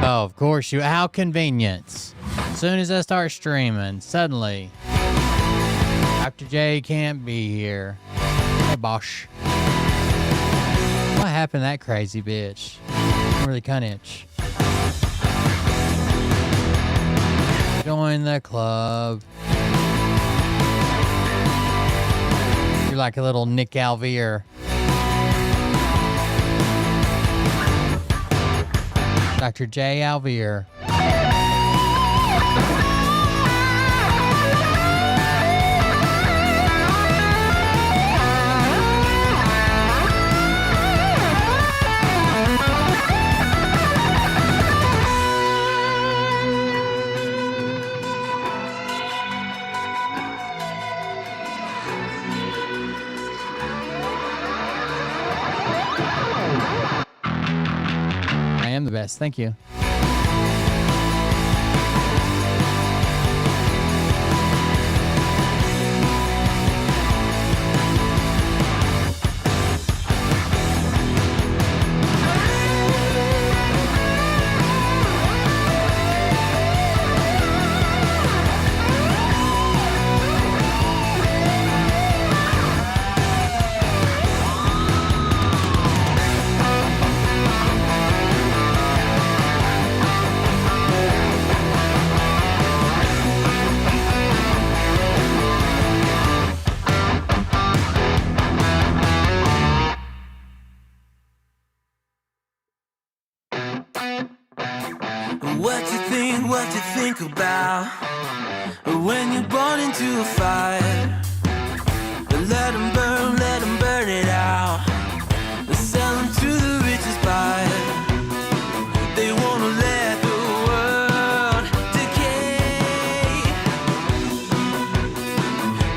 Oh, of course you. How convenient. As soon as I start streaming, suddenly Dr. J can't be here. Hey, Bosh. What happened to that crazy bitch? I'm really kind of itch. Join the club. You're like a little Nick Alvear. Dr. J. Alvear. I am the best. Thank you. What you think about when you're born into a fire? Let them burn it out. Sell them to the richest buyer. They wanna let the world decay.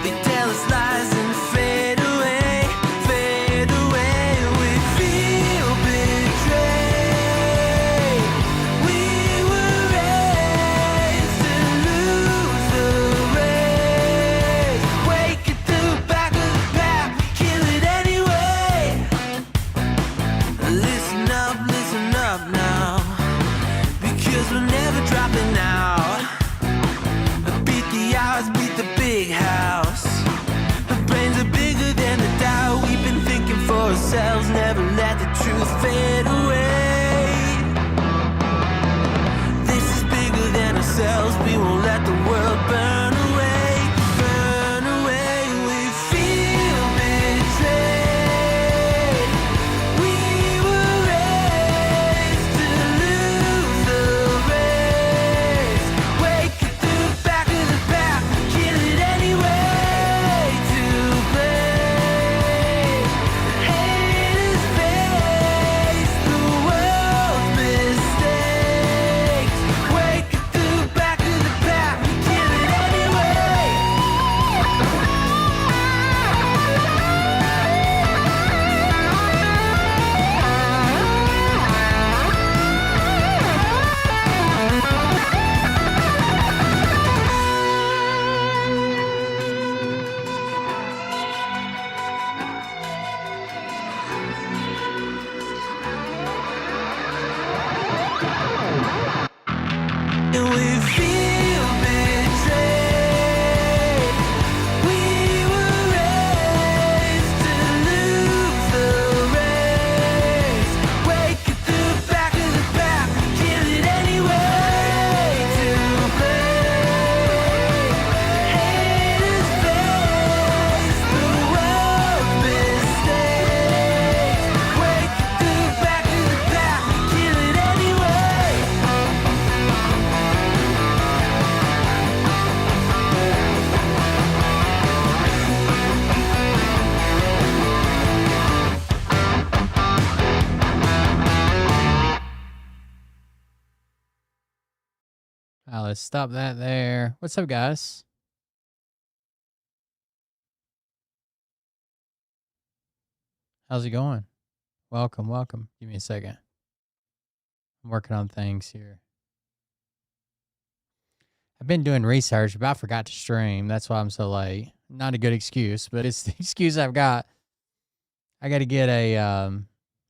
They tell us lies and fade away, fade away. We feel betrayed. We were raised to lose the race. let's stop that there. What's up, guys? How's it going? Welcome, welcome. Give me a second. I'm working on things here. I've been doing research, but I forgot to stream. That's why I'm so late. Not a good excuse, but it's the excuse I've got. I got to get I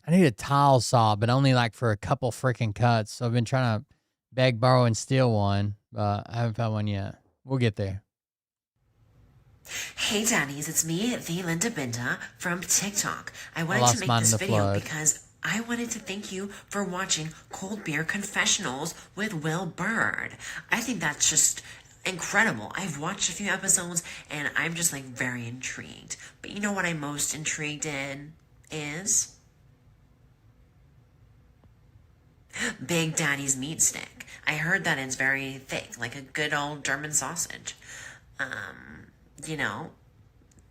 need a tile saw, but only like for a couple freaking cuts. So I've been trying to beg, borrow, and steal one, but I haven't found one yet. We'll get there. Hey Daddies, it's me, the Linda Binda from TikTok. I wanted lost to make mine in this the video flood. because I wanted to thank you for watching Cold Beer Confessionals with Will Bird. I think that's just incredible. I've watched a few episodes and I'm just like very intrigued. But you know what I'm most intrigued in is Big Daddy's meat stick. I heard that it's very thick, like a good old German sausage. You know,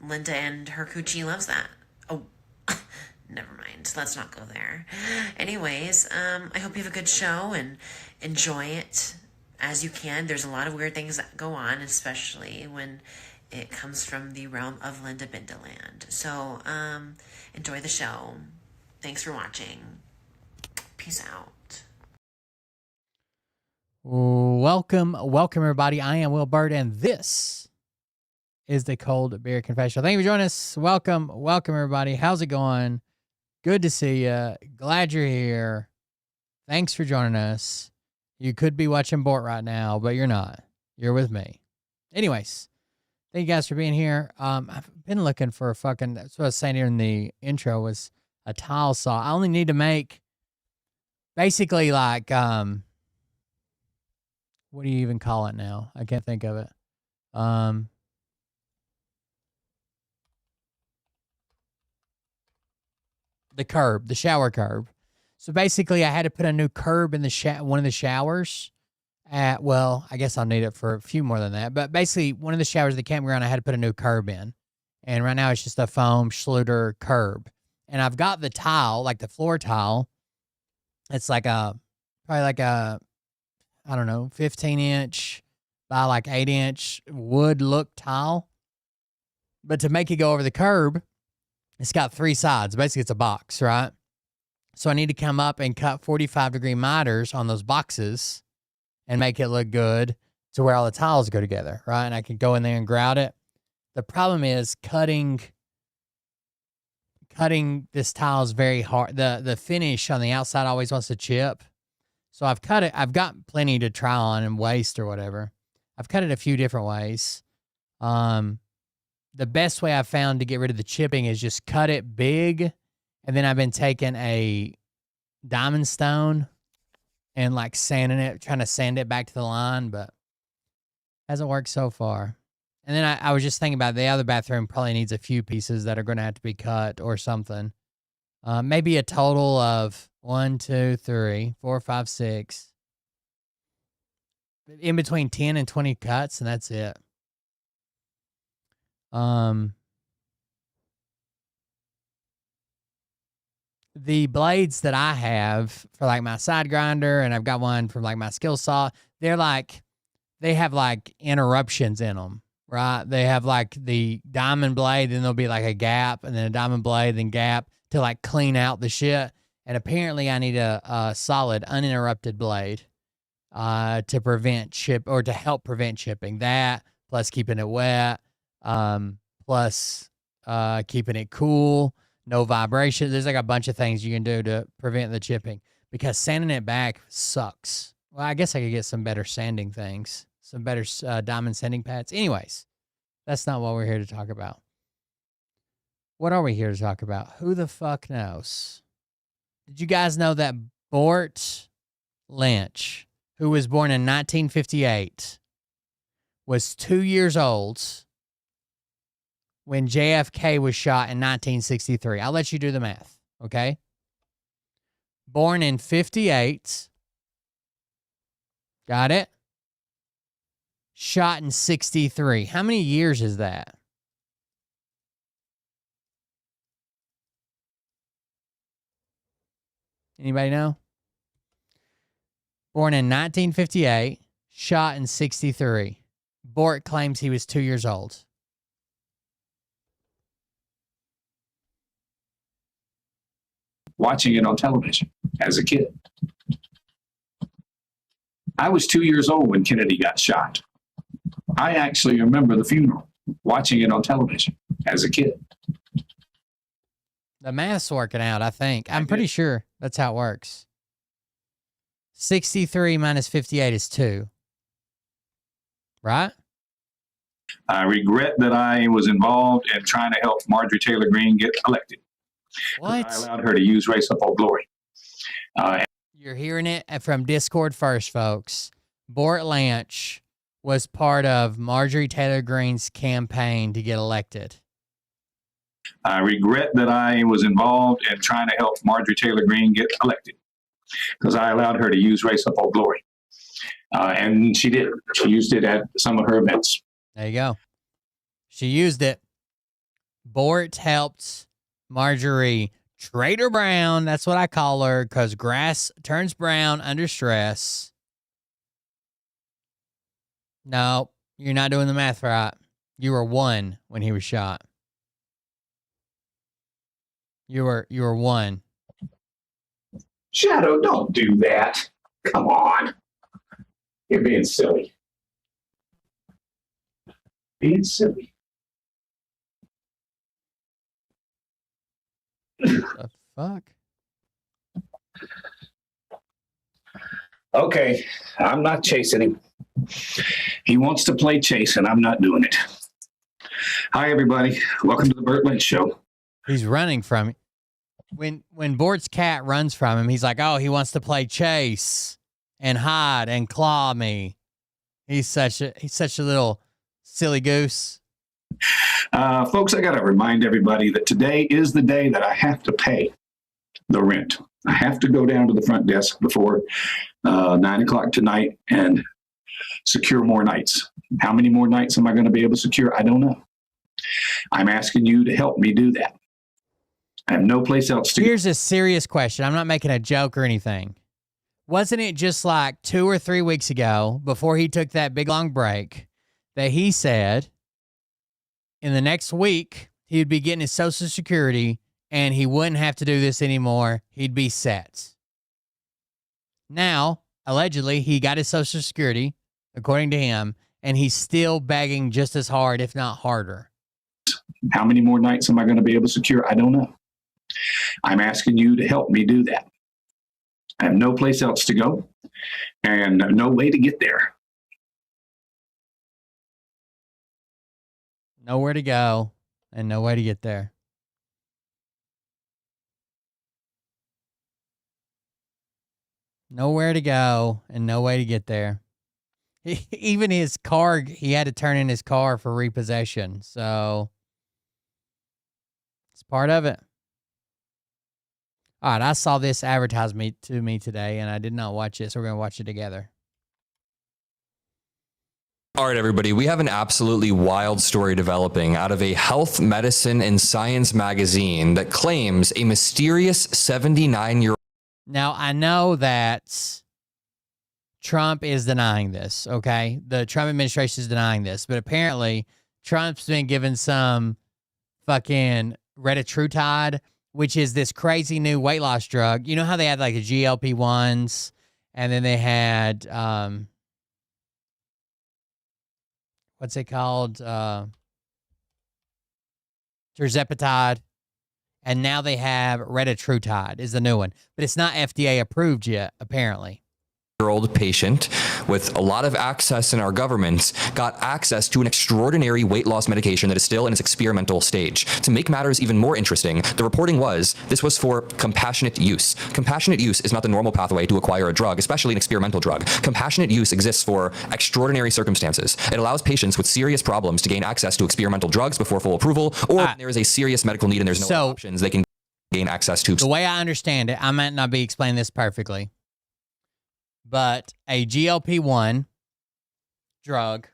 Linda and her coochie loves that. Oh, never mind. Let's not go there. Anyways, I hope you have a good show and enjoy it as you can. There's a lot of weird things that go on, especially when it comes from the realm of Linda Bindaland. So, enjoy the show. Thanks for watching. Peace out. Welcome, everybody. I am Will Bird, and this is the Cold Beer Confessional. Thank you for joining us. Welcome, everybody. How's it going? Good to see you. Glad you're here. Thanks for joining us. You could be watching Bort right now, but you're not. You're with me. Anyways, thank you guys for being here. I've been looking for a fucking, that's what I was saying here in the intro, was a tile saw. I only need to make basically like, what do you even call it now? I can't think of it. The curb, the shower curb. So basically, I had to put a new curb in the one of the showers. Well, I guess I'll need it for a few more than that. But basically, one of the showers at the campground, I had to put a new curb in. And right now, it's just a foam Schluter curb. And I've got the tile, like the floor tile. It's like probably like a, I don't know, 15-inch by like 8-inch wood look tile. But to make it go over the curb, it's got 3 sides. Basically, it's a box, right? So I need to come up and cut 45-degree miters on those boxes and make it look good to where all the tiles go together, right? And I can go in there and grout it. The problem is cutting this tile is very hard. The finish on the outside always wants to chip. So I've cut it. I've got plenty to try on and waste or whatever. I've cut it a few different ways. The best way I've found to get rid of the chipping is just cut it big. And then I've been taking a diamond stone and like sanding it, trying to sand it back to the line, but hasn't worked so far. And then I was just thinking about the other bathroom probably needs a few pieces that are going to have to be cut or something. Maybe a total of 1, 2, 3, 4, 5, 6. In between 10 and 20 cuts, and that's it. The blades that I have for like my side grinder, and I've got one for like my skill saw, they have like interruptions in them, right? They have like the diamond blade, then there'll be like a gap, and then a diamond blade, then gap to like clean out the shit. And apparently I need a solid uninterrupted blade to prevent chip or to help prevent chipping. That plus keeping it wet, plus keeping it cool, no vibration. There's like a bunch of things you can do to prevent the chipping because sanding it back sucks. Well, I guess I could get some better sanding things, some better diamond sanding pads. Anyways, that's not what we're here to talk about. What are we here to talk about? Who the fuck knows? Did you guys know that Bort Lynch, who was born in 1958, was 2 years old when JFK was shot in 1963? I'll let you do the math, okay? Born in 58. Got it? Shot in 63. How many years is that? Anybody know? Born in 1958, shot in 63. Bort claims he was 2 years old. Watching it on television as a kid. I was 2 years old when Kennedy got shot. I actually remember the funeral, watching it on television as a kid. The math's working out, I think. I'm pretty sure that's how it works. 63 minus 58 is 2. Right? I regret that I was involved in trying to help Marjorie Taylor Greene get elected. What? I allowed her to use race up for glory. You're hearing it from Discord first, folks. Bort Lanch was part of Marjorie Taylor Greene's campaign to get elected. I regret that I was involved in trying to help Marjorie Taylor Greene get elected because I allowed her to use race up for glory. And she did. She used it at some of her events. There you go. She used it. Bort helped Marjorie Trader Brown. That's what I call her, because grass turns brown under stress. No, you're not doing the math right. You were 1 when he was shot. You were 1. Shadow, don't do that. Come on. You're being silly. Being silly. The fuck? Okay, I'm not chasing him. He wants to play chase, and I'm not doing it. Hi, everybody. Welcome to the Burt Lynch Show. He's running from it. When Bort's cat runs from him, he's like, oh, he wants to play chase and hide and claw me. He's such a little silly goose. Folks, I got to remind everybody that today is the day that I have to pay the rent. I have to go down to the front desk before 9 o'clock tonight and secure more nights. How many more nights am I going to be able to secure? I don't know. I'm asking you to help me do that. I have no place else to go. Here's a serious question. I'm not making a joke or anything. Wasn't it just like 2 or 3 weeks ago, before he took that big long break, that he said in the next week he would be getting his Social Security and he wouldn't have to do this anymore? He'd be set. Now, allegedly, he got his Social Security, according to him, and he's still begging just as hard, if not harder. How many more nights am I going to be able to secure? I don't know. I'm asking you to help me do that. I have no place else to go and no way to get there. Nowhere to go and no way to get there. Nowhere to go and no way to get there. Even his car, he had to turn in his car for repossession. So it's part of it. All right, I saw this advertised to me today, and I did not watch it, so we're going to watch it together. All right, everybody, we have an absolutely wild story developing out of a health, medicine, and science magazine that claims a mysterious 79-year-old. Now, I know that Trump is denying this, okay? The Trump administration is denying this, but apparently Trump's been given some fucking retatrutide, which is this crazy new weight loss drug. You know how they had like the GLP-1s, and then they had, what's it called? Tirzepatide. And now they have retatrutide is the new one. But it's not FDA approved yet, apparently. Patient with a lot of access in our government got access to an extraordinary weight loss medication that is still in its experimental stage. To make matters even more interesting, the reporting was this was for compassionate use. Compassionate use is not the normal pathway to acquire a drug, especially an experimental drug. Compassionate use exists for extraordinary circumstances. It allows patients with serious problems to gain access to experimental drugs before full approval, or when there is a serious medical need and there's no options, they can gain access to. The way I understand it, I might not be explaining this perfectly, but a GLP-1 drug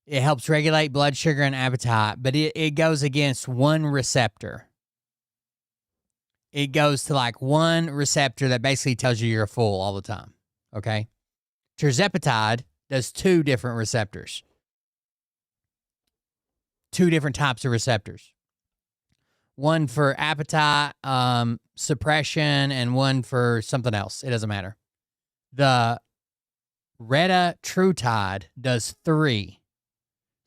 It helps regulate blood sugar and appetite, but it goes against one receptor. It goes to like one receptor that basically tells you you're full all the time. Okay? Tirzepatide does two different receptors. Two different types of receptors. One for appetite suppression and one for something else. It doesn't matter. The retatrutide does three.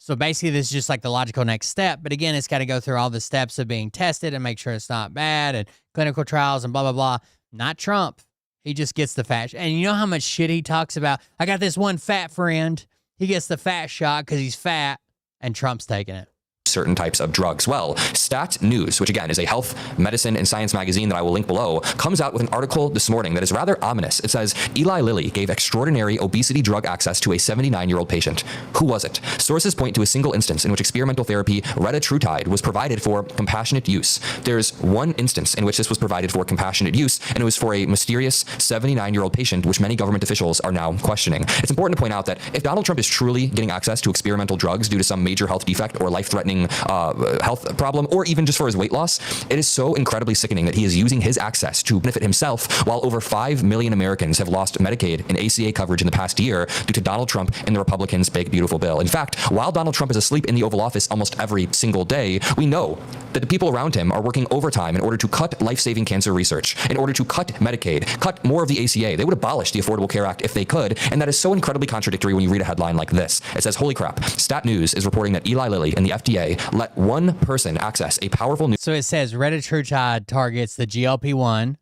So basically, this is just like the logical next step. But again, it's got to go through all the steps of being tested and make sure it's not bad and clinical trials and blah, blah, blah. Not Trump. He just gets the fat. And you know how much shit he talks about? I got this one fat friend. He gets the fat shot because he's fat, and Trump's taking it. Certain types of drugs. Well, Stat News, which again is a health, medicine, and science magazine that I will link below, comes out with an article this morning that is rather ominous. It says, Eli Lilly gave extraordinary obesity drug access to a 79-year-old patient. Who was it? Sources point to a single instance in which experimental therapy retatrutide was provided for compassionate use. There's one instance in which this was provided for compassionate use, and it was for a mysterious 79-year-old patient, which many government officials are now questioning. It's important to point out that if Donald Trump is truly getting access to experimental drugs due to some major health defect or life-threatening health problem, or even just for his weight loss, it is so incredibly sickening that he is using his access to benefit himself while over 5 million Americans have lost Medicaid and ACA coverage in the past year due to Donald Trump and the Republicans' big, beautiful bill. In fact, while Donald Trump is asleep in the Oval Office almost every single day, we know that the people around him are working overtime in order to cut life-saving cancer research, in order to cut Medicaid, cut more of the ACA. They would abolish the Affordable Care Act if they could, and that is so incredibly contradictory when you read a headline like this. It says, holy crap, Stat News is reporting that Eli Lilly and the FDA let one person access a powerful new... So it says retatrutide targets the GLP-1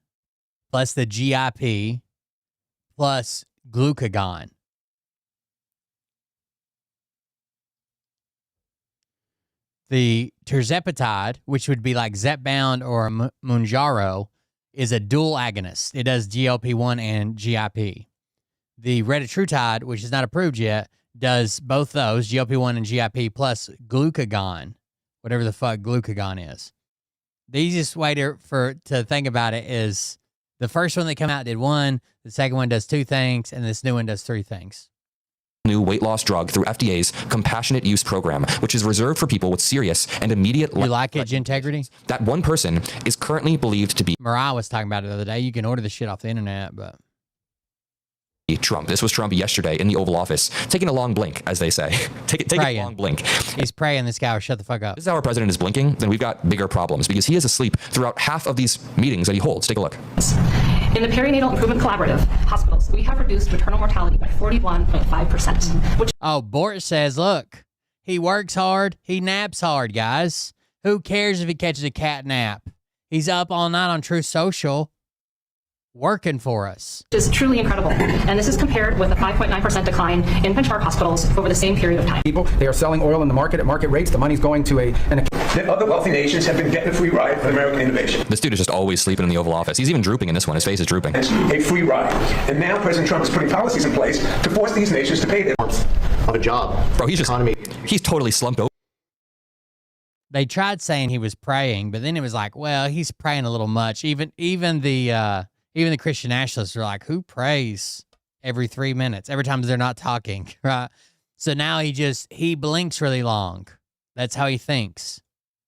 plus the GIP plus glucagon. The tirzepatide, which would be like Zepbound or Mounjaro, is a dual agonist. It does GLP-1 and GIP. The retatrutide, which is not approved yet, does both those, GLP-1 and GIP, plus glucagon, whatever the fuck glucagon is. The easiest way to think about it is the first one that came out did one, the second one does two things, and this new one does three things. New weight loss drug through FDA's compassionate use program, which is reserved for people with serious and immediate... You like it, Integrity? That one person is currently believed to be... Mariah was talking about it the other day. You can order the shit off the internet, but... Trump. This was Trump yesterday in the Oval Office, taking a long blink, as they say. Take a long blink. He's praying this guy will shut the fuck up. This is how our president is blinking, then we've got bigger problems, because he is asleep throughout half of these meetings that he holds. Take a look. In the Perinatal Improvement Collaborative hospitals, we have reduced maternal mortality by 41.5%, which... Oh, Bort says, look, he works hard, he naps hard, guys. Who cares if he catches a cat nap? He's up all night on Truth Social, working for us. is truly incredible. And this is compared with a 5.9% decline in benchmark hospitals over the same period of time. People, they are selling oil in the market at market rates. The money's going to The other wealthy nations have been getting a free ride for American innovation. This dude is just always sleeping in the Oval Office. He's even drooping in this one. His face is drooping. It's a free ride. And now President Trump is putting policies in place to force these nations to pay their of a job. Bro, he's economy. He's totally slumped over. They tried saying he was praying, but then it was like, well, he's praying a little much. Even the Christian nationalists are like, who prays every 3 minutes, every time they're not talking, right? So now he blinks really long. That's how he thinks.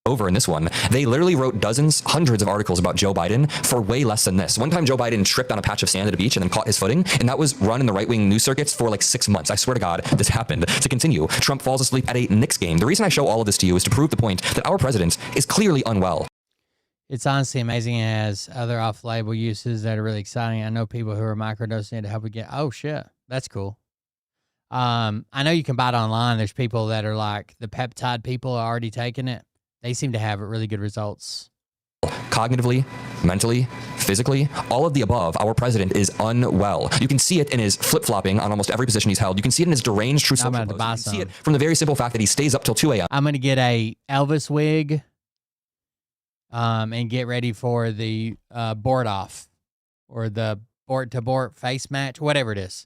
Over in this one, they literally wrote dozens, hundreds of articles about Joe Biden for way less than this. One time Joe Biden tripped on a patch of sand at a beach and then caught his footing, and that was run in the right-wing news circuits for like 6 months. I swear to God, this happened. To continue, Trump falls asleep at a Knicks game. The reason I show all of this to you is to prove the point that our president is clearly unwell. It's honestly amazing. It has other off-label uses that are really exciting. I know people who are microdosing to help you get, oh shit, that's cool. I know you can buy it online. There's people that are like the peptide people are already taking it. They seem to have really good results. Cognitively, mentally, physically, all of the above, our president is unwell. You can see it in his flip-flopping on almost every position he's held. You can see it in his deranged True Social posts. You can see it from the very simple fact that he stays up till 2 a.m. I'm going to get a Elvis wig and get ready for the board off or the Bort to Bort face match, whatever it is.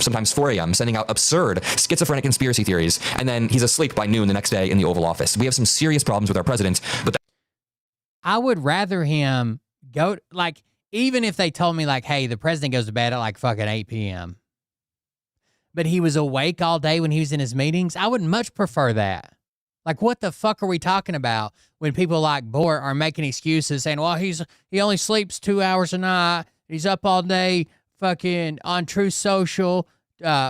Sometimes 4 a.m., sending out absurd schizophrenic conspiracy theories, and then he's asleep by noon the next day in the Oval Office. We have some serious problems with our president, but I would rather him go, like, even if they told me, like, hey, the president goes to bed at, like, fucking 8 p.m., but he was awake all day when he was in his meetings. I would much prefer that. Like, what the fuck are we talking about when people like Bort are making excuses saying, well, he only sleeps 2 hours a night. He's up all day fucking on Truth Social,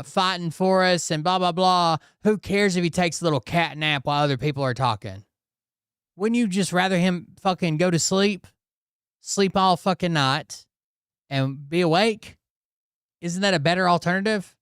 fighting for us and blah, blah, blah. Who cares if he takes a little cat nap while other people are talking? Wouldn't you just rather him fucking go to sleep all fucking night, and be awake? Isn't that a better alternative?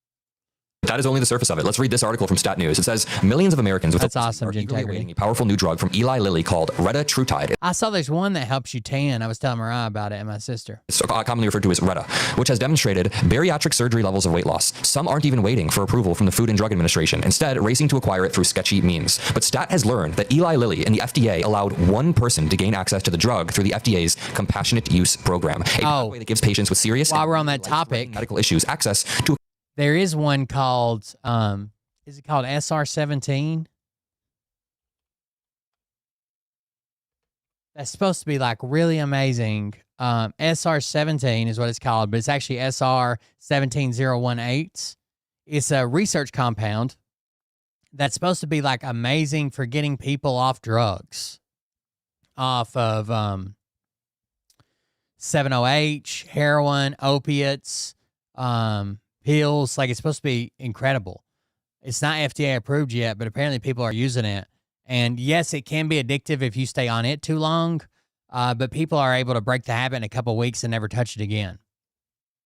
That is only the surface of it. Let's read this article from Stat News. It says millions of Americans with That's awesome, are eagerly Jintegrity. awaiting a powerful new drug from Eli Lilly called retatrutide. I saw there's one that helps you tan. I was telling Mariah about it and my sister. It's commonly referred to as Retta, which has demonstrated bariatric surgery levels of weight loss. Some aren't even waiting for approval from the Food and Drug Administration, instead racing to acquire it through sketchy means. But Stat has learned that Eli Lilly and the FDA allowed one person to gain access to the drug through the FDA's compassionate use program, a pathway that gives patients with serious while we're on that topic, medical issues access to. There is one called, is it called SR17? That's supposed to be like really amazing. SR17 is what it's called, but it's actually SR17018. It's a research compound that's supposed to be like amazing for getting people off drugs, off of 7-OH, heroin, opiates, pills. Like, it's supposed to be incredible. It's not FDA approved yet, but apparently people are using it. And yes, it can be addictive if you stay on it too long, but people are able to break the habit in a couple of weeks and never touch it again.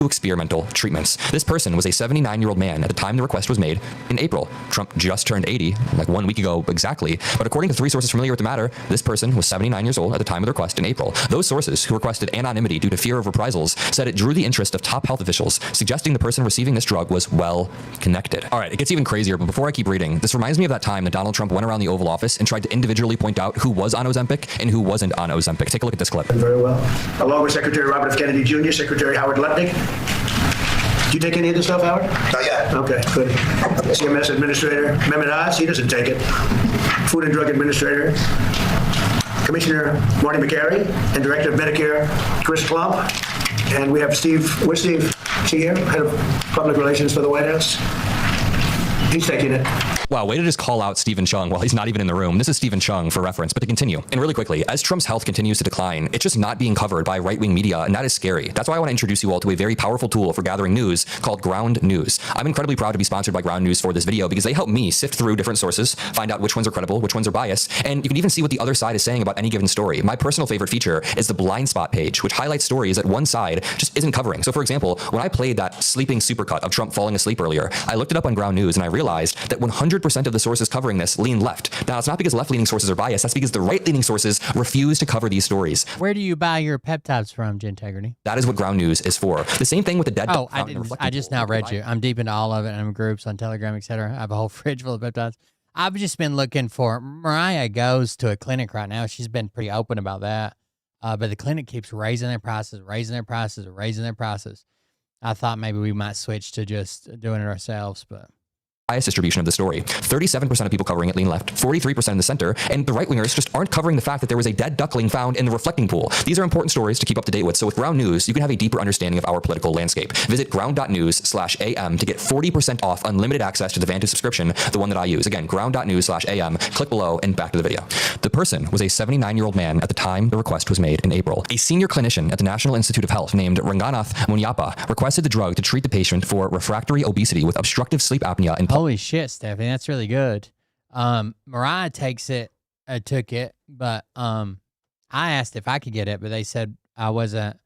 Experimental treatments. This person was a 79-year-old man at the time the request was made in April. Trump just turned 80, like 1 week ago exactly. But according to 3 sources familiar with the matter, this person was 79 years old at the time of the request in April. Those sources, who requested anonymity due to fear of reprisals, said it drew the interest of top health officials, suggesting the person receiving this drug was well connected. All right, it gets even crazier, but before I keep reading, this reminds me of that time that Donald Trump went around the Oval Office and tried to individually point out who was on Ozempic and who wasn't on Ozempic. Take a look at this clip. Very well. Along with Secretary Robert F. Kennedy Jr., Secretary Howard Lutnick. Do you take any of this stuff, Howard? Not yet. Okay, good. CMS Administrator Mehmet Oz, he doesn't take it. Food and Drug Administrator, Commissioner Marty McCary, and Director of Medicare Chris Plump. And we have Steve. Where's Steve? Is he here? Head of Public Relations for the White House. He's taking it. Wow, way to just call out Stephen Chung while he's not even in the room. This is Stephen Chung for reference, but to continue. And really quickly, as Trump's health continues to decline, it's just not being covered by right-wing media, and that is scary. That's why I want to introduce you all to a very powerful tool for gathering news called Ground News. I'm incredibly proud to be sponsored by Ground News for this video because they help me sift through different sources, find out which ones are credible, which ones are biased, and you can even see what the other side is saying about any given story. My personal favorite feature is the blind spot page, which highlights stories that one side just isn't covering. So for example, when I played that sleeping supercut of Trump falling asleep earlier, I looked it up on Ground News and I realized that 100% of the sources covering this lean left. Now, it's not because left-leaning sources are biased. That's because the right-leaning sources refuse to cover these stories. Where do you buy your peptides from, Jintegrity? That is what Ground News is for. The same thing with the dead. Oh, I just now read you. I'm deep into all of it, and I'm in groups on Telegram, etc. I have a whole fridge full of peptides. I've just been looking for. Mariah goes to a clinic right now. She's been pretty open about that. But the clinic keeps raising their prices. I thought maybe we might switch to just doing it ourselves, but. Bias distribution of the story. 37% of people covering it lean left, 43% in the center, and the right-wingers just aren't covering the fact that there was a dead duckling found in the reflecting pool. These are important stories to keep up to date with, so with Ground News, you can have a deeper understanding of our political landscape. Visit ground.news/am to get 40% off unlimited access to the Vantage subscription, the one that I use. Again, ground.news/am. Click below and back to the video. The person was a 79-year-old man at the time the request was made in April. A senior clinician at the National Institute of Health named Ranganath Munyappa requested the drug to treat the patient for refractory obesity with obstructive sleep apnea and holy shit, Stephanie, that's really good. Mariah took it, but I asked if I could get it, but they said I wasn't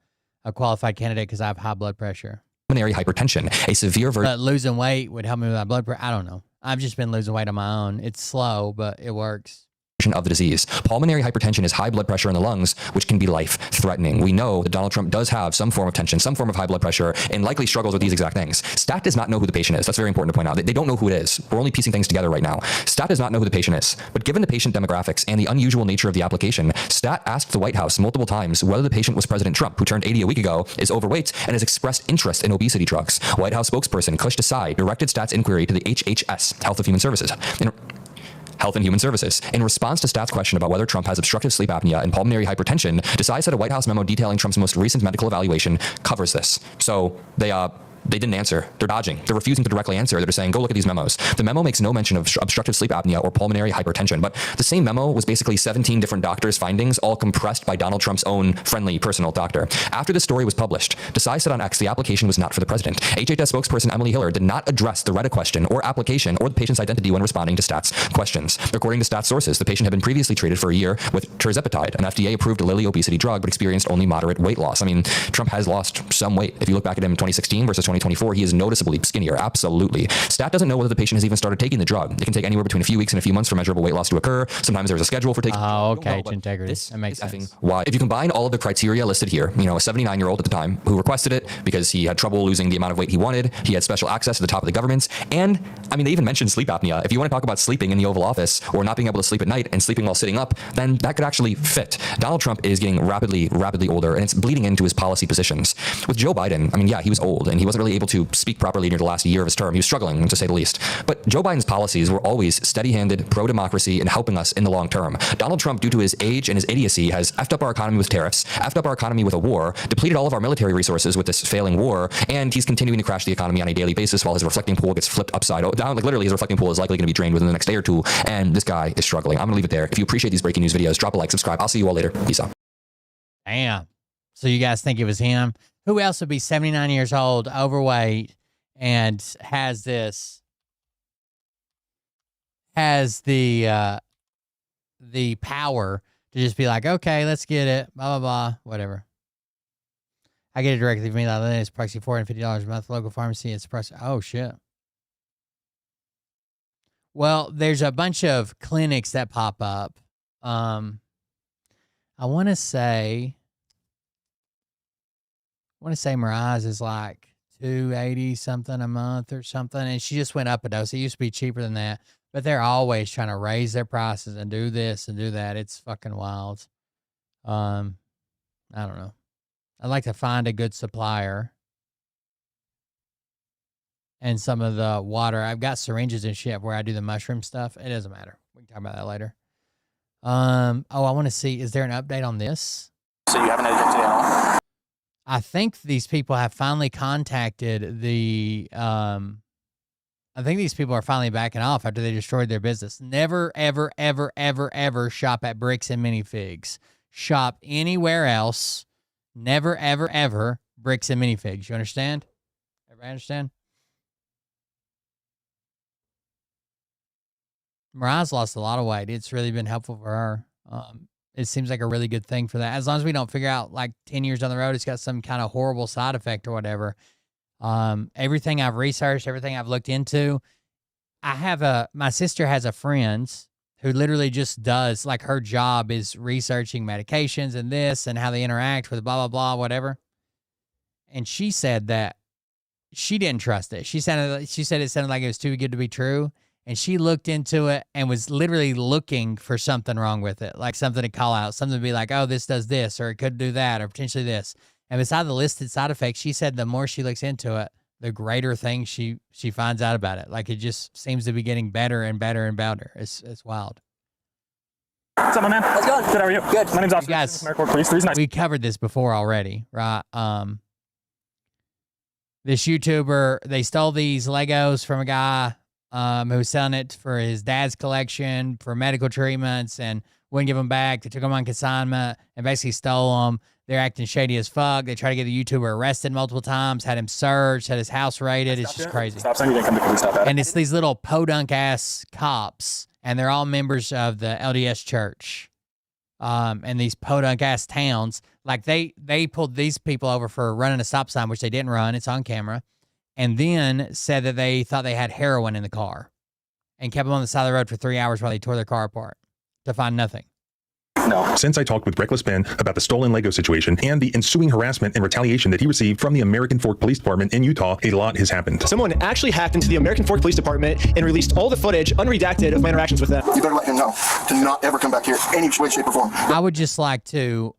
a qualified candidate because I have high blood pressure. Pulmonary hypertension, a severe version. But losing weight would help me with my blood pressure. I don't know. I've just been losing weight on my own. It's slow, but it works. Of the disease. Pulmonary hypertension is high blood pressure in the lungs, which can be life-threatening. We know that Donald Trump does have some form of tension, some form of high blood pressure, and likely struggles with these exact things. Stat does not know who the patient is. That's very important to point out. They don't know who it is. We're only piecing things together right now. Stat does not know who the patient is. But given the patient demographics and the unusual nature of the application, Stat asked the White House multiple times whether the patient was President Trump, who turned 80 a week ago, is overweight, and has expressed interest in obesity drugs. White House spokesperson Kush Desai directed Stat's inquiry to the HHS, Health and Human Services. In response to Stat's question about whether Trump has obstructive sleep apnea and pulmonary hypertension, Desai said a White House memo detailing Trump's most recent medical evaluation covers this. So they They didn't answer. They're dodging. They're refusing to directly answer. They're just saying, go look at these memos. The memo makes no mention of obstructive sleep apnea or pulmonary hypertension, but the same memo was basically 17 different doctors' findings, all compressed by Donald Trump's own friendly personal doctor. After the story was published, Desai said on X the application was not for the president. HHS spokesperson Emily Hiller did not address the Reddit question or application or the patient's identity when responding to Stats questions. According to Stats sources, the patient had been previously treated for a year with tirzepatide, an FDA-approved Lilly obesity drug, but experienced only moderate weight loss. I mean, Trump has lost some weight. If you look back at him in 2016 versus 2024, he is noticeably skinnier. Absolutely. Stat doesn't know whether the patient has even started taking the drug. It can take anywhere between a few weeks and a few months for measurable weight loss to occur. Sometimes there's a schedule for taking. Oh, okay. Integrity. That makes sense. Why? If you combine all of the criteria listed here, you know, a 79-year-old at the time who requested it because he had trouble losing the amount of weight he wanted, he had special access to the top of the governments, and I mean, they even mentioned sleep apnea. If you want to talk about sleeping in the Oval Office or not being able to sleep at night and sleeping while sitting up, then that could actually fit. Donald Trump is getting rapidly older, and it's bleeding into his policy positions. With Joe Biden, I mean, yeah, he was old and he wasn't really able to speak properly near the last year of his term. He was struggling, to say the least. But Joe Biden's policies were always steady-handed, pro-democracy, and helping us in the long term. Donald Trump, due to his age and his idiocy, has effed up our economy with tariffs, effed up our economy with a war, depleted all of our military resources with this failing war, and he's continuing to crash the economy on a daily basis while his reflecting pool gets flipped upside down. Like literally, his reflecting pool is likely going to be drained within the next day or two, and this guy is struggling. I'm going to leave it there. If you appreciate these breaking news videos, drop a like, subscribe. I'll see you all later. Peace out. Damn. So you guys think it was him? Who else would be 79 years old, overweight, and has the power to just be like, okay, let's get it, blah, blah, blah, whatever. I get it directly from me. It's approximately $450 a month. Local pharmacy, it's approximately, oh, shit. Well, there's a bunch of clinics that pop up. I want to say Mariah's is like $280 something a month or something, and she just went up a dose. It used to be cheaper than that, but they're always trying to raise their prices and do this and do that. It's fucking wild. I don't know. I'd like to find a good supplier. And some of the water, I've got syringes and shit where I do the mushroom stuff. It doesn't matter. We can talk about that later. I want to see, is there an update on this? So you haven't had it today at all? I think these people have finally contacted the, I think these people are finally backing off after they destroyed their business. Never, ever, ever, ever, ever shop at Bricks and Minifigs. Shop anywhere else. Never, ever, ever Bricks and Minifigs. You understand? Everybody understand? Mariah's lost a lot of weight. It's really been helpful for her. It seems like a really good thing for that. As long as we don't figure out like 10 years down the road, it's got some kind of horrible side effect or whatever. Everything I've researched, everything I've looked into, my sister has a friend who literally just does, like her job is researching medications and this and how they interact with blah, blah, blah, whatever. And she said that she didn't trust it. She said it sounded like it was too good to be true. And she looked into it and was literally looking for something wrong with it, like something to call out, something to be like, oh, this does this, or it could do that, or potentially this. And beside the listed side effects, she said the more she looks into it, the greater thing she finds out about it. Like it just seems to be getting better and better and better. It's wild. What's up, my man? How's it going? Good, how are you? Good. My name's Officer. Guys, Police. Nice. We covered this before already, right? This YouTuber, they stole these Legos from a guy who was selling it for his dad's collection for medical treatments and wouldn't give them back. They took them on consignment and basically stole them. They're acting shady as fuck. They tried to get the YouTuber arrested multiple times, had him searched, had his house raided. It's just crazy. Stop saying you didn't come to police. Stop that. And it's these little podunk ass cops, and they're all members of the LDS church. And these podunk ass towns, like they pulled these people over for running a stop sign, which they didn't run. It's on camera. And then said that they thought they had heroin in the car and kept them on the side of the road for 3 hours while they tore their car apart to find nothing. No. Since I talked with Reckless Ben about the stolen Lego situation and the ensuing harassment and retaliation that he received from the American Fork Police Department in Utah, a lot has happened. Someone actually hacked into the American Fork Police Department and released all the footage, unredacted, of my interactions with them. You better let him know to not ever come back here any way, shape, or form. I would just like to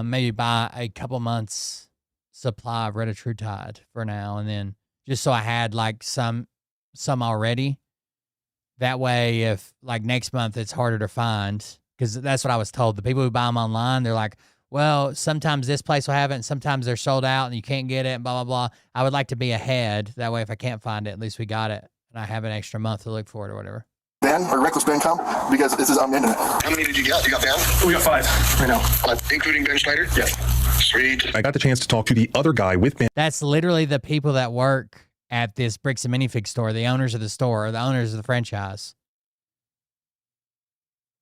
maybe buy a couple months supply of Retatrutide for now, and then just so I had like some already. That way, if like next month it's harder to find, because that's what I was told. The people who buy them online, they're like, well, sometimes this place will have it and sometimes they're sold out and you can't get it and blah, blah, blah. I would like to be ahead. That way, if I can't find it, at least we got it and I have an extra month to look for it or whatever. Ban or reckless ban come because this is on the internet. How many did you get? You got banned? We got 5 right now. Including Ben Schneider? Yes. Sweet. I got the chance to talk to the other guy with ban. That's literally the people that work at this Bricks and Minifig store, the owners of the store, the owners of the franchise,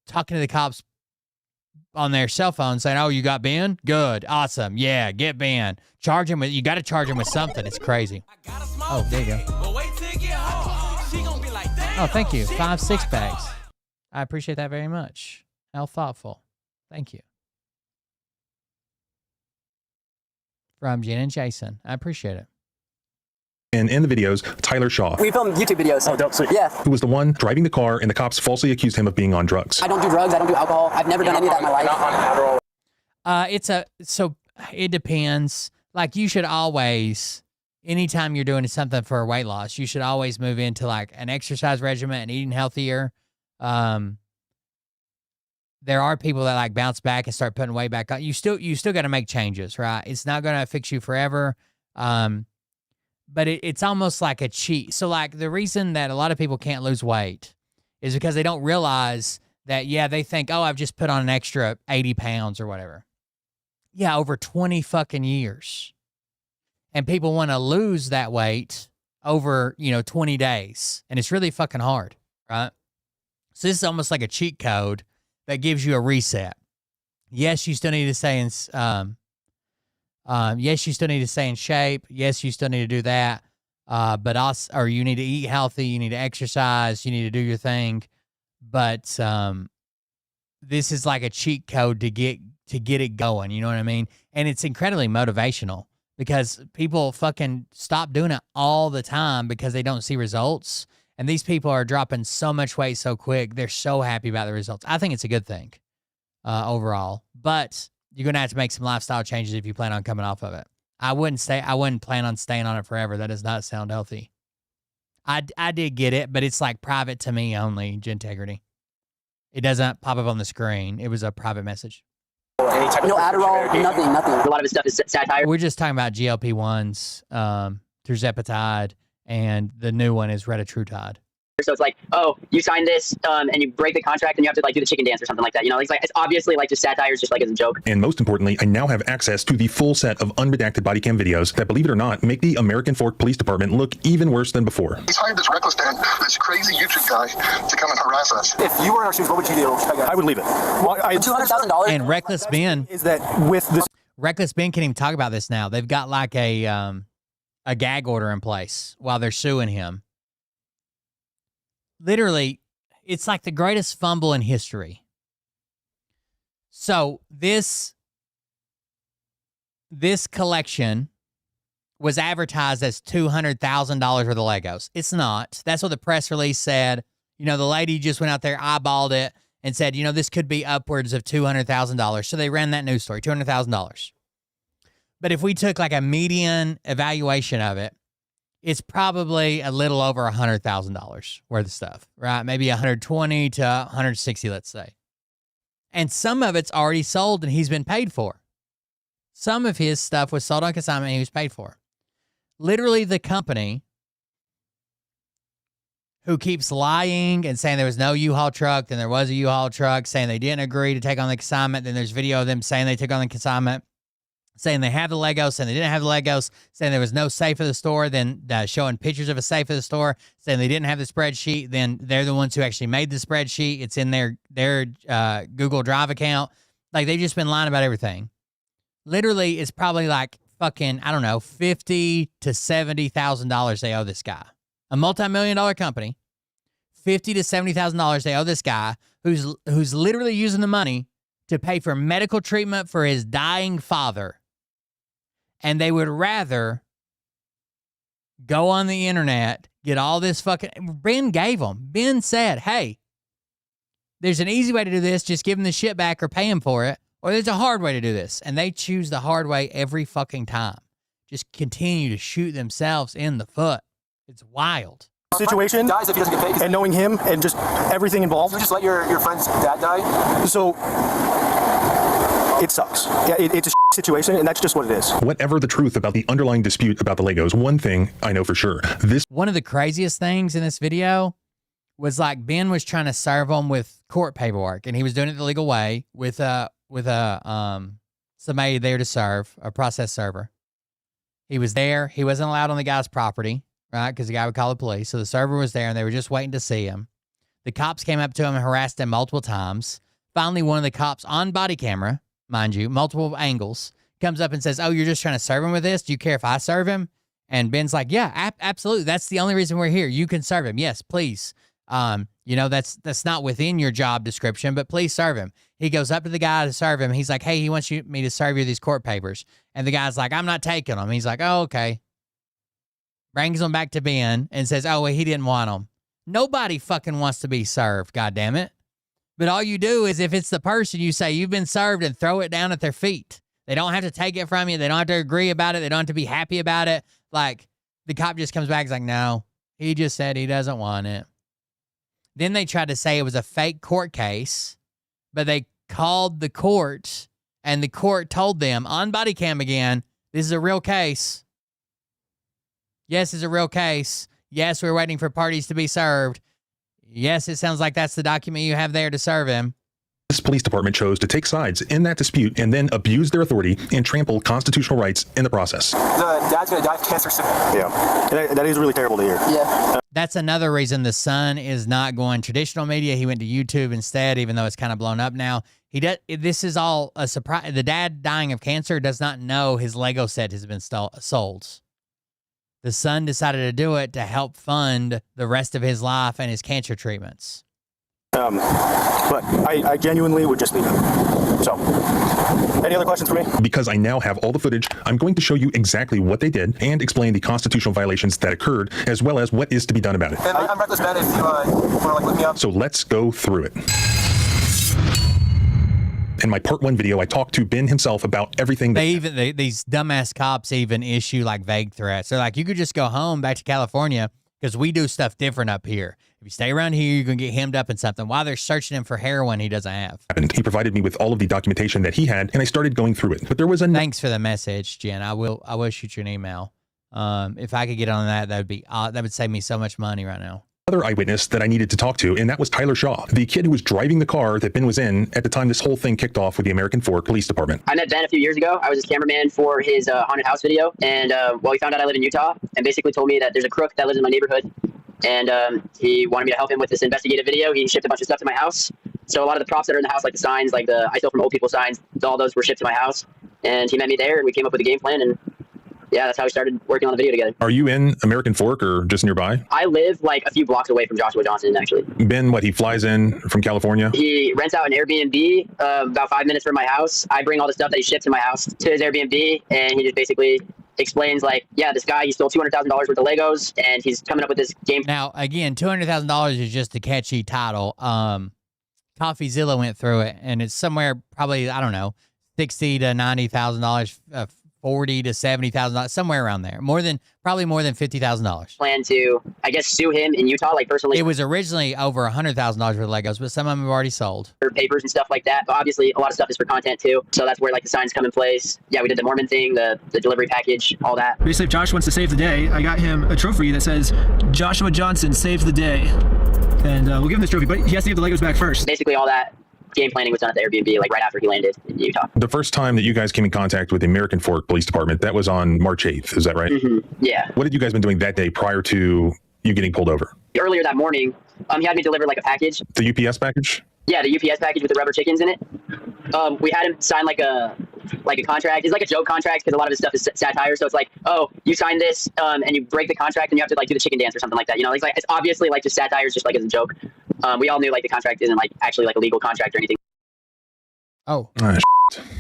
talking to the cops on their cell phone saying, oh, you got Ben? Good. Awesome. Yeah, get Ben. Charge him with, you got to charge him with something. It's crazy. Oh, there you go. Oh, thank you. 5 6-packs. I appreciate that very much. How thoughtful. Thank you. From Jen and Jason. I appreciate it. And in the videos, Tyler Shaw. We film YouTube videos. Oh, dope. Sweet. Yeah. Who was the one driving the car and the cops falsely accused him of being on drugs. I don't do drugs. I don't do alcohol. I've never done any of that in my life. So it depends. Like you should always, anytime you're doing something for weight loss, you should always move into like an exercise regimen and eating healthier. There are people that like bounce back and start putting weight back on. You still got to make changes, right? It's not going to fix you forever. But it's almost like a cheat. So like the reason that a lot of people can't lose weight is because they don't realize that, yeah, they think, oh, I've just put on an extra 80 pounds or whatever. Yeah, over 20 fucking years. And people want to lose that weight over, 20 days. And it's really fucking hard, right? So this is almost like a cheat code that gives you a reset. Yes, you still need to stay in yes, you still need to stay in shape. Yes, you still need to do that. Or you need to eat healthy. You need to exercise. You need to do your thing. But this is like a cheat code to get it going. You know what I mean? And it's incredibly motivational because people fucking stop doing it all the time because they don't see results. And these people are dropping so much weight so quick. They're so happy about the results. I think it's a good thing overall. But you're going to have to make some lifestyle changes if you plan on coming off of it. I wouldn't plan on staying on it forever. That does not sound healthy. I did get it, but it's like private to me only, Gintegrity. It doesn't pop up on the screen. It was a private message. No Adderall, nothing. A lot of his stuff is satire. We're just talking about GLP-1s, tirzepatide, and the new one is retatrutide. So it's like, oh, you signed this, and you break the contract, and you have to like do the chicken dance or something like that. It's obviously like just satire, just like as a joke. And most importantly, I now have access to the full set of unredacted body cam videos that, believe it or not, make the American Fork Police Department look even worse than before. He's hired this reckless ban, this crazy YouTube guy, to come and harass us. If you were in our shoes, what would you do? I would leave it. Well, $200,000. And Reckless Ben is that with this. Reckless Ben can't even talk about this now. They've got like a gag order in place while they're suing him. Literally, it's like the greatest fumble in history. So this collection was advertised as $200,000 worth of Legos. It's not. That's what the press release said. The lady just went out there, eyeballed it, and said, this could be upwards of $200,000. So they ran that news story, $200,000. But if we took like a median evaluation of it, it's probably a little over $100,000 worth of stuff, right? Maybe 120 to 160, let's say. And some of it's already sold and he's been paid for. Some of his stuff was sold on consignment and he was paid for. Literally the company who keeps lying and saying there was no U-Haul truck, then there was a U-Haul truck, saying they didn't agree to take on the consignment, then there's video of them saying they took on the consignment, saying they have the Legos, saying they didn't have the Legos, saying there was no safe at the store, then showing pictures of a safe at the store, saying they didn't have the spreadsheet, then they're the ones who actually made the spreadsheet. It's in their Google Drive account. Like, they've just been lying about everything. Literally, it's probably like fucking, I don't know, $50,000 to $70,000 they owe this guy. A multi-million-dollar company, $50,000 to $70,000 they owe this guy who's literally using the money to pay for medical treatment for his dying father. And they would rather go on the internet, get all this fucking... Ben gave them. Ben said, hey, there's an easy way to do this. Just give him the shit back or pay him for it. Or there's a hard way to do this. And they choose the hard way every fucking time. Just continue to shoot themselves in the foot. It's wild. Situation dies if he doesn't get paid. and knowing him and just everything involved. You just let your friend's dad die? So it sucks. Yeah, it's a situation, and that's just what it is. Whatever the truth about the underlying dispute about the Legos, one thing I know for sure. One of the craziest things in this video was like Ben was trying to serve him with court paperwork, and he was doing it the legal way with somebody there to serve, a process server. He was there. He wasn't allowed on the guy's property, right? Because the guy would call the police. So the server was there, and they were just waiting to see him. The cops came up to him and harassed him multiple times. Finally, one of the cops on body camera, mind you, multiple angles, comes up and says, "Oh, you're just trying to serve him with this? Do you care if I serve him?" And Ben's like, "Yeah, absolutely. That's the only reason we're here. You can serve him. Yes, please. That's not within your job description, but please serve him." He goes up to the guy to serve him. He's like, "Hey, he wants me to serve you these court papers." And the guy's like, "I'm not taking them." He's like, "Oh, okay." Brings them back to Ben and says, "Oh, well, he didn't want them." Nobody fucking wants to be served, goddammit. But all you do is if it's the person, you say, "You've been served," and throw it down at their feet. They don't have to take it from you. They don't have to agree about it. They don't have to be happy about it. Like, the cop just comes back and is like, "No, he just said he doesn't want it." Then they tried to say it was a fake court case, but they called the court, and the court told them on body cam again, "This is a real case. Yes, it's a real case. Yes, we're waiting for parties to be served. Yes, it sounds like that's the document you have there to serve him." This police department chose to take sides in that dispute and then abuse their authority and trample constitutional rights in the process. The dad's going to die of cancer soon. Yeah. That is really terrible to hear. Yeah. That's another reason the son is not going traditional media. He went to YouTube instead, even though it's kind of blown up now. This is all a surprise. The dad dying of cancer does not know his Lego set has been sold. The son decided to do it to help fund the rest of his life and his cancer treatments. But I genuinely would just leave it. So, any other questions for me? Because I now have all the footage, I'm going to show you exactly what they did and explain the constitutional violations that occurred, as well as what is to be done about it. And I'm Reckless Ben if you want to look me up. So let's go through it. In my part 1 video, I talked to Ben himself about everything. These dumbass cops even issue like vague threats. They're like, "You could just go home back to California because we do stuff different up here. If you stay around here, you're going to get hemmed up in something." While they're searching him for heroin he doesn't have. He provided me with all of the documentation that he had, and I started going through it. But there was a... Thanks for the message, Jen. I will shoot you an email. If I could get on that would save me so much money right now. Other eyewitness that I needed to talk to, and that was Tyler Shaw, the kid who was driving the car that Ben was in at the time this whole thing kicked off with the American Fork Police Department. I met Ben a few years ago. I was his cameraman for his haunted house video, and he found out I live in Utah, and basically told me that there's a crook that lives in my neighborhood, and he wanted me to help him with this investigative video. He shipped a bunch of stuff to my house. So a lot of the props that are in the house, like the signs, like the I Steal From Old People signs, all those were shipped to my house, and he met me there, and we came up with a game plan, and yeah, that's how we started working on the video together. Are you in American Fork or just nearby? I live like a few blocks away from Joshua Johnson, actually. Ben, he flies in from California? He rents out an Airbnb about 5 minutes from my house. I bring all the stuff that he ships to my house to his Airbnb, and he just basically explains like, yeah, this guy, he stole $200,000 worth of Legos, and he's coming up with this game. Now, again, $200,000 is just a catchy title. CoffeeZilla went through it, and it's somewhere probably, I don't know, $60,000 to $90,000, $40,000 to $70,000, somewhere around there. Probably more than $50,000. Plan to, I guess, sue him in Utah, like personally. It was originally over $100,000 worth of Legos, but some of them have already sold. For papers and stuff like that. But obviously, a lot of stuff is for content too. So that's where like the signs come in place. Yeah, we did the Mormon thing, the delivery package, all that. Basically, if Josh wants to save the day, I got him a trophy that says Joshua Johnson saves the day. And we'll give him this trophy, but he has to give the Legos back first. Basically, all that game planning was done at the Airbnb, like right after he landed in Utah. The first time that you guys came in contact with the American Fork Police Department, that was on March 8th. Is that right? Mm-hmm. Yeah. What had you guys been doing that day prior to you getting pulled over? Earlier that morning, he had me deliver like a package. The UPS package? Yeah, the UPS package with the rubber chickens in it. We had him sign like a contract. It's like a joke contract because a lot of his stuff is satire. So it's like, oh, you sign this and you break the contract and you have to like do the chicken dance or something like that. You know, it's obviously like just satire, just like as a joke. We all knew like the contract isn't like actually like a legal contract or anything. Oh.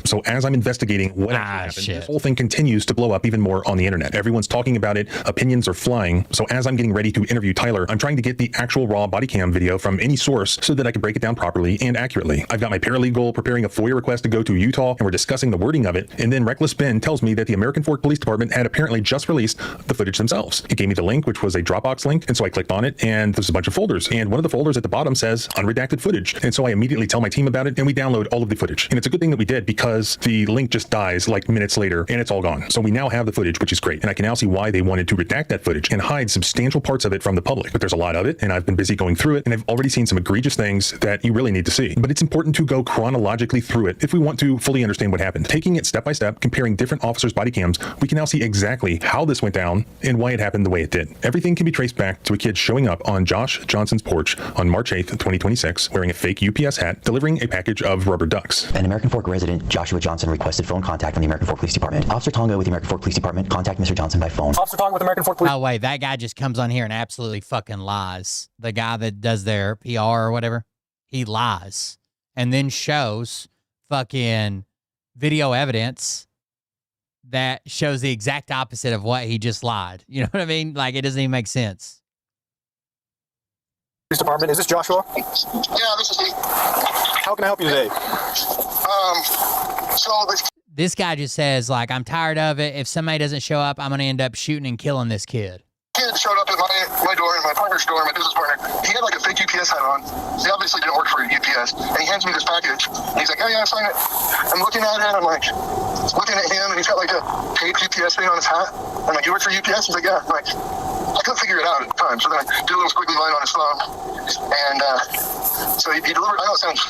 So as I'm investigating what actually happened, this whole thing continues to blow up even more on the internet. Everyone's talking about it. Opinions are flying. So as I'm getting ready to interview Tyler, I'm trying to get the actual raw body cam video from any source so that I can break it down properly and accurately. I've got my paralegal preparing a FOIA request to go to Utah, and we're discussing the wording of it. And then Reckless Ben tells me that the American Fork Police Department had apparently just released the footage themselves. He gave me the link, which was a Dropbox link. And so I clicked on it, and there's a bunch of folders. And one of the folders at the bottom says unredacted footage. And so I immediately tell my team about it, and we download all of the footage. And it's a good thing that we did, did because the link just dies like minutes later and it's all gone. So we now have the footage, which is great. And I can now see why they wanted to redact that footage and hide substantial parts of it from the public. But there's a lot of it, and I've been busy going through it, and I've already seen some egregious things that you really need to see. But it's important to go chronologically through it if we want to fully understand what happened. Taking it step by step, comparing different officers' body cams, we can now see exactly how this went down and why it happened the way it did. Everything can be traced back to a kid showing up on Josh Johnson's porch on March 8th, 2026, wearing a fake UPS hat, delivering a package of rubber ducks. An American Fork resident, Joshua Johnson, requested phone contact from the American Fork Police Department. Officer Tonga with the American Fork Police Department, contact Mr. Johnson by phone. Officer Tonga with American Fork Police. Oh, wait, that guy just comes on here and absolutely fucking lies. The guy that does their PR or whatever, he lies and then shows fucking video evidence that shows the exact opposite of what he just lied. You know what I mean? Like, it doesn't even make sense. Police Department, is this Joshua? Yeah, this is me. How can I help you today? This guy just says, like, I'm tired of it. If somebody doesn't show up, I'm going to end up shooting and killing this kid. Kid showed up at my door, my partner's door, my business partner. He had like a fake UPS hat on. He obviously didn't work for UPS. And he hands me this package. And he's like, oh yeah, I signed it. I'm looking at it. I'm like, looking at him, and he's got like a paid UPS thing on his hat. I'm like, you work for UPS? He's like, yeah. I'm like, I couldn't figure it out at the time. So then I did a little squiggly line on his phone. And so he delivered. I know it sounds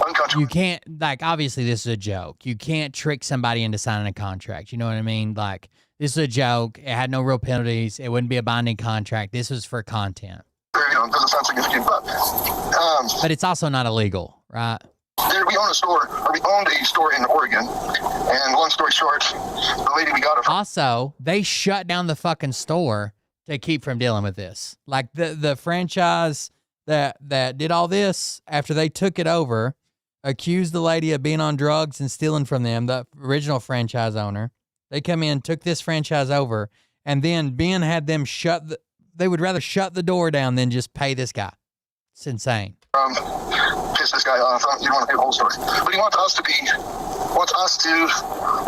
uncomfortable. You can't, like, obviously this is a joke. You can't trick somebody into signing a contract. You know what I mean? Like, this is a joke. It had no real penalties. It wouldn't be a binding contract. This was for content. You know, it doesn't sound significant, but it's also not illegal, right? We own a store, or we owned a store in Oregon. And long story short, the lady we got it from. Also, they shut down the fucking store to keep from dealing with this. Like the franchise that did all this, after they took it over, accused the lady of being on drugs and stealing from them, the original franchise owner. They come in, took this franchise over, and then Ben had them they would rather shut the door down than just pay this guy. It's insane. Piss this guy off. You don't want to pay the whole story. But he wants us to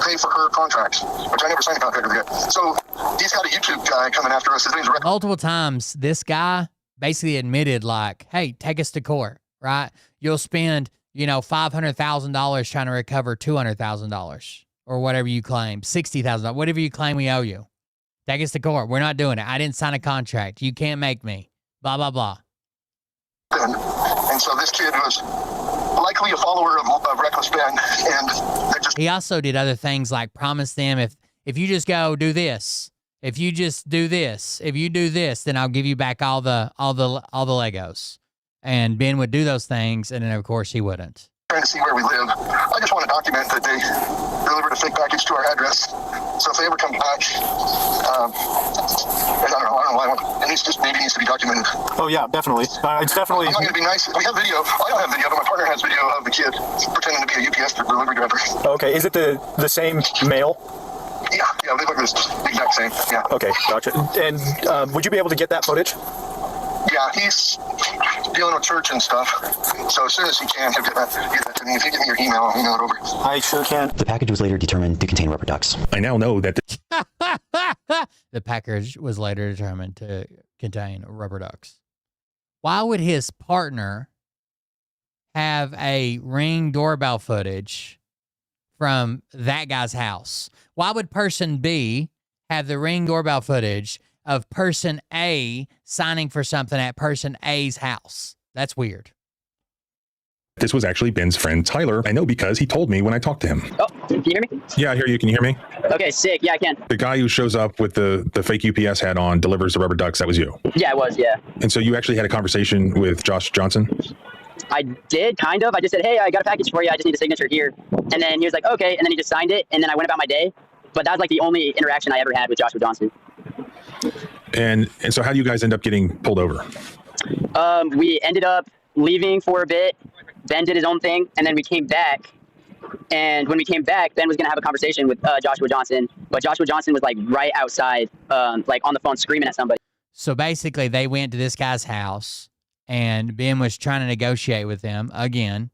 pay for her contract, which I never signed a contract with yet. So he's got a YouTube guy coming after us. His name's Rick. Multiple times, this guy basically admitted, like, hey, take us to court, right? You'll spend, $500,000 trying to recover $200,000 or whatever you claim, $60,000, whatever you claim we owe you. Take us to court. We're not doing it. I didn't sign a contract. You can't make me. Blah, blah, blah. And so this kid was likely a follower of Reckless Ben. And he also did other things like promise them if you just go do this, if you just do this, if you do this, then I'll give you back all the Legos. And Ben would do those things, and then of course he wouldn't. Trying to see where we live. I just want to document that they delivered a fake package to our address. So if they ever come back, I don't know why. It needs to be documented. Oh yeah, definitely. It's definitely. I'm not going to be nice. We have video. I don't have video, but my partner has video of the kid pretending to be a UPS delivery driver. Okay, is it the same male? Yeah, they look the exact same. Yeah. Okay, gotcha. And would you be able to get that footage? Yeah, he's dealing with church and stuff. So as soon as he can, he'll get that to me. If you give me your email, I'll email it over. I sure can. The package was later determined to contain rubber ducks. I now know that the package was later determined to contain rubber ducks. Why would his partner have a Ring doorbell footage from that guy's house? Why would person B have the Ring doorbell footage of person A signing for something at person A's house? That's weird. This was actually Ben's friend, Tyler. I know because he told me when I talked to him. Oh, can you hear me? Yeah, I hear you. Can you hear me? Okay, sick. Yeah, I can. The guy who shows up with the fake UPS hat on, delivers the rubber ducks, that was you? Yeah, it was, yeah. And so you actually had a conversation with Josh Johnson? I did, kind of. I just said, hey, I got a package for you. I just need a signature here. And then he was like, okay. And then he just signed it. And then I went about my day. But that was like the only interaction I ever had with Joshua Johnson. And so how do you guys end up getting pulled over? We ended up leaving for a bit. Ben did his own thing, and then we came back. And when we came back, Ben was going to have a conversation with Joshua Johnson, but Joshua Johnson was like right outside, like on the phone screaming at somebody. So basically, they went to this guy's house, and Ben was trying to negotiate with them again,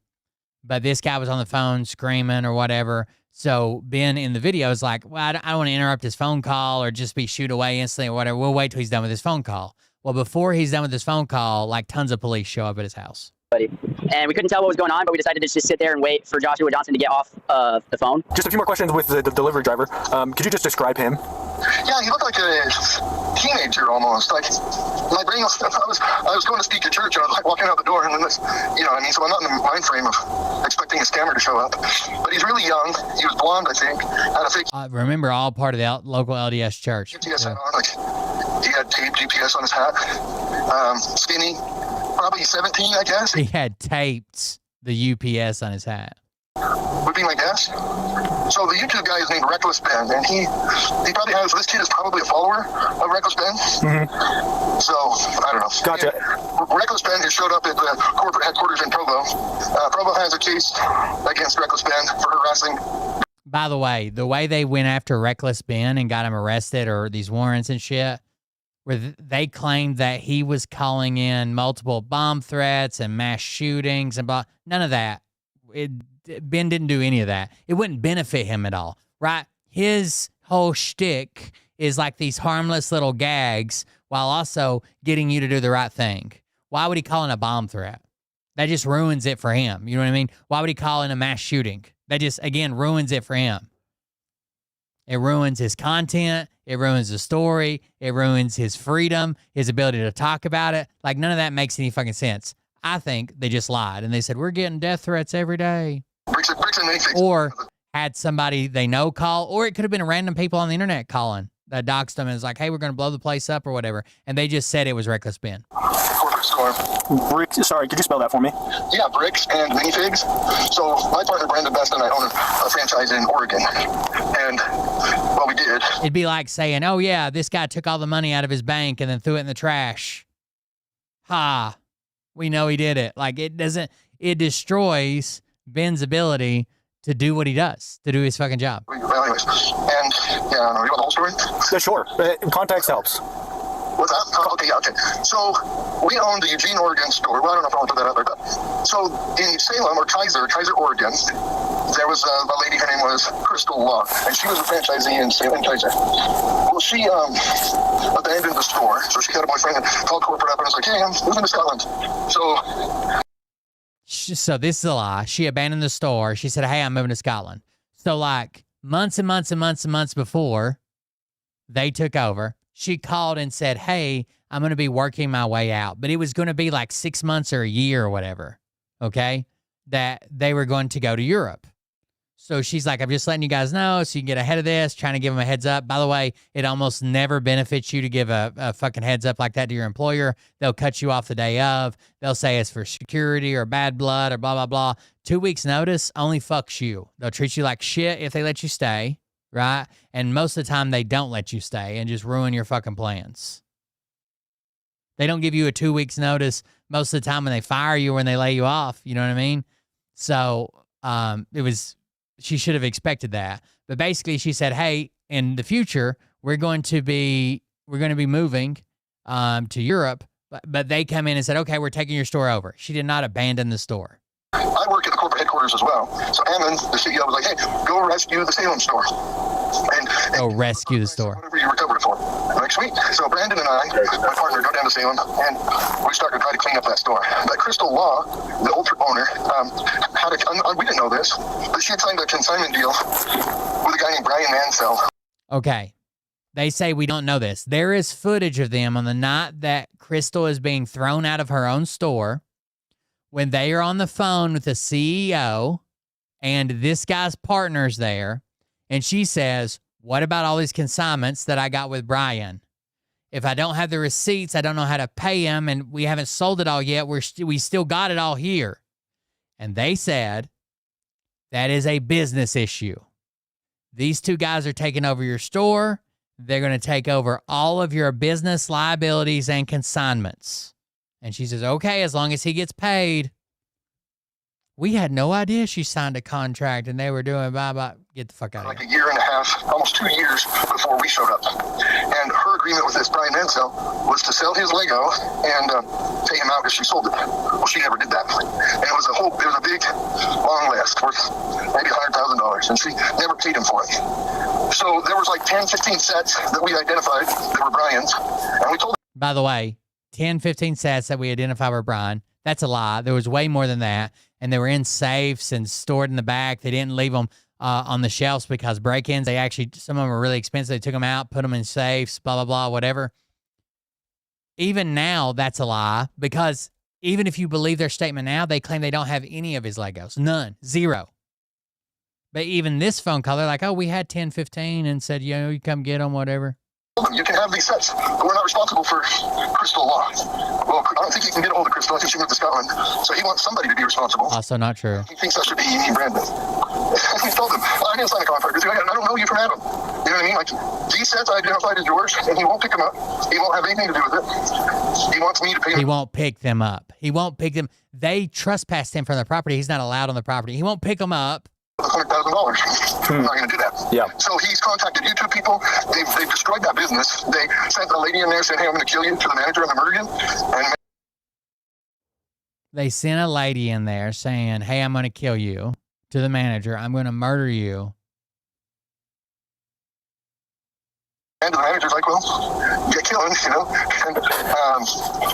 but this guy was on the phone screaming or whatever. So Ben in the video is like, well, I don't want to interrupt his phone call or just be shoot away instantly or whatever. We'll wait till he's done with his phone call. Well, before he's done with his phone call, like tons of police show up at his house. And we couldn't tell what was going on, but we decided to just sit there and wait for Joshua Johnson to get off the phone. Just a few more questions with the delivery driver. Could you just describe him? Yeah, he looked like a teenager almost. Like my brain was, I was going to speak at church, and I was like walking out the door, and then this, you know what I mean? So I'm not in the mind frame of expecting a scammer to show up. But he's really young. He was blonde, I think. Had a fake. Remember, all part of the local LDS church. GPS hat on. Like, he had taped GPS on his hat. Skinny, probably 17, I guess. He had taped the UPS on his hat. Would be my guess. So the YouTube guy is named Reckless Ben, and he probably has, this kid is probably a follower of Reckless Ben. Mm-hmm. So, I don't know. Gotcha. Reckless Ben has showed up at the corporate headquarters in Provo. Provo has a case against Reckless Ben for harassing. By the way they went after Reckless Ben and got him arrested, or these warrants and shit, where they claimed that he was calling in multiple bomb threats and mass shootings and blah. None of that. Ben didn't do any of that. It wouldn't benefit him at all, right? His whole shtick is like these harmless little gags while also getting you to do the right thing. Why would he call in a bomb threat? That just ruins it for him. You know what I mean? Why would he call in a mass shooting? That just, again, ruins it for him. It ruins his content. It ruins the story. It ruins his freedom, his ability to talk about it. Like, none of that makes any fucking sense. I think they just lied, and they said, we're getting death threats every day. Or had somebody they know call, or it could have been random people on the internet calling that doxed them and was like, hey, we're going to blow the place up or whatever. And they just said it was Reckless Ben. Corporate store. Bricks, sorry, could you spell that for me? Yeah, Bricks and Minifigs. So my partner, Brandon Best, and I own a franchise in Oregon. And, well, we did. It'd be like saying, oh, yeah, this guy took all the money out of his bank and then threw it in the trash. Ha. We know he did it. Like, it destroys Ben's ability to do what he does, to do his fucking job. Well, anyways, and, yeah, I don't know, you want the whole story? Yeah, sure. Context helps. What's that? Oh, okay, yeah, okay. So, we owned the Eugene, Oregon store. Well, I don't know if I want to put that out there, but, so, in Salem, or Kaiser, Oregon, there was a lady, her name was Crystal Law, and she was a franchisee in Salem, Kaiser. Well, she abandoned the store, so she had a boyfriend and called corporate up and was like, hey, I'm moving to Scotland. So this is a lie. She abandoned the store. She said, hey, I'm moving to Scotland. So like months and months and months and months before they took over, she called and said, hey, I'm going to be working my way out. But it was going to be like 6 months or a year or whatever, okay, that they were going to go to Europe. So she's like, I'm just letting you guys know so you can get ahead of this, trying to give them a heads up. By the way, it almost never benefits you to give a fucking heads up like that to your employer. They'll cut you off the day of. They'll say it's for security or bad blood or blah, blah, blah. 2 weeks notice only fucks you. They'll treat you like shit if they let you stay, right? And most of the time they don't let you stay and just ruin your fucking plans. They don't give you a 2 weeks notice most of the time when they fire you or when they lay you off. You know what I mean? So she should have expected that. But basically she said, hey, in the future, we're going to be moving to Europe. But they come in and said, okay, we're taking your store over. She did not abandon the store. I work at the corporate headquarters as well. So Ammon, the CEO, was like, hey, go rescue the Salem store. Go rescue the store. Whatever you recovered it for. I'm like, sweet. So Brandon and I, my partner, go down to Salem, and we started to try to clean up that store. But Crystal Law, the old owner, we didn't know this, but she had signed a consignment deal with a guy named Brian Mansell. Okay. They say we don't know this. There is footage of them on the night that Crystal is being thrown out of her own store when they are on the phone with the CEO and this guy's partner's there. And she says, what about all these consignments that I got with Brian? If I don't have the receipts, I don't know how to pay him, and we haven't sold it all yet. We still got it all here. And they said, that is a business issue. These two guys are taking over your store. They're going to take over all of your business liabilities and consignments. And she says, okay, as long as he gets paid. We had no idea she signed a contract and they were doing blah. Get the fuck out of here. Like a year and a half, almost 2 years before we showed up. And her agreement with this Brian Mansell was to sell his Lego and pay him out if she sold it. Well, she never did that. And it was a big, long list worth maybe $100,000. And she never paid him for it. So there was like 10, 15 sets that we identified that were Brian's. And we told By the way, 10, 15 sets that we identified were Brian. That's a lie. There was way more than that. And they were in safes and stored in the back. They didn't leave them on the shelves because break-ins, some of them were really expensive. They took them out, put them in safes, blah, blah, blah, whatever. Even now, that's a lie because even if you believe their statement now, they claim they don't have any of his Legos. None. Zero. But even this phone call, they're like, oh, we had 10, 15 and said, you come get them, whatever. You can have these sets, but we're not responsible for Crystal Law. Well, I don't think he can get a hold of Crystal. I think she went to Scotland. So he wants somebody to be responsible. Also not true. He thinks that should be Brandon. He told him, I didn't sign a contract. I don't know you from Adam. You know what I mean? Like, these sets I identified as yours, and he won't pick them up. He won't have anything to do with it. He wants me to pay him. He won't pick them up. He won't pick them. They trespassed him from the property. He's not allowed on the property. He won't pick them up. $100,000. I'm not going to do that. Yeah. So he's contacted YouTube people. They've destroyed that business. They sent a lady in there saying, hey, I'm going to kill you, to the manager and the murder you. And they sent a lady in there saying, hey, I'm going to kill you, to the manager. I'm going to murder you. And the manager's like, well, get killing, you know. And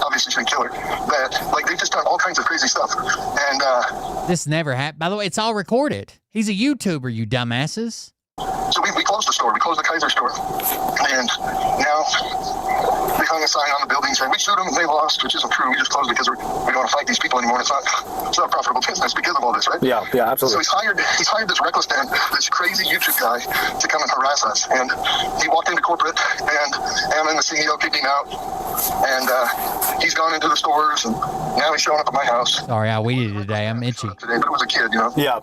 obviously shouldn't kill her. But like they've just done all kinds of crazy stuff. And this never happened. By the way, it's all recorded. He's a YouTuber, you dumbasses. So we closed the store. We closed the Kaiser store. And now they hung a sign on the building saying, we sued them and they lost, which isn't true. We just closed it because we don't want to fight these people anymore. It's not a profitable business because of all this, right? Yeah, absolutely. So he's hired this reckless man, this crazy YouTube guy to come and harass us. And he walked into corporate and Emma and the CEO kicked him out. And he's gone into the stores and now he's showing up at my house. Sorry, I weeded today. I'm itchy. Today, but it was a kid, you know? Yeah.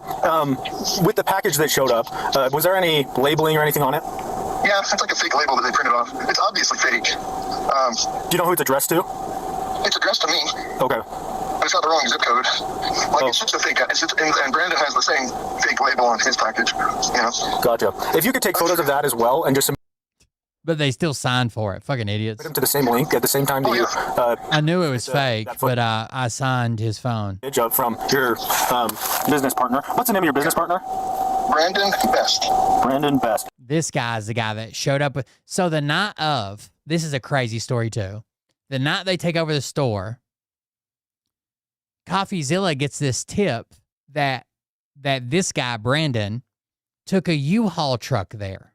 With the package that showed up, was there any labeling or anything on it? Yeah, it's like a fake label that they printed off. It's obviously fake. Do you know who it's addressed to? It's addressed to me. Okay. But it's got the wrong zip code. It's just a fake. And Brandon has the same fake label on his package. You know. Gotcha. If you could take photos of that as well and just. But they still signed for it. Fucking idiots. Put them to the same link at the same time that you. I knew it was fake, but I signed his phone. From your business partner. What's the name of your business partner? Brandon Best. Brandon Best. This guy's the guy that showed up with. So the night of, this is a crazy story too. The night they take over the store, CoffeeZilla gets this tip that this guy, Brandon, took a U-Haul truck there.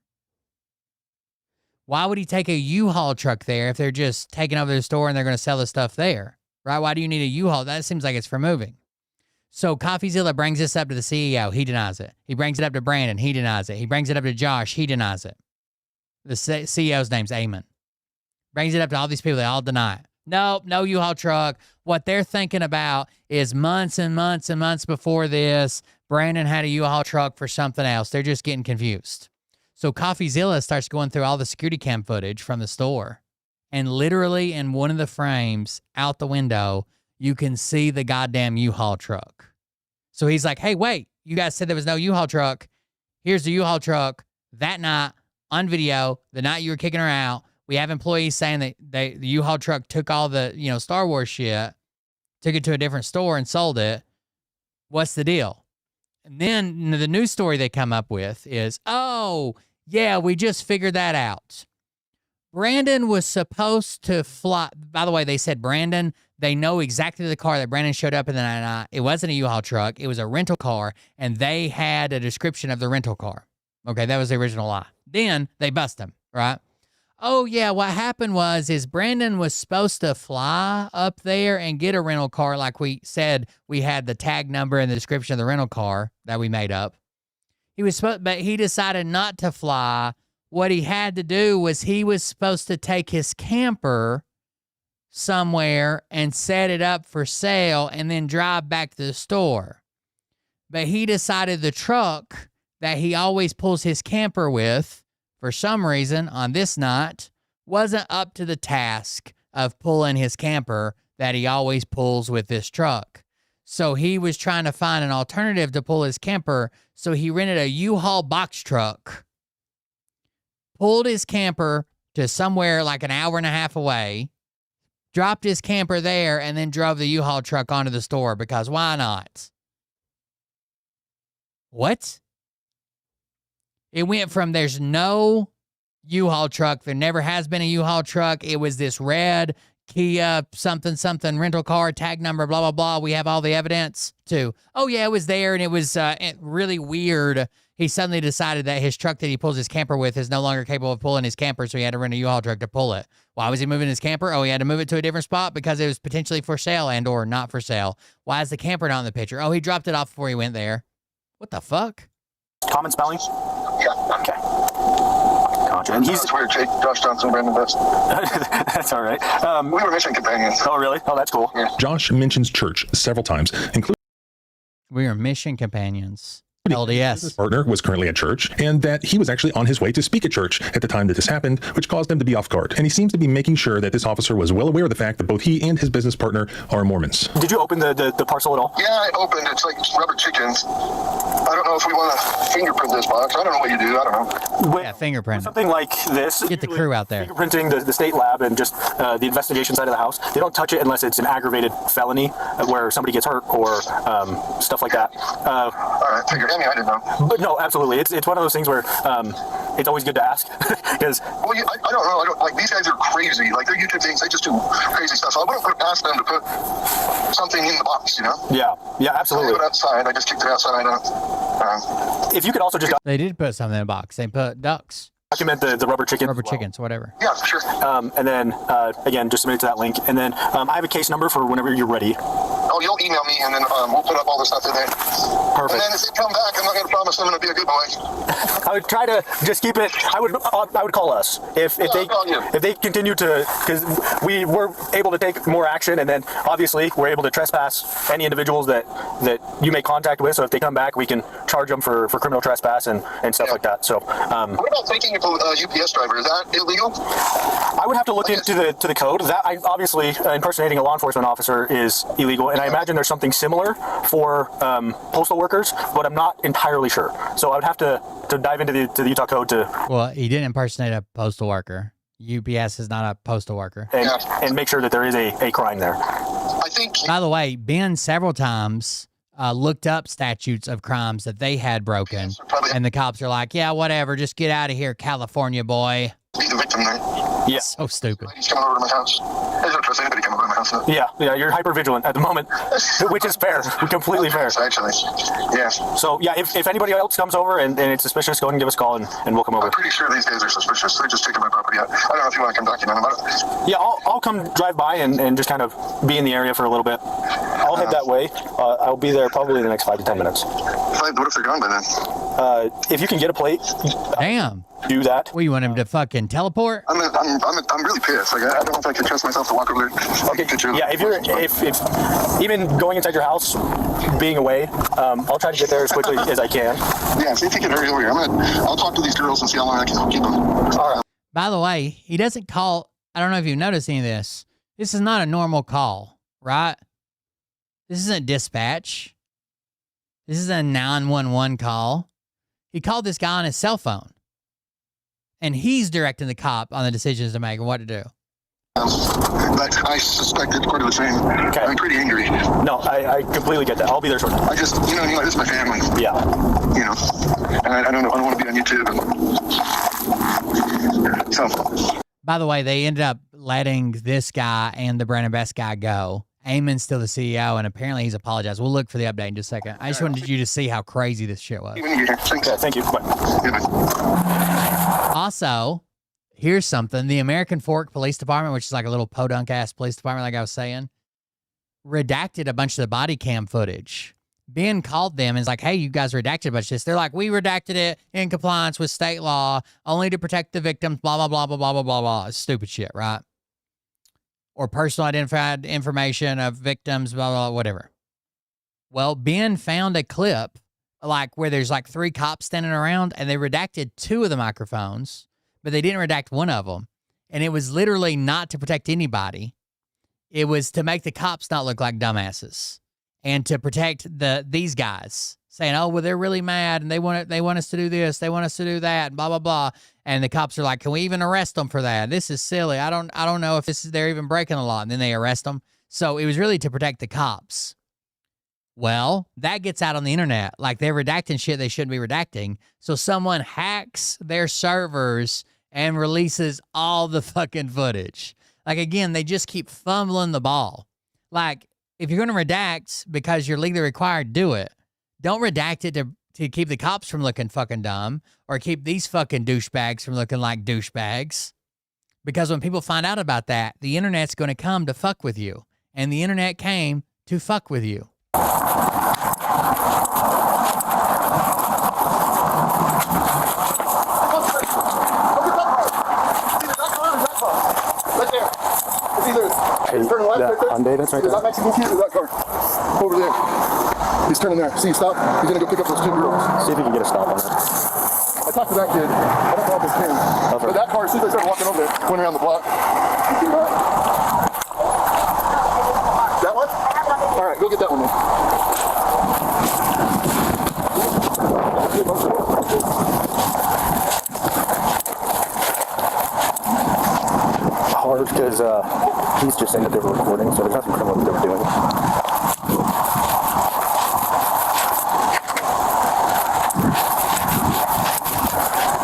Why would he take a U-Haul truck there if they're just taking over the store and they're going to sell the stuff there? Right? Why do you need a U-Haul? That seems like it's for moving. So CoffeeZilla brings this up to the CEO. He denies it. He brings it up to Brandon. He denies it. He brings it up to Josh. He denies it. The CEO's name's Eamon. Brings it up to all these people. They all deny it. Nope, no U-Haul truck. What they're thinking about is months and months and months before this, Brandon had a U-Haul truck for something else. They're just getting confused. So CoffeeZilla starts going through all the security cam footage from the store. And literally in one of the frames out the window, you can see the goddamn U-Haul truck. So he's like, hey, wait, you guys said there was no U-Haul truck. Here's the U-Haul truck. That night on video, the night you were kicking her out, we have employees saying that the U-Haul truck took all the, Star Wars shit, took it to a different store and sold it. What's the deal? And then the news story they come up with is, oh, yeah, we just figured that out. Brandon was supposed to fly. By the way, they said Brandon, they know exactly the car that Brandon showed up in the night. It wasn't a U-Haul truck. It was a rental car, and they had a description of the rental car. Okay, that was the original lie. Then they bust him, right? Oh, yeah, what happened is Brandon was supposed to fly up there and get a rental car like we said we had the tag number and the description of the rental car that we made up. But he decided not to fly. What he had to do was he was supposed to take his camper somewhere and set it up for sale and then drive back to the store. But he decided the truck that he always pulls his camper with, for some reason, on this night, wasn't up to the task of pulling his camper that he always pulls with this truck. So he was trying to find an alternative to pull his camper, so he rented a U-Haul box truck, pulled his camper to somewhere like an hour and a half away, dropped his camper there, and then drove the U-Haul truck onto the store because why not? What? It went from there's no U-Haul truck, there never has been a U-Haul truck, it was this red key up something, something, rental car, tag number, blah, blah, blah. We have all the evidence to, oh, yeah, it was there, and it was really weird. He suddenly decided that his truck that he pulls his camper with is no longer capable of pulling his camper, so he had to rent a U-Haul truck to pull it. Why was he moving his camper? Oh, he had to move it to a different spot because it was potentially for sale and or not for sale. Why is the camper not in the picture? Oh, he dropped it off before he went there. What the fuck? Common spelling? Yeah. Okay. Gotcha. And That's weird, Jake. Josh Johnson, Brandon Best. That's all right. We were mission companions. Oh, really? Oh, that's cool. Yeah. Josh mentions church several times, including We are mission companions. LDS. his partner was currently at church, and that he was actually on his way to speak at church at the time that this happened, which caused him to be off guard. And he seems to be making sure that this officer was well aware of the fact that both he and his business partner are Mormons. Did you open the parcel at all? Yeah, I opened. It's like rubber chickens. I don't know if we want to fingerprint this box. I don't know what you do. I don't know. Yeah, fingerprint. Something like this. Get the crew out there. Fingerprinting the state lab and just the investigation side of the house. They don't touch it unless it's an aggravated felony where somebody gets hurt or stuff like that. All right, figure. I mean, I didn't know. But no, absolutely. It's one of those things where it's always good to ask because. Well, I don't know. I don't like these guys are crazy. Like their YouTube things, they just do crazy stuff. So I wouldn't ask them to put something in the box, you know? Yeah, absolutely. I leave it outside. I just kicked it outside. If you could also just They did put something in the box. They put ducks. document the rubber chickens. Rubber chickens, whatever. Yeah, sure. And then again, just submit it to that link. And then I have a case number for whenever you're ready. Oh, you'll email me, and then we'll put up all the stuff in there. Perfect. And then if they come back, I'm not going to promise I'm going to be a good boy. I would try to just keep it. I would call us if they continue to, because we were able to take more action, and then obviously we're able to trespass any individuals that you make contact with. So if they come back, we can charge them for criminal trespass and stuff like that. So what about taking a UPS driver? Is that illegal? I would have to look into the code. That obviously impersonating a law enforcement officer is illegal, and I imagine there's something similar for postal workers, but I'm not entirely sure. So I would have to dive into the Utah code to. Well, he didn't impersonate a postal worker. UPS is not a postal worker. And make sure that there is a crime there. I think. By the way, Ben several times looked up statutes of crimes that they had broken, and the cops are like, "Yeah, whatever, just get out of here, California boy." Be the victim there. Yeah. So stupid. He's coming over to my house. I don't trust anybody coming over to my house. Yeah, you're hyper vigilant at the moment, which is fair, completely fair. Actually, yeah. So yeah, if anybody else comes over and it's suspicious, go ahead and give us a call and we'll come over. I'm pretty sure these guys are suspicious. They're just taking my property out. I don't know if you want to come document them, but yeah, I'll come drive by and just kind of be in the area for a little bit. I'll head that way. I'll be there probably in the next 5 to 10 minutes. What if they're gone by then? If you can get a plate, damn, do that. Well, you want him to fucking teleport? I'm really pissed. Like I don't know if I can trust myself to walk over there. Okay. Yeah, if even going inside your house, being away, I'll try to get there as quickly as I can. Yeah, see if you can hurry over here. I'll talk to these girls and see how long I can keep them. All right. By the way, he doesn't call. I don't know if you've noticed any of this. This is not a normal call, right? This isn't dispatch. This is a 911 call. He called this guy on his cell phone. And he's directing the cop on the decisions to make and what to do. But I suspect it's part of the same. Okay. I'm pretty angry. No, I completely get that. I'll be there shortly. I just, this is my family. Yeah. And I don't want to be on YouTube. So. By the way, they ended up letting this guy and the Brandon Best guy go. Eamon's still the CEO, and apparently he's apologized. We'll look for the update in just a second. I just wanted you to see how crazy this shit was. Thank you. Also, here's something. The American Fork Police Department, which is like a little podunk-ass police department, like I was saying, redacted a bunch of the body cam footage. Ben called them and was like, hey, you guys redacted a bunch of this. They're like, we redacted it in compliance with state law, only to protect the victims, blah, blah, blah, blah, blah, blah, blah, blah. Stupid shit, right? Or personal identified information of victims, blah, blah, blah, whatever. Well, Ben found a clip like where there's like 3 cops standing around, and they redacted 2 of the microphones, but they didn't redact one of them. And it was literally not to protect anybody. It was to make the cops not look like dumbasses and to protect these guys saying, oh, well, they're really mad and they want us to do this. They want us to do that, blah, blah, blah. And the cops are like, can we even arrest them for that? This is silly. I don't know if they're even breaking the law. And then they arrest them. So it was really to protect the cops. Well, that gets out on the internet. Like they're redacting shit they shouldn't be redacting. So someone hacks their servers and releases all the fucking footage. Like, again, they just keep fumbling the ball. Like, if you're going to redact because you're legally required, do it. Don't redact it to keep the cops from looking fucking dumb or keep these fucking douchebags from looking like douchebags. Because when people find out about that, the internet's going to come to fuck with you. And the internet came to fuck with you. He's turning left right there. Hyundai, that's right Is there. that Mexican kid or that car? Over there. He's turning there. See, stop. He's going to go pick up those two girls. See if you can get a stop on that. I talked to that kid. I don't know if it's him. But that car, as soon as I started walking over there, went around the block. That one? All right, go get that one then. Hard because he's just saying that they were recording, so there's nothing criminal that they were doing.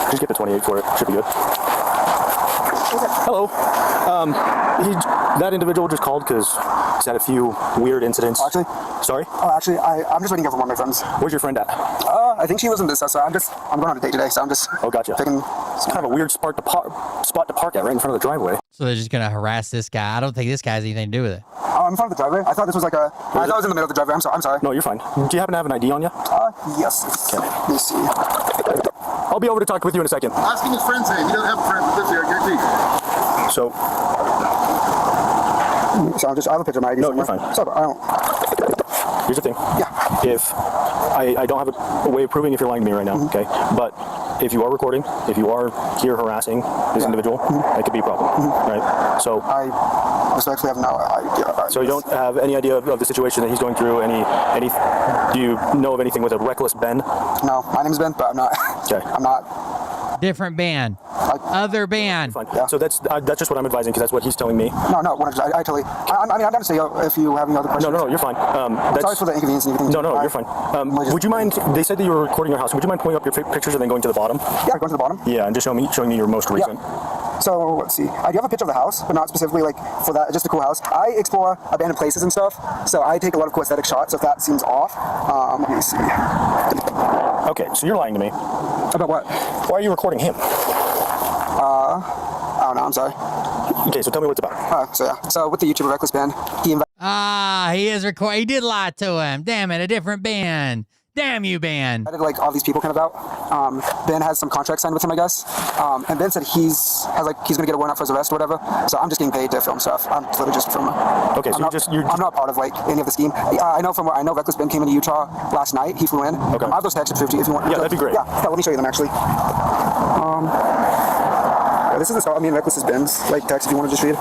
Just get the 28 for it. Should be good. Hello. That individual just called because he's had a few weird incidents. Actually? Sorry? Oh, actually, I'm just waiting here for one of my friends. Where's your friend at? I think she was in this, so I'm going on a date today, so I'm just Oh, gotcha. picking. It's kind of a weird spot to park at right in front of the driveway. So they're just going to harass this guy. I don't think this guy has anything to do with it. In front of the driveway? I thought this was like I thought it was in the middle of the driveway. I'm sorry. No, you're fine. Do you happen to have an ID on you? Yes. Okay. Let me see. I'll be over to talk with you in a second. Asking his friend's name. He doesn't have a friend that lives here, I guarantee. So I have a picture of my ID. No, somewhere. you're fine. Sorry, I don't. Here's the thing. Yeah. If I don't have a way of proving if you're lying to me right now, okay? But if you are recording, if you are here harassing this individual, that could be a problem, right? So I respectfully have no idea. So you don't have any idea of the situation that he's going through? Do you know of anything with a reckless Ben? No, my name's Ben, but I'm not. Okay. I'm not. Different band. Other band. Fine. Yeah. So that's just what I'm advising because that's what he's telling me. No, 100%. I totally. I mean, I'm down to say if you have any other questions. No, you're fine. Sorry for the inconvenience and everything. No, you're fine. Would you mind? They said that you were recording your house. Would you mind pulling up your pictures and then going to the bottom? Yeah, going to the bottom. Yeah, and just showing me your most recent. Yeah. So let's see. I do have a picture of the house, but not specifically like for that. Just a cool house. I explore abandoned places and stuff, so I take a lot of cool aesthetic shots. So if that seems off, let me see. Okay, so you're lying to me. About what? Why are you recording him? I don't know. I'm sorry. Okay, so tell me what's about. So with the YouTuber Reckless Band, he invited. He is recording. He did lie to him. Damn it, a different band. Damn you, Ben. Like all these people kind of out. Ben has some contract signed with him, I guess. And Ben said he's gonna get a warrant out for his arrest or whatever. So I'm just getting paid to film stuff. I'm literally just filming. Okay, so I'm not part of like any of the scheme. I know Reckless Ben came into Utah last night. He flew in. Okay. I have those texts if you want. Yeah, that'd be great. Yeah, let me show you them actually. This is the stuff. I mean, Reckless Ben's like text if you want to just read.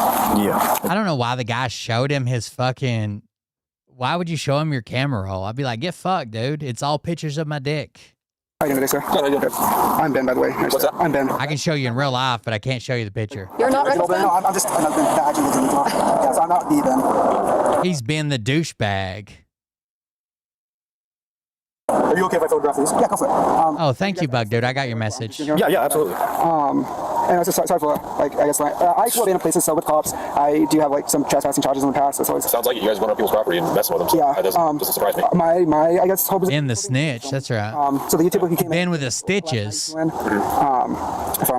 Yeah. I don't know why the guy showed him his fucking. Why would you show him your camera roll? I'd be like, get fucked, dude. It's all pictures of my dick. How are you doing today, sir? I'm Ben, by the way. What's that? I'm Ben. I can show you in real life, but I can't show you the picture. You're not Reckless Ben? No, I'm just Ben that actually lives in Utah. Yeah, so I'm not the Ben. He's been the douchebag. Are you okay if I photograph these? Yeah, go for it. Thank you, Bug Dude. I got your message. Yeah, absolutely. And I was just sorry for I explore in places, so with cops, I do have like some trespassing charges in the past. That's always. Sounds like you guys went on people's property and messing with them. So Yeah, that doesn't surprise me. My I guess hope is in the snitch. That's right. So the YouTuber he came in with the stitches. From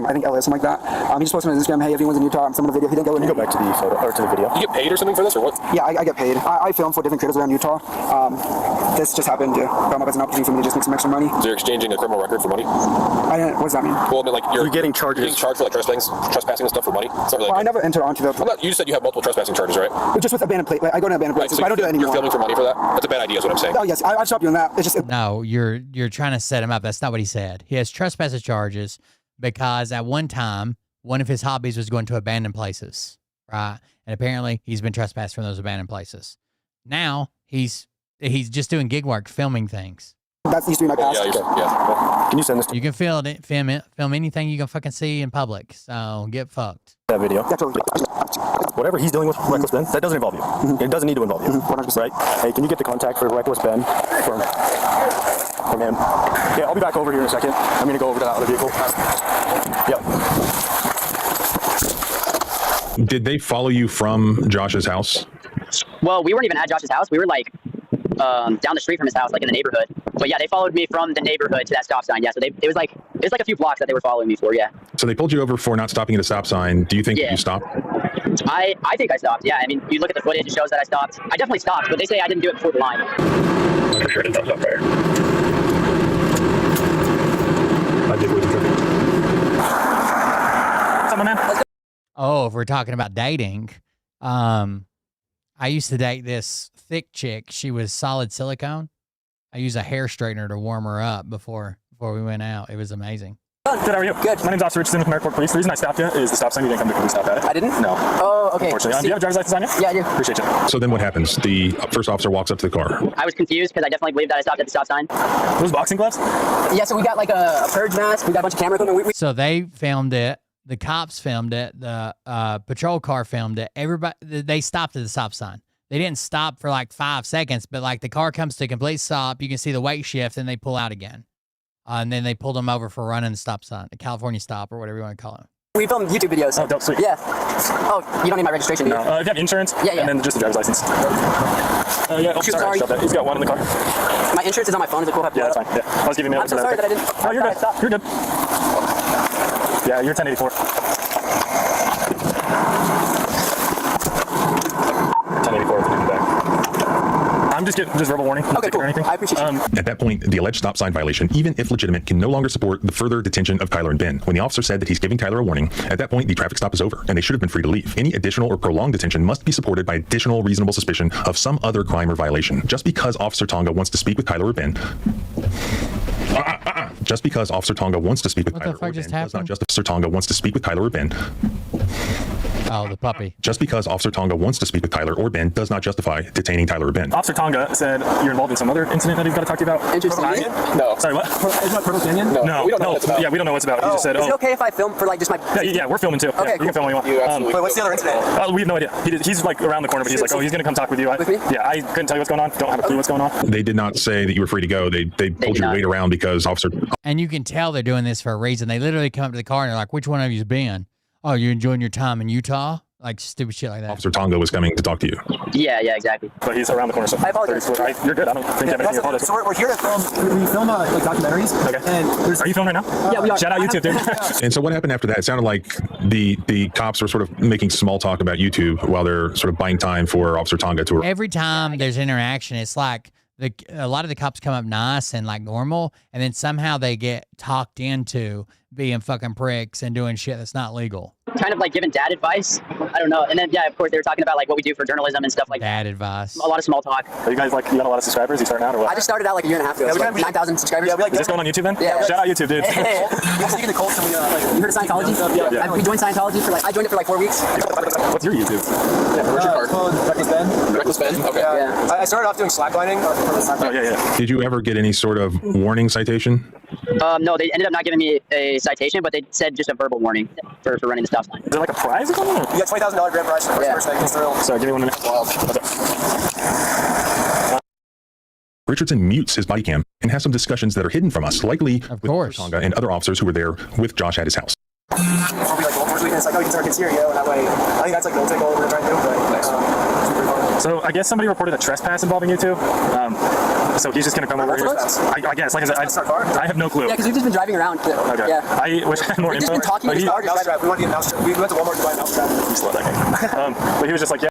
I think LA, something like that. He just posted on his Instagram, hey, everyone's in Utah. I'm filming a video. He didn't go in. Can you go back to the photo or to the video? You get paid or something for this or what? Yeah, I get paid. I film for different creators around Utah. This just happened to come up as an opportunity for me to just make some extra money. So you're exchanging a criminal record for money? What does that mean? Well, I mean, like you're getting charged. You're getting charged for like trespassing and stuff for money. It's not really I never enter onto the. You just said you have multiple trespassing charges, right? Just with abandoned places. Like, I go to abandoned places. So but I don't do that anymore. You're filming for money for that? That's a bad idea, is what I'm saying. Oh yes, I'd stop you on that. It's just. No, you're trying to set him up. That's not what he said. He has trespassing charges because at one time, one of his hobbies was going to abandoned places, right? And apparently, he's been trespassed from those abandoned places. Now he's just doing gig work, filming things. That used to be my past. Yeah. Can you send this? You can film anything you can fucking see in public. So get fucked. That video. Whatever he's dealing with Reckless Ben, that doesn't involve you. It doesn't need to involve you, right? Hey, can you get the contact for Reckless Ben from him? Yeah, I'll be back over here in a second. I'm gonna go over to that other vehicle. Yep. Did they follow you from Josh's house? Well, we weren't even at Josh's house. We were like down the street from his house, like in the neighborhood. But yeah, they followed me from the neighborhood to that stop sign. Yeah, so it was like a few blocks that they were following me for. Yeah. So they pulled you over for not stopping at a stop sign. Do you think that you stopped? I think I stopped. Yeah, I mean, you look at the footage; it shows that I stopped. I definitely stopped, but they say I didn't do it before the line. I'm for sure it does up there. I did with the traffic. What's up, my man? Oh, if we're talking about dating, I used to date this thick chick. She was solid silicone. I used a hair straightener to warm her up before we went out. It was amazing. Good, how are you? Good. My name's Officer Richardson with Merrick Police. The reason I stopped you is the stop sign. You didn't come to police stop at it. I didn't? No. Oh, okay. Unfortunately. Do you have a driver's license on you? Yeah, I do. Appreciate you. So then what happens? The first officer walks up to the car. I was confused because I definitely believed that I stopped at the stop sign. Those boxing gloves? Yeah, so we got like a purge mask. We got a bunch of camera equipment. So they filmed it. The cops filmed it. The patrol car filmed it. Everybody, they stopped at the stop sign. They didn't stop for like 5 seconds, but like the car comes to a complete stop. You can see the weight shift, and they pull out again. And then they pulled them over for running the stop sign, the California stop, or whatever you want to call it. We filmed YouTube videos. Oh, dope, sweet. Yeah. Oh, you don't need my registration, do you? No. If you have insurance, yeah. And then just a driver's license. Yeah, oh, sorry. He's got one in the car. My insurance is on my phone. Is it cool if I Yeah, that's fine. Yeah. I was giving you I'm so sorry that I didn't. Oh, you're good. You're good. Yeah, you're 1084. 1084 if you do that. I'm just getting verbal warning. Okay, cool. Or anything. I appreciate you. At that point, the alleged stop sign violation, even if legitimate, can no longer support the further detention of Kyler and Ben. When the officer said that he's giving Tyler a warning, at that point, the traffic stop is over, and they should have been free to leave. Any additional or prolonged detention must be supported by additional reasonable suspicion of some other crime or violation. Just because Officer Tonga wants to speak with Kyler or Ben... Just because Officer Tonga wants to speak with Kyler or Ben does not just Officer Tonga wants to speak with Kyler or Ben. Oh, the puppy. Just because Officer Tonga wants to speak with Tyler or Ben does not justify detaining Tyler or Ben. Officer Tonga said you're involved in some other incident that he's got to talk to you about. Interesting. No. Sorry, what? Is that Purple Canyon? No. We don't know what it's about. Yeah, we don't know what it's about. He just said, Is it okay if I film for like just my... Yeah, we're filming too. Okay, yeah, you can film all you want. Wait, what's the other incident? We have no idea. He's like around the corner, but he's like, oh, he's going to come talk with you. With me? Yeah, I couldn't tell you what's going on. Don't have a clue what's going on. They did not say that you were free to go. They told you to wait around because Officer... And you can tell they're doing this for a reason. They literally come up to the car and they're like, which one of you's been? Oh, you enjoying your time in Utah? Like stupid shit like that. Officer Tonga was coming to talk to you. Yeah, exactly. But he's around the corner, so I apologize. You're good. I don't think you have anything to apologize. So we're here to film. We film like documentaries. Okay. And are you filming right now? Yeah, we are. Shout out YouTube, dude. And so what happened after that? It sounded like the cops were sort of making small talk about YouTube while they're sort of buying time for Officer Tonga to... Every time there's interaction, it's like a lot of the cops come up nice and like normal, and then somehow they get talked into being fucking pricks and doing shit that's not legal. Kind of like giving dad advice. I don't know. And then, yeah, of course, they were talking about like what we do for journalism and stuff like that. Dad advice. A lot of small talk. Are you guys like, you got a lot of subscribers? You starting out or what? I just started out like a year and a half ago. So like 9,000 subscribers. Yeah, is this going on YouTube then? Yeah. Shout out YouTube, dude. Speaking of cults, you heard of Scientology? Yeah. We joined Scientology for I joined it for like 4 weeks. What's your YouTube? Yeah, what's your card? Called Reckless Ben. Reckless Ben? Okay. Yeah. I started off doing slacklining. Oh, yeah. Did you ever get any sort of warning citation? No, they ended up not giving me a citation, but they said just a verbal warning for running the stop sign. Is there like a prize or something? You got $20,000 grand prize for the first person that gets the real. Sorry, give me 1 minute. Richardson mutes his body cam and has some discussions that are hidden from us, likely of course, with Tonga and other officers who were there with Josh at his house. I'll be like, well, it's like, oh, you can start kids here, you know, and that way, I think that's like the take all we're trying to do, but so I guess somebody reported a trespass involving you two. So he's just gonna come over here. I guess, like I said, I have no clue. Yeah, because we've just been driving around. Okay. Yeah. I wish I had more We've info. We've just been talking about the mousetrap. We went to the we went to Walmart to buy a mousetrap. But he was just like, yeah.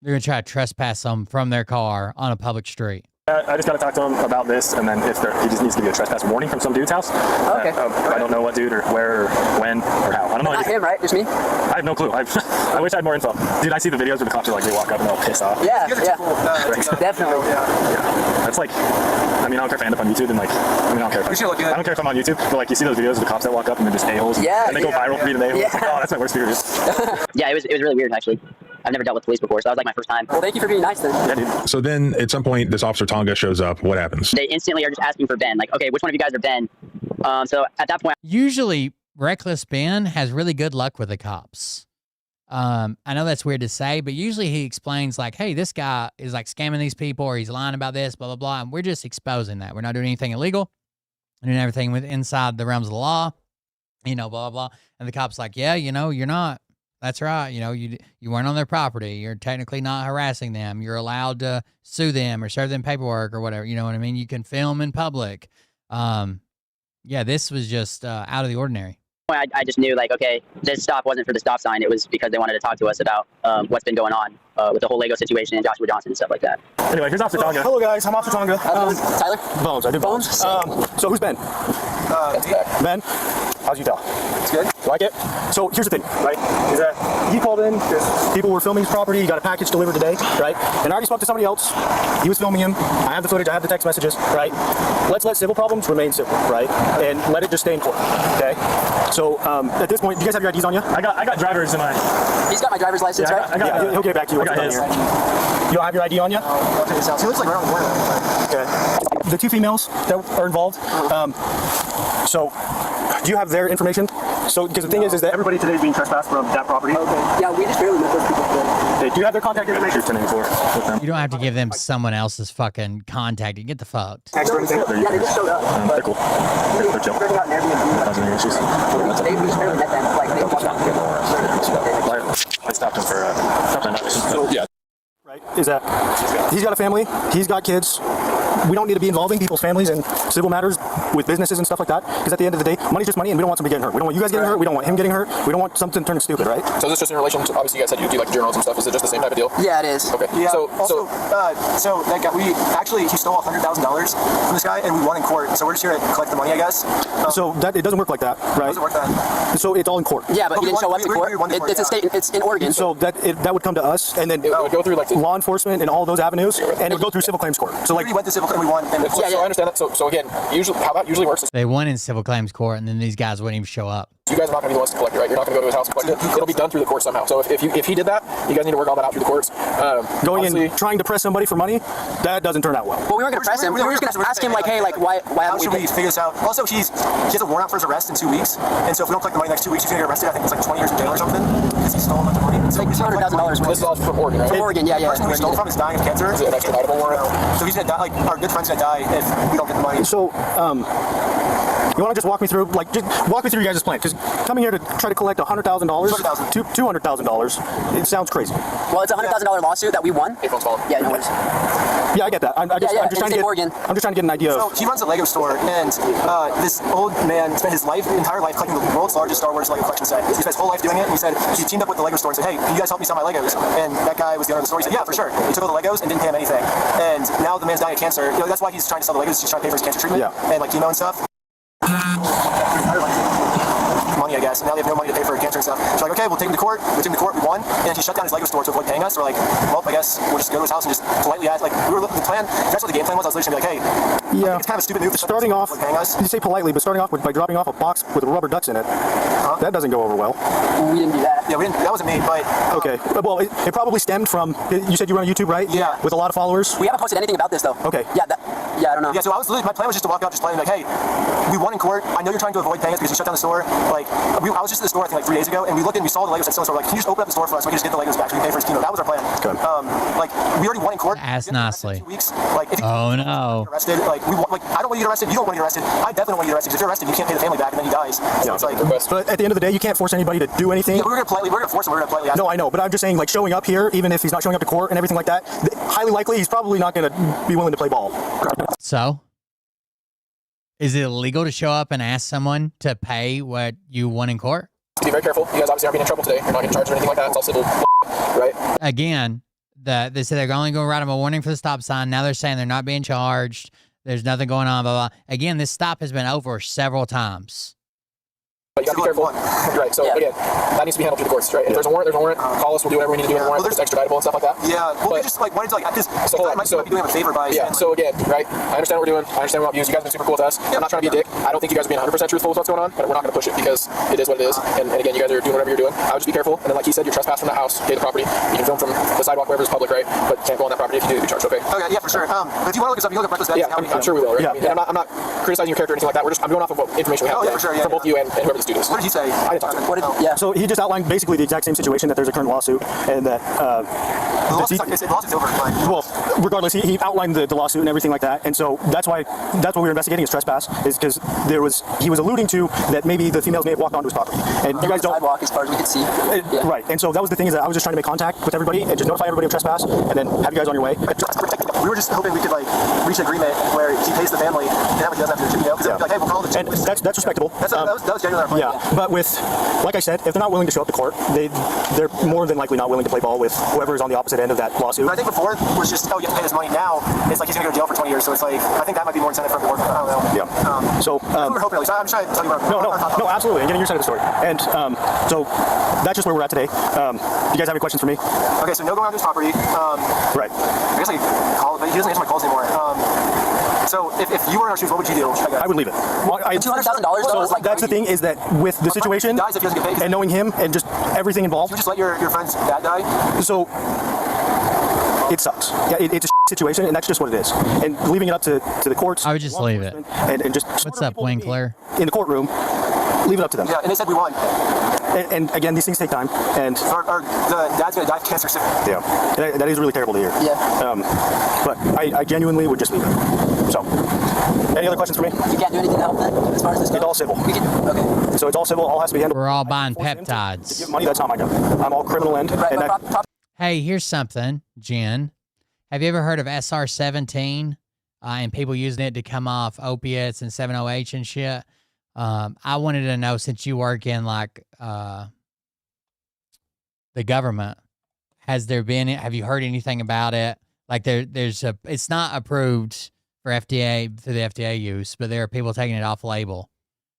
They're gonna try to trespass them from their car on a public street. I just got to talk to him about this, and then if he just needs to get a trespass warning from some dude's house. Okay. I don't know what dude or where or when or how. I don't know. Not him, right? Just me? I have no clue. I wish I had more info. Dude, I see the videos where the cops are like, they walk up and they're all pissed off. Yeah, cool. Definitely. Yeah. That's like, I mean, I don't care if I end up on YouTube and like, I mean, I don't care. I don't care if I'm on YouTube, but like, you see those videos of the cops that walk up and they're just a-holes. Yeah. And they go viral for being an a-hole. Yeah. Like, oh, that's my worst fear. Yeah, it was really weird, actually. I've never dealt with police before, so that was like my first time. Well, thank you for being nice then. Yeah, dude. So then at some point, this Officer Tonga shows up. What happens? They instantly are just asking for Ben. Like, okay, which one of you guys are Ben? So at that point... Usually, Reckless Ben has really good luck with the cops. I know that's weird to say, but usually he explains like, hey, this guy is like scamming these people or he's lying about this, blah, blah, blah. And we're just exposing that. We're not doing anything illegal. We're doing everything inside the realms of the law. you know, blah, blah, blah. And the cop's like, yeah, you know, you're not. That's right. You know, you weren't on their property. You're technically not harassing them. You're allowed to sue them or serve them paperwork or whatever. You know what I mean? You can film in public. Yeah, this was just out of the ordinary. I just knew, like, okay, this stop wasn't for the stop sign. It was because they wanted to talk to us about what's been going on with the whole Lego situation and Joshua Johnson and stuff like that. Anyway, here's Officer Tonga. Hello, guys. I'm Officer Tonga. Tyler? Bones. I do Bones. So who's Ben? Ben? How's Utah? It's good. Like it? So here's the thing, right? Is that he called in because people were filming his property. He got a package delivered today, right? And I already spoke to somebody else. He was filming him. I have the footage. I have the text messages, right? Let's let civil problems remain civil, right? And let it just stay in court, okay? So at this point, do you guys have your IDs on you? I got driver's in my. He's got my driver's license, right? Yeah, he'll get back to you. I got his. You don't have your ID on you? I'll take this out. He looks like right on the border. Okay. The two females that are involved. So, do you have their information? So, because the thing is that everybody today is being trespassed from that property. Okay. Yeah, we just barely met those people today. Okay, do you have their contact information? You don't have to give them someone else's fucking contact. You get the fuck. Text or anything? Yeah, they just showed up. They're cool. They're chill. Causing any issues? They just barely met them. Like, they I stopped him for so, yeah. Right? Is that he's got a family, he's got kids. We don't need to be involving people's families in civil matters with businesses and stuff like that. Because at the end of the day, money's just money, and we don't want somebody getting hurt. We don't want you guys getting hurt. We don't want him getting hurt. We don't want something turning stupid, right? So is this just in relation to, obviously you guys said you do like journals and stuff. Is it just the same type of deal? Yeah, it is. Okay. Yeah. So that guy, he stole $100,000 from this guy, and we won in court. So we're just here to collect the money, I guess. So that it doesn't work like that, right? It doesn't work that. So it's all in court. Yeah, but he didn't show up to court. It's a state. It's in Oregon. So that would come to us, and then it would go through like law enforcement and all those avenues, and it would go through civil claims court. So like we went to civil claims, we won. And so I understand that. So again, usually how that usually works is they won in civil claims court, and then these guys wouldn't even show up. you guys are not going to be the ones to collect it, right? You're not going to go to his house and collect it. It'll be done through the courts somehow. So if he did that, you guys need to work all that out through the courts. Going and trying to press somebody for money, that doesn't turn out well. Well, we weren't going to press him. We were just going to ask him, like, hey, like, why how should we figure this out? Also, he has a warrant out for his arrest in 2 weeks, and so if we don't collect the money next 2 weeks, he's going to get arrested. I think it's like 20 years in jail or something because he stole a bunch of money. It's like $200,000. This is all from Oregon, right? From Oregon, yeah. The person we stole from is dying of cancer. Is it an extraditable warrant? So he's going to die. Like, our good friend's going to die if we don't get the money. So, you want to just walk me through, like, just walk me through your guys' plan? Because coming here to try to collect $100,000, $200,000, it sounds crazy. Well, it's a $100,000 lawsuit that we won. Yeah, no worries. Yeah, I get that. I'm just trying to get an idea. So he runs a Lego store, and this old man spent his entire life collecting the world's largest Star Wars Lego collection set. He spent his whole life doing it, and he said he teamed up with the Lego store and said, hey, can you guys help me sell my Legos? And that guy was the owner of the store. He said, yeah, for sure. He took all the Legos and didn't pay him anything. And now the man's dying of cancer. You know, that's why he's trying to sell the Legos. He's trying to pay for his cancer treatment and like chemo and stuff. Money, I guess. Now they have no money to pay for cancer and stuff. So like, okay, we'll take him to court. We won, and he shut down his Lego store to avoid paying us. We're like, well, I guess we'll just go to his house and just politely ask. Like, the plan. That's what the game plan was. I was literally gonna be like, hey, I think it's kind of a stupid move. Starting off, paying us. You say politely, but starting off by dropping off a box with rubber ducks in it. That doesn't go over well. We didn't do that. Yeah, we didn't. That wasn't me, but okay. Well, it probably stemmed from. You said you run a YouTube, right? Yeah. With a lot of followers. We haven't posted anything about this though. Okay. Yeah. I don't know. Yeah. So my plan was just to walk out, just playing like, hey, we won in court. I know you're trying to avoid paying us because you shut down the store. Like, I was just at the store I think like 3 days ago, and we looked and we saw the Legos at the store. Like, can you just open up the store for us so we can just get the Legos back so we can pay for his chemo? That was our plan. Good. Like, we already won in court. Ass nicely. 2 weeks. Like, if you oh no. Get arrested, like I don't want you to get arrested. You don't want to get arrested. I definitely want you to get arrested because if you're arrested, you can't pay the family back, and then he dies. So it's like. But at the end of the day, you can't force anybody to do anything. Yeah, we're gonna force him. We're gonna politely ask him. No, I know, but I'm just saying, like, showing up here, even if he's not showing up to court and everything like that, highly likely he's probably not gonna be willing to play ball. So, is it illegal to show up and ask someone to pay what you won in court? Be very careful. You guys obviously aren't being in trouble today. You're not getting charged or anything like that. It's all civil, right? Again, they said they're only going to write them a warning for the stop sign. Now they're saying they're not being charged. There's nothing going on, blah, blah. Again, this stop has been over several times. But you gotta be careful. Right, so again, that needs to be handled through the courts, right? If there's a warrant, there's a warrant. Call us, we'll do whatever we need to do in the warrant. It's extraditable and stuff like that. Yeah, well, we just like wanted to like, so hold on, so be doing him a favor by. Yeah, so again, right, I understand what we're doing. I understand what views. You guys have been super cool with us. I'm not trying to be a dick. I don't think you guys are being 100% truthful with what's going on, but we're not gonna push it because it is what it is. And again, you guys are doing whatever you're doing. I would just be careful. And then like he said, you're trespassing from that house, pay the property. You can film from the sidewalk wherever it's public, right? But can't go on that property. If you do, you'll be charged, okay? Okay, yeah, for sure. But if you want to look us up, you look up reckless. Yeah, I'm sure we will, right? Yeah. I'm not criticizing your character or anything like that. I'm going off of what information we have from both you and whoever the student is. What did he say? I didn't talk to him. So he just outlined basically the exact same situation, that there's a current lawsuit and that The lawsuit's over. Well, regardless, he outlined the lawsuit and everything like that, and so that's what we were investigating is trespass, is because he was alluding to that maybe the females may have walked onto his property, and you guys don't sidewalk as far as we could see. Right, and so that was the thing, is that I was just trying to make contact with everybody and just notify everybody of trespass, and then have you guys on your way. We were just hoping we could reach an agreement where he pays the family, and that way he doesn't have to do it, because like, hey, we'll call the and that's respectable. that was genuinely our plan. Yeah, but like I said, if they're not willing to show up to court, they're more than likely not willing to play ball with whoever is on the opposite end of that lawsuit. But I think before it was just, oh, you have to pay this money. Now it's like he's gonna go to jail for 20 years, so it's like I think that might be more incentive for him to work. I don't know. Yeah. So we're hoping at least. I'm just trying to tell you what no, absolutely. I'm getting your side of the story, and so that's just where we're at today. Do you guys have any questions for me? Okay, so no going on his property. Right. I guess I could call, but he doesn't answer my calls anymore. So if you were in our shoes, what would you do? I would leave it. $200,000. So that's the thing, is that with the situation dies if he doesn't get paid, and knowing him and just everything involved, you just let your friend's dad die. So it sucks. Yeah, it's a situation, and that's just what it is. And leaving it up to the courts. I would just leave it. And just what's up, Winkler? In the courtroom, leave it up to them. Yeah, and they said we won. And again, these things take time. And the dad's gonna die of cancer soon. Yeah, that is really terrible to hear. Yeah. But I genuinely would just leave it. So, any other questions for me? You can't do anything to help then, as far as this goes? It's all civil. Okay. So it's all civil. All has to be handled. We're all buying peptides. Give money. That's not my job. I'm all criminal end. Hey, here's something, Jen. Have you ever heard of SR17 and people using it to come off opiates and 7-OH and shit? I wanted to know, since you work in the government, have you heard anything about it? Like it's not approved for FDA, through the FDA use, but there are people taking it off label.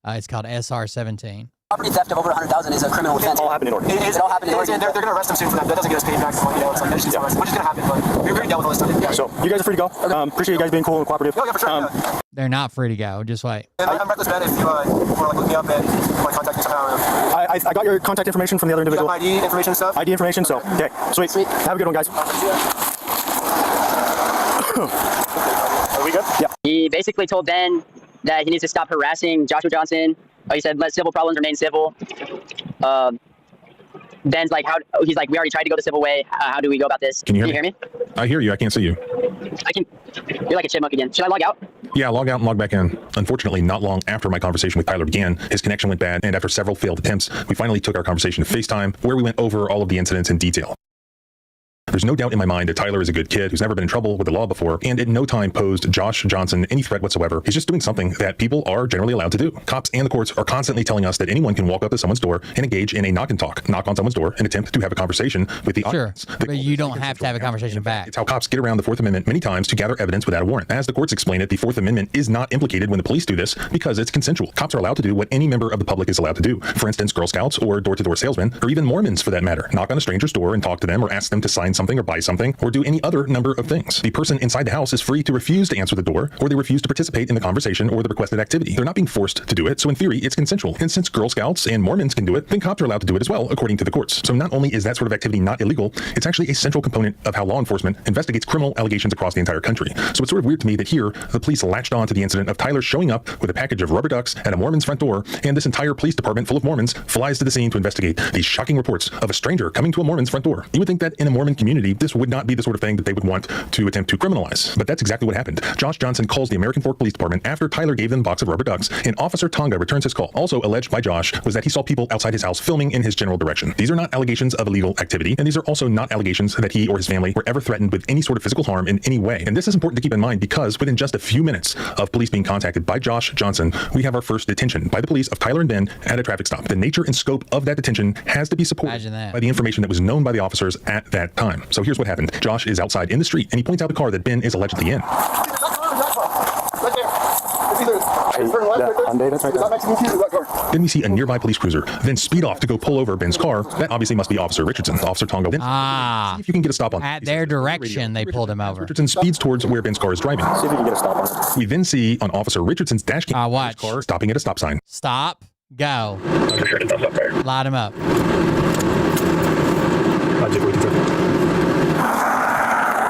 It's called SR17. Property theft of over 100,000 is a criminal offense. It all happened in Oregon. It all happened in Oregon. They're going to arrest him soon for that. That doesn't get us paid back the money. It's like, which is going to happen, but we're going to deal with all this stuff. Yeah. So you guys are free to go. Okay. Appreciate you guys being cool and cooperative. Yeah, for sure. They're not free to go. Just wait. And I'm Reckless Ben if you want to look me up and contact me somehow. I got your contact information from the other individual. You got my ID information and stuff? ID information, so, okay. Sweet. Have a good one, guys. Are we good? Yeah. He basically told Ben that he needs to stop harassing Joshua Johnson. He said, let civil problems remain civil. Ben's like, he's like, we already tried to go the civil way. How do we go about this? Can you hear me? I hear you. I can't see you. You're like a chipmunk again. Should I log out? Yeah, log out and log back in. Unfortunately, not long after my conversation with Tyler began, his connection went bad, and after several failed attempts, we finally took our conversation to FaceTime, where we went over all of the incidents in detail. There's no doubt in my mind that Tyler is a good kid who's never been in trouble with the law before, and at no time posed Josh Johnson any threat whatsoever. He's just doing something that people are generally allowed to do. Cops and the courts are constantly telling us that anyone can walk up to someone's door and engage in a knock and talk, knock on someone's door and attempt to have a conversation with the audience. But you don't have to have a conversation back. It's how cops get around the Fourth Amendment many times to gather evidence without a warrant. As the courts explain it, the Fourth Amendment is not implicated when the police do this because it's consensual. Cops are allowed to do what any member of the public is allowed to do. For instance, Girl Scouts or door-to-door salesmen, or even Mormons for that matter, knock on a stranger's door and talk to them or ask them to sign something or buy something, or do any other number of things. The person inside the house is free to refuse to answer the door, or they refuse to participate in the conversation or the requested activity. They're not being forced to do it, so in theory, it's consensual. And since Girl Scouts and Mormons can do it, then cops are allowed to do it as well, according to the courts. So not only is that sort of activity not illegal, it's actually a central component of how law enforcement investigates criminal allegations across the entire country. So it's sort of weird to me that here, the police latched on to the incident of Tyler showing up with a package of rubber ducks at a Mormon's front door, and this entire police department full of Mormons flies to the scene to investigate these shocking reports of a stranger coming to a Mormon's front door. You would think that in a Mormon community, this would not be the sort of thing that they would want to attempt to criminalize. But that's exactly what happened. Josh Johnson calls the American Fork Police Department after Tyler gave them a box of rubber ducks, and Officer Tonga returns his call. Also alleged by Josh was that he saw people outside his house filming in his general direction. These are not allegations of illegal activity, and these are also not allegations that he or his family were ever threatened with any sort of physical harm in any way. And this is important to keep in mind because within just a few minutes of police being contacted by Josh Johnson, we have our first detention by the police of Tyler and Ben at a traffic stop. The nature and scope of that detention has to be supported by the information that was known by the officers at that time. So here's what happened. Josh is outside in the street, and he points out the car that Ben is allegedly in. Then we see a nearby police cruiser then speed off to go pull over Ben's car. That obviously must be Officer Richardson. Officer Tonga. Then see if you can get a stop on at their direction. They pulled him over. Richardson speeds towards where Ben's car is driving. See if you can get a stop on it. We then see on Officer Richardson's dash cam watch. Car stopping at a stop sign. Stop. Go. Light him up.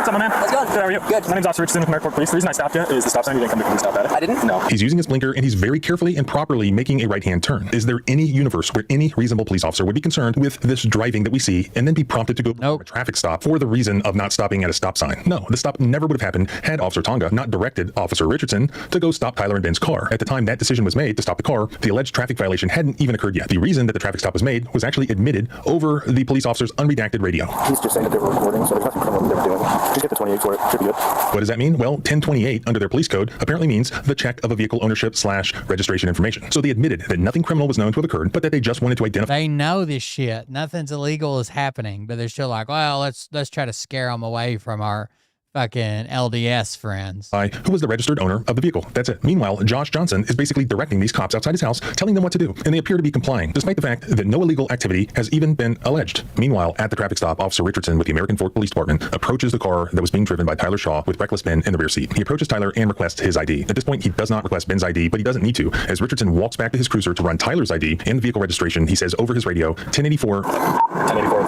up, my man? How's it going? Good, how are you? Good. My name's Officer Richardson with Merrick Fork Police. The reason I stopped you is the stop sign. You didn't come to stop at it. I didn't? No. He's using his blinker and he's very carefully and properly making a right-hand turn. Is there any universe where any reasonable police officer would be concerned with this driving that we see and then be prompted to go perform a traffic stop for the reason of not stopping at a stop sign? No, the stop never would have happened had Officer Tonga not directed Officer Richardson to go stop Tyler and Ben's car. At the time that decision was made to stop the car, the alleged traffic violation hadn't even occurred yet. The reason that the traffic stop was made was actually admitted over the police officer's unredacted radio. He's just saying that they were recording, so there's nothing criminal they were doing. Just get the 28 for it. Should be good. What does that mean? Well, 1028 under their police code apparently means the check of a vehicle ownership / registration information. So they admitted that nothing criminal was known to have occurred, but that they just wanted to identify. They know this shit. Nothing's illegal is happening, but they're still like, well, let's try to scare them away from our fucking LDS friends. Who was the registered owner of the vehicle. That's it. Meanwhile, Josh Johnson is basically directing these cops outside his house, telling them what to do, and they appear to be complying, despite the fact that no illegal activity has even been alleged. Meanwhile, at the traffic stop, Officer Richardson with the American Fork Police Department approaches the car that was being driven by Tyler Shaw with reckless Ben in the rear seat. He approaches Tyler and requests his ID. At this point, he does not request Ben's ID, but he doesn't need to. As Richardson walks back to his cruiser to run Tyler's ID and the vehicle registration, he says over his radio, 1084. 1084,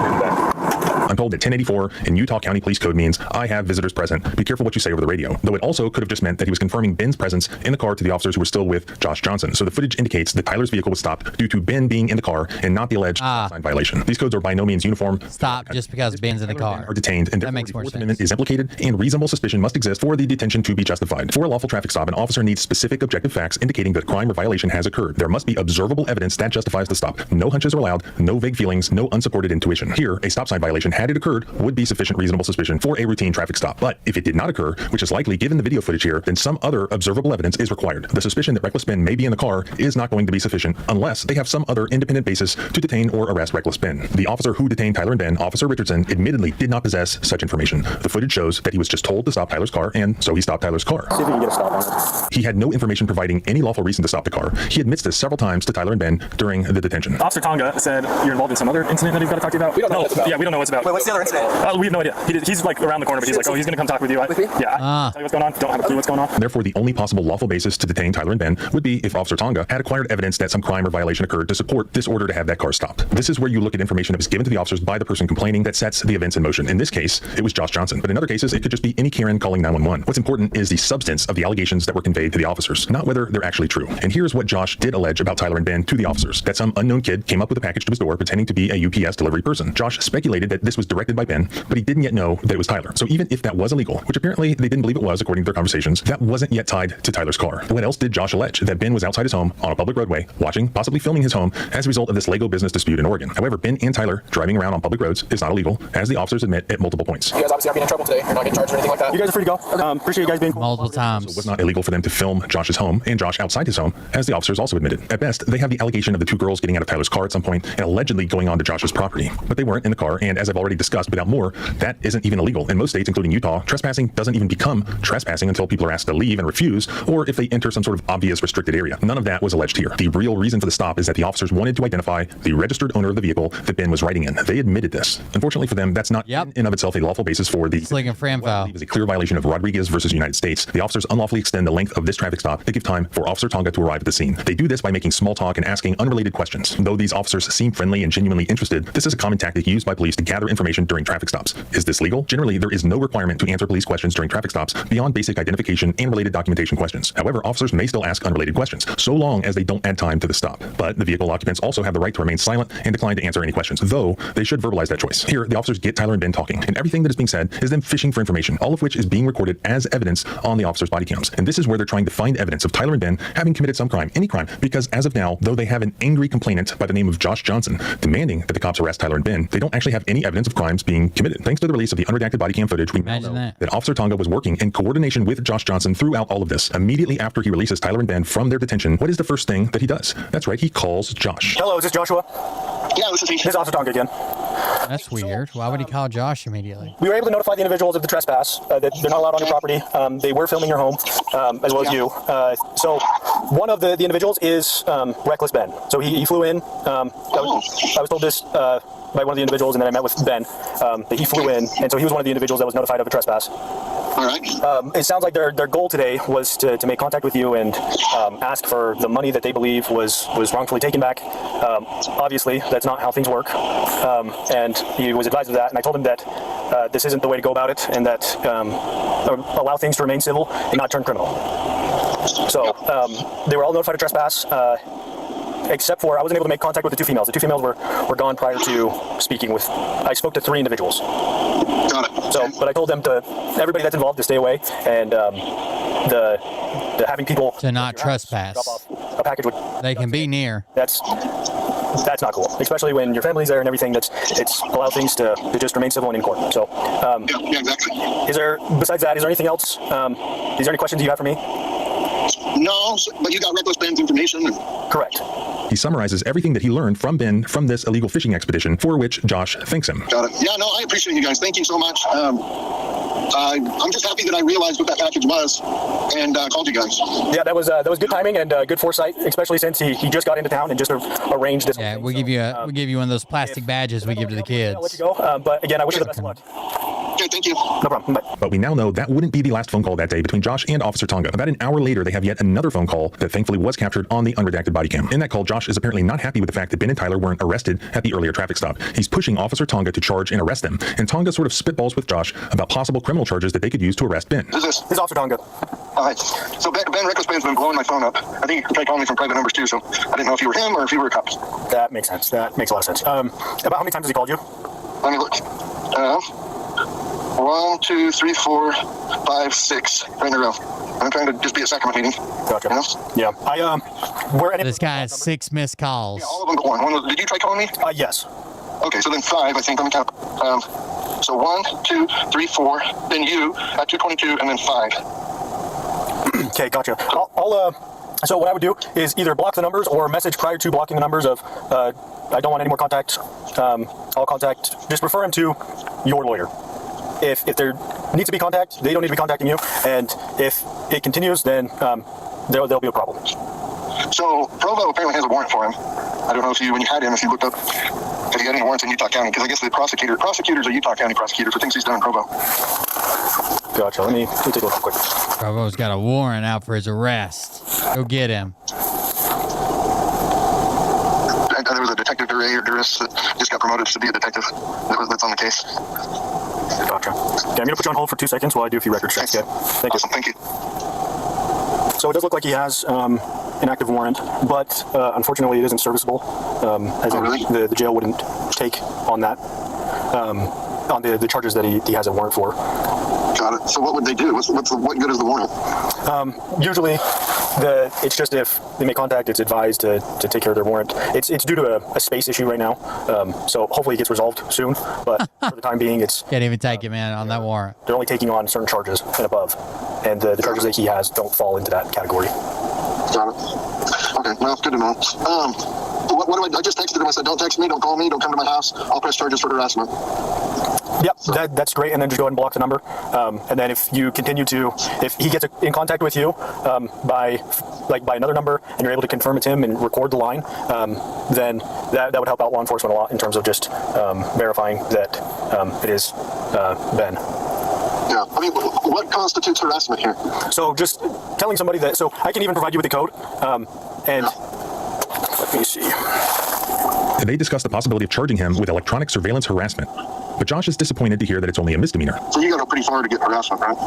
I'm told that 1084 in Utah County Police Code means I have visitors present. Be careful what you say over the radio. Though it also could have just meant that he was confirming Ben's presence in the car to the officers who were still with Josh Johnson. So the footage indicates that Tyler's vehicle was stopped due to Ben being in the car and not the alleged sign violation. These codes are by no means uniform. Stop just because Ben's in the car. Are detained, and that makes more sense. The Fourth Amendment is implicated, and reasonable suspicion must exist for the detention to be justified. For a lawful traffic stop, an officer needs specific objective facts indicating that a crime or violation has occurred. There must be observable evidence that justifies the stop. No hunches are allowed, no vague feelings, no unsupported intuition. Here, a stop sign violation, had it occurred, would be sufficient reasonable suspicion for a routine traffic stop. But if it did not occur, which is likely given the video footage here, then some other observable evidence is required. The suspicion that reckless Ben may be in the car is not going to be sufficient unless they have some other independent basis to detain or arrest reckless Ben. The officer who detained Tyler and Ben, Officer Richardson, admittedly did not possess such information. The footage shows that he was just told to stop Tyler's car, and so he stopped Tyler's car. See if we can get a stop on it. He had no information providing any lawful reason to stop the car. He admits this several times to Tyler and Ben during the detention. Officer Tonga said you're involved in some other incident that he's got to talk to you about. We don't know what it's about. Yeah, we don't know what's about. Wait, what's the other incident? We have no idea. He's like around the corner, but he's like, oh, he's going to come talk with you. With me? Yeah. Tell you what's going on. Don't have a clue what's going on. Therefore, the only possible lawful basis to detain Tyler and Ben would be if Officer Tonga had acquired evidence that some crime or violation occurred to support this order to have that car stopped. This is where you look at information that was given to the officers by the person complaining that sets the events in motion. In this case, it was Josh Johnson, but in other cases, it could just be any Karen calling 911. What's important is the substance of the allegations that were conveyed to the officers, not whether they're actually true. And here's what Josh did allege about Tyler and Ben to the officers: that some unknown kid came up with a package to his door pretending to be a UPS delivery person. Josh speculated that this was directed by Ben, but he didn't yet know that it was Tyler. So even if that was illegal, which apparently they didn't believe it was according to their conversations, that wasn't yet tied to Tyler's car. What else did Josh allege? That Ben was outside his home on a public roadway, watching, possibly filming his home as a result of this Lego business dispute in Oregon. However, Ben and Tyler driving around on public roads is not illegal, as the officers admit at multiple points. You guys obviously aren't getting in trouble today. You're not getting charged or anything like that. You guys are free to go. Appreciate you guys being multiple times. So it was not illegal for them to film Josh's home and Josh outside his home, as the officers also admitted. At best, they have the allegation of the two girls getting out of Tyler's car at some point and allegedly going on to Josh's property. But they weren't in the car, and as I've already discussed without more, that isn't even illegal. In most states, including Utah, trespassing doesn't even become trespassing until people are asked to leave and refuse, or if they enter some sort of obvious restricted area. None of that was alleged here. The real reason for the stop is that the officers wanted to identify the registered owner of the vehicle that Ben was riding in. They admitted this. Unfortunately for them, that's not in and of itself a lawful basis for the is a clear violation of Rodriguez versus United States. The officers unlawfully extend the length of this traffic stop to give time for Officer Tonga to arrive at the scene. They do this by making small talk and asking unrelated questions. Though these officers seem friendly and genuinely interested, this is a common tactic used by police to gather information during traffic stops. Is this legal? Generally, there is no requirement to answer police questions during traffic stops beyond basic identification and related documentation questions. However, officers may still ask unrelated questions, so long as they don't add time to the stop. But the vehicle occupants also have the right to remain silent and decline to answer any questions, though they should verbalize that choice. Here, the officers get Tyler and Ben talking, and everything that is being said is them fishing for information, all of which is being recorded as evidence on the officers' body cams. And this is where they're trying to find evidence of Tyler and Ben having committed some crime, any crime, because as of now, though they have an angry complainant by the name of Josh Johnson demanding that the cops arrest Tyler and Ben, they don't actually have any evidence of crimes being committed. Thanks to the release of the unredacted body cam footage, we now know that Officer Tonga was working in coordination with Josh Johnson throughout all of this. Immediately after he releases Tyler and Ben from their detention, what is the first thing that he does? That's right, he calls Josh. Hello, is this Joshua? Yeah, this is he. This is Officer Tonga again. That's weird. Why would he call Josh immediately? We were able to notify the individuals of the trespass, that they're not allowed on your property. They were filming your home, as well as you. So one of the individuals is Reckless Ben. So he flew in. I was told this by one of the individuals, and then I met with Ben, that he flew in, and so he was one of the individuals that was notified of a trespass. All right. It sounds like their goal today was to make contact with you and ask for the money that they believe was wrongfully taken back. Obviously, that's not how things work. And he was advised of that. And I told him that this isn't the way to go about it, and that allow things to remain civil and not turn criminal. So they were all notified of trespass. Except for I wasn't able to make contact with the two females. The two females were gone prior to speaking with. I spoke to 3 individuals. Got it. So, but I told them everybody that's involved to stay away, and the having people to not trespass. Drop off a package they can be near. That's not cool, especially when your family's there and everything. It's allow things to just remain civil and in court. So, yeah, exactly. Besides that, is there anything else? Is there any questions you have for me? No, but you got reckless Ben's information. Correct. He summarizes everything that he learned from Ben from this illegal fishing expedition, for which Josh thanks him. Got it. Yeah, no, I appreciate you guys. Thank you so much. I'm just happy that I realized what that package was and called you guys. Yeah, that was good timing and good foresight, especially since he just got into town and just arranged this. Yeah, we'll give you one of those plastic badges we give to the kids. I'll let you go. But again, I wish you the best of luck. Okay, thank you. No problem. Bye. But we now know that wouldn't be the last phone call that day between Josh and Officer Tonga. About an hour later, they have yet another phone call that thankfully was captured on the unredacted body cam. In that call, Josh is apparently not happy with the fact that Ben and Tyler weren't arrested at the earlier traffic stop. He's pushing Officer Tonga to charge and arrest them, and Tonga sort of spitballs with Josh about possible criminal charges that they could use to arrest Ben. Who's this? This is Officer Tonga. All right. So Ben Reckless Ben's been blowing my phone up. I think he tried calling me from private numbers too, so I didn't know if you were him or if you were a cop. That makes sense. That makes a lot of sense. About how many times has he called you? Let me look. 1, 2, 3, 4, 5, 6, right in a row. I'm trying to just be a sacrament meeting. Gotcha. You know? Yeah. This guy has 6 missed calls. Yeah, all of them go on. Did you try calling me? Yes. Okay, so then 5, I think. Let me count. So 1, 2, 3, 4, then you at 222, and then 5. Okay, gotcha. So what I would do is either block the numbers or message prior to blocking the numbers of I don't want any more contact. I'll contact. Just refer him to your lawyer. If there needs to be contact, they don't need to be contacting you. And if it continues, then there'll be a problem. So Provo apparently has a warrant for him. I don't know if when you had him, if you looked up if he had any warrants in Utah County, because I guess the prosecutors are Utah County prosecutors for things he's done in Provo. Gotcha. Let me take a look quick. Provo's got a warrant out for his arrest. Go get him. There was a detective Duras that just got promoted to be a detective that's on the case. Gotcha. Okay, I'm going to put you on hold for 2 seconds while I do a few record checks. Okay. Thank awesome. Thank you. So it does look like he has an active warrant, but unfortunately it isn't serviceable, as the jail wouldn't take on that, on the charges that he has a warrant for. Got it. So what would they do? What good is the warrant? Usually, it's just if they make contact, it's advised to take care of their warrant. It's due to a space issue right now, so hopefully it gets resolved soon. But for the time being, it's can't even take it, man, on that warrant. They're only taking on certain charges and above, and the charges that he has don't fall into that category. Got it. Okay, well, good to know. What do I just texted him. I said, don't text me, don't call me, don't come to my house. I'll press charges for harassment. Yep, that's great. And then just go ahead and block the number. And then if you continue if he gets in contact with you by another number, and you're able to confirm it's him and record the line, then that would help out law enforcement a lot in terms of just verifying that it is Ben. Yeah, I mean, what constitutes harassment here? So just telling somebody that. So I can even provide you with the code, and let me see. They discuss the possibility of charging him with electronic surveillance harassment. But Josh is disappointed to hear that it's only a misdemeanor. So you got to go pretty far to get harassment, right?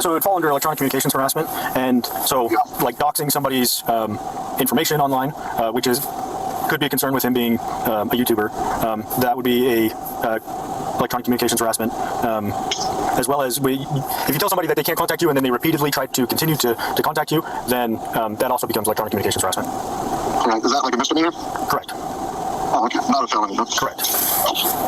So it would fall under electronic communications harassment, and so like doxing somebody's information online, which could be a concern with him being a YouTuber. That would be a electronic communications harassment, as well as if you tell somebody that they can't contact you and then they repeatedly try to continue to contact you, then that also becomes electronic communications harassment. Correct. Is that like a misdemeanor? Correct. Oh, okay. Not a felony. Huh? Correct.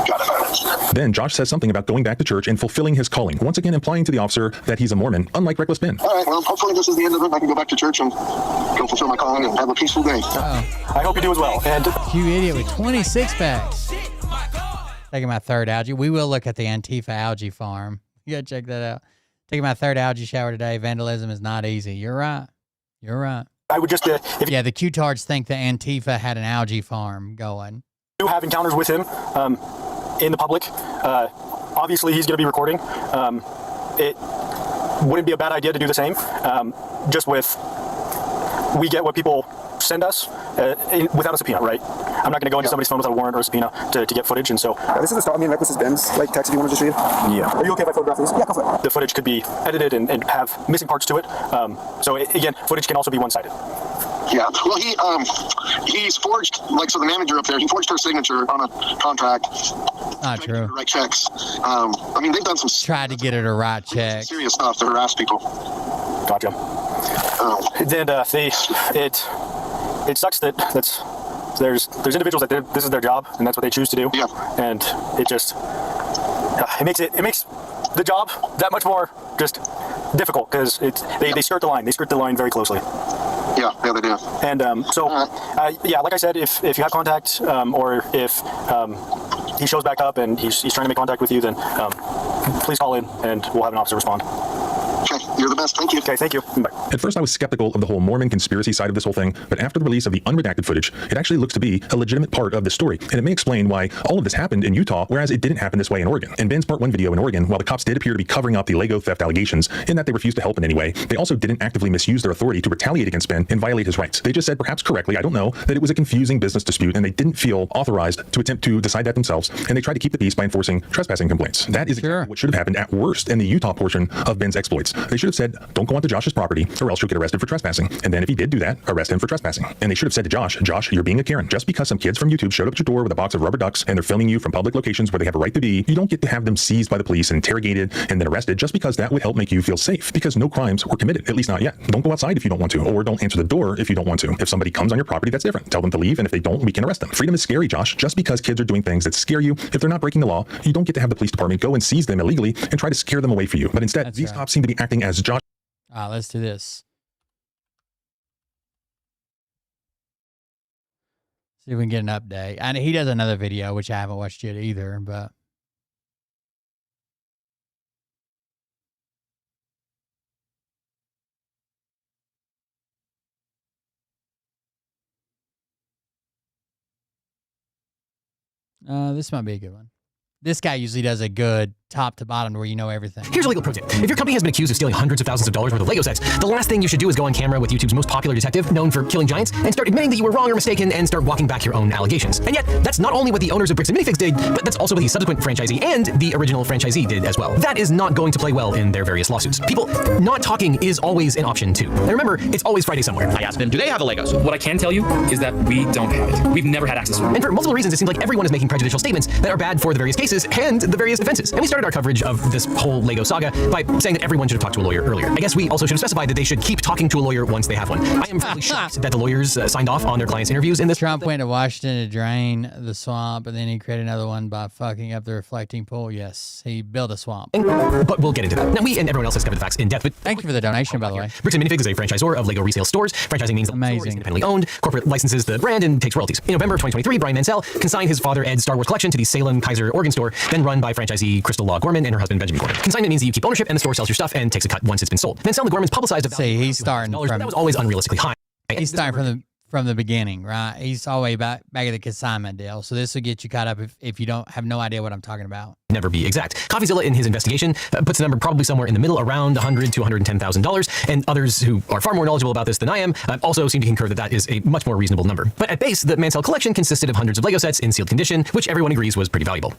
Got it. Then Josh says something about going back to church and fulfilling his calling, once again implying to the officer that he's a Mormon, unlike Reckless Ben. All right, well, hopefully this is the end of it. I can go back to church and go fulfill my calling and have a peaceful day. I hope you do as well. And you idiot with 26 packs. Taking my third algae. We will look at the Antifa algae farm. You gotta check that out. Taking my third algae shower today. Vandalism is not easy. You're right. You're right. I would just yeah, the Q-tards think that Antifa had an algae farm going. You have encounters with him. in the public. Obviously, he's going to be recording. It wouldn't be a bad idea to do the same. Just with, we get what people send us without a subpoena, right? I'm not going to go into somebody's phone without a warrant or a subpoena to get footage, and so... this is the start. I mean, like, this is Ben's, like, text if you want to just read. Yeah. Are you okay if I photograph these? Yeah, go for it. The footage could be edited and have missing parts to it. Again, footage can also be one-sided. Yeah, well, he's forged, like, so the manager up there, he forged her signature on a contract. Not true. Write checks. I mean, they've done some... Tried to get her to write checks. Serious stuff to harass people. Gotcha. Then it sucks that there's individuals that this is their job and that's what they choose to do. Yeah. And it just it makes the job that much more just difficult because they skirt the line. They skirt the line very closely. Yeah, they do. And like I said, if you have contact or if he shows back up and he's trying to make contact with you, then please call in and we'll have an officer respond. Okay, you're the best. Thank you. Okay, thank you. Bye. At first, I was skeptical of the whole Mormon conspiracy side of this whole thing, but after the release of the unredacted footage, it actually looks to be a legitimate part of the story, and it may explain why all of this happened in Utah, whereas it didn't happen this way in Oregon. In Ben's Part 1 video in Oregon, while the cops did appear to be covering up the Lego theft allegations, in that they refused to help in any way, they also didn't actively misuse their authority to retaliate against Ben and violate his rights. They just said, perhaps correctly, I don't know, that it was a confusing business dispute, and they didn't feel authorized to attempt to decide that themselves, and they tried to keep the peace by enforcing trespassing complaints. That is exactly what should have happened at worst in the Utah portion of Ben's exploits. They should have said, don't go onto Josh's property or else you'll get arrested for trespassing. And then if he did do that, arrest him for trespassing. And they should have said to Josh, you're being a Karen. Just because some kids from YouTube showed up at your door with a box of rubber ducks and they're filming you from public locations where they have a right to be, you don't get to have them seized by the police and interrogated and then arrested just because that would help make you feel safe, because no crimes were committed, at least not yet. Don't go outside if you don't want to, or don't answer the door if you don't want to. If somebody comes on your property, that's different. Tell them to leave, and if they don't, we can arrest them. Freedom is scary, Josh. Just because kids are doing things that scare you, if they're not breaking the law, you don't get to have the police department go and seize them illegally and try to scare them away for you. But instead, these cops seem to be acting as Josh. Let's do this. See if we can get an update. And he does another video, which I haven't watched yet either, but. This might be a good one. This guy usually does a good top to bottom where you know everything. Here's a legal pro tip. If your company has been accused of stealing hundreds of thousands of dollars worth of Lego sets, the last thing you should do is go on camera with YouTube's most popular detective, known for killing giants, and start admitting that you were wrong or mistaken and start walking back your own allegations. And yet, that's not only what the owners of Bricks and Minifigs did, but that's also what the subsequent franchisee and the original franchisee did as well. That is not going to play well in their various lawsuits. People, not talking is always an option too. And remember, it's always Friday somewhere. I asked them, do they have the Legos? What I can tell you is that we don't have it. We've never had access to it. And for multiple reasons, it seems like everyone is making prejudicial statements that are bad for the various cases and the various defenses. And we started our coverage of this whole Lego saga by saying that everyone should have talked to a lawyer earlier. I guess we also should have specified that they should keep talking to a lawyer once they have one. I am really shocked that the lawyers signed off on their clients' interviews in this. Trump went to Washington to drain the swamp, and then he created another one by fucking up the reflecting pool. Yes, he built a swamp. But we'll get into that. Now, we and everyone else has covered the facts in depth, but thank you for the donation, by the way. Bricks and Minifigs is a franchisor of Lego resale stores. Franchising means the store is independently owned. Corporate licenses the brand and takes royalties. In November of 2023, Brian Mansell consigned his father Ed's Star Wars collection to the Salem Kaiser Oregon store, then run by franchisee Crystal Law Gorman and her husband Benjamin Gorman. Consignment means that you keep ownership and the store sells your stuff and takes a cut once it's been sold. Mansell and the Gormans publicized a value he's starting from, that was always unrealistically high. He's starting from the beginning, right? He's all the way back at the consignment deal. So this will get you caught up if you don't have no idea what I'm talking about. Never be exact. CoffeeZilla in his investigation puts the number probably somewhere in the middle, around $100,000 to $110,000, and others who are far more knowledgeable about this than I am also seem to concur that that is a much more reasonable number. But at base, the Mansell collection consisted of hundreds of Lego sets in sealed condition, which everyone agrees was pretty valuable.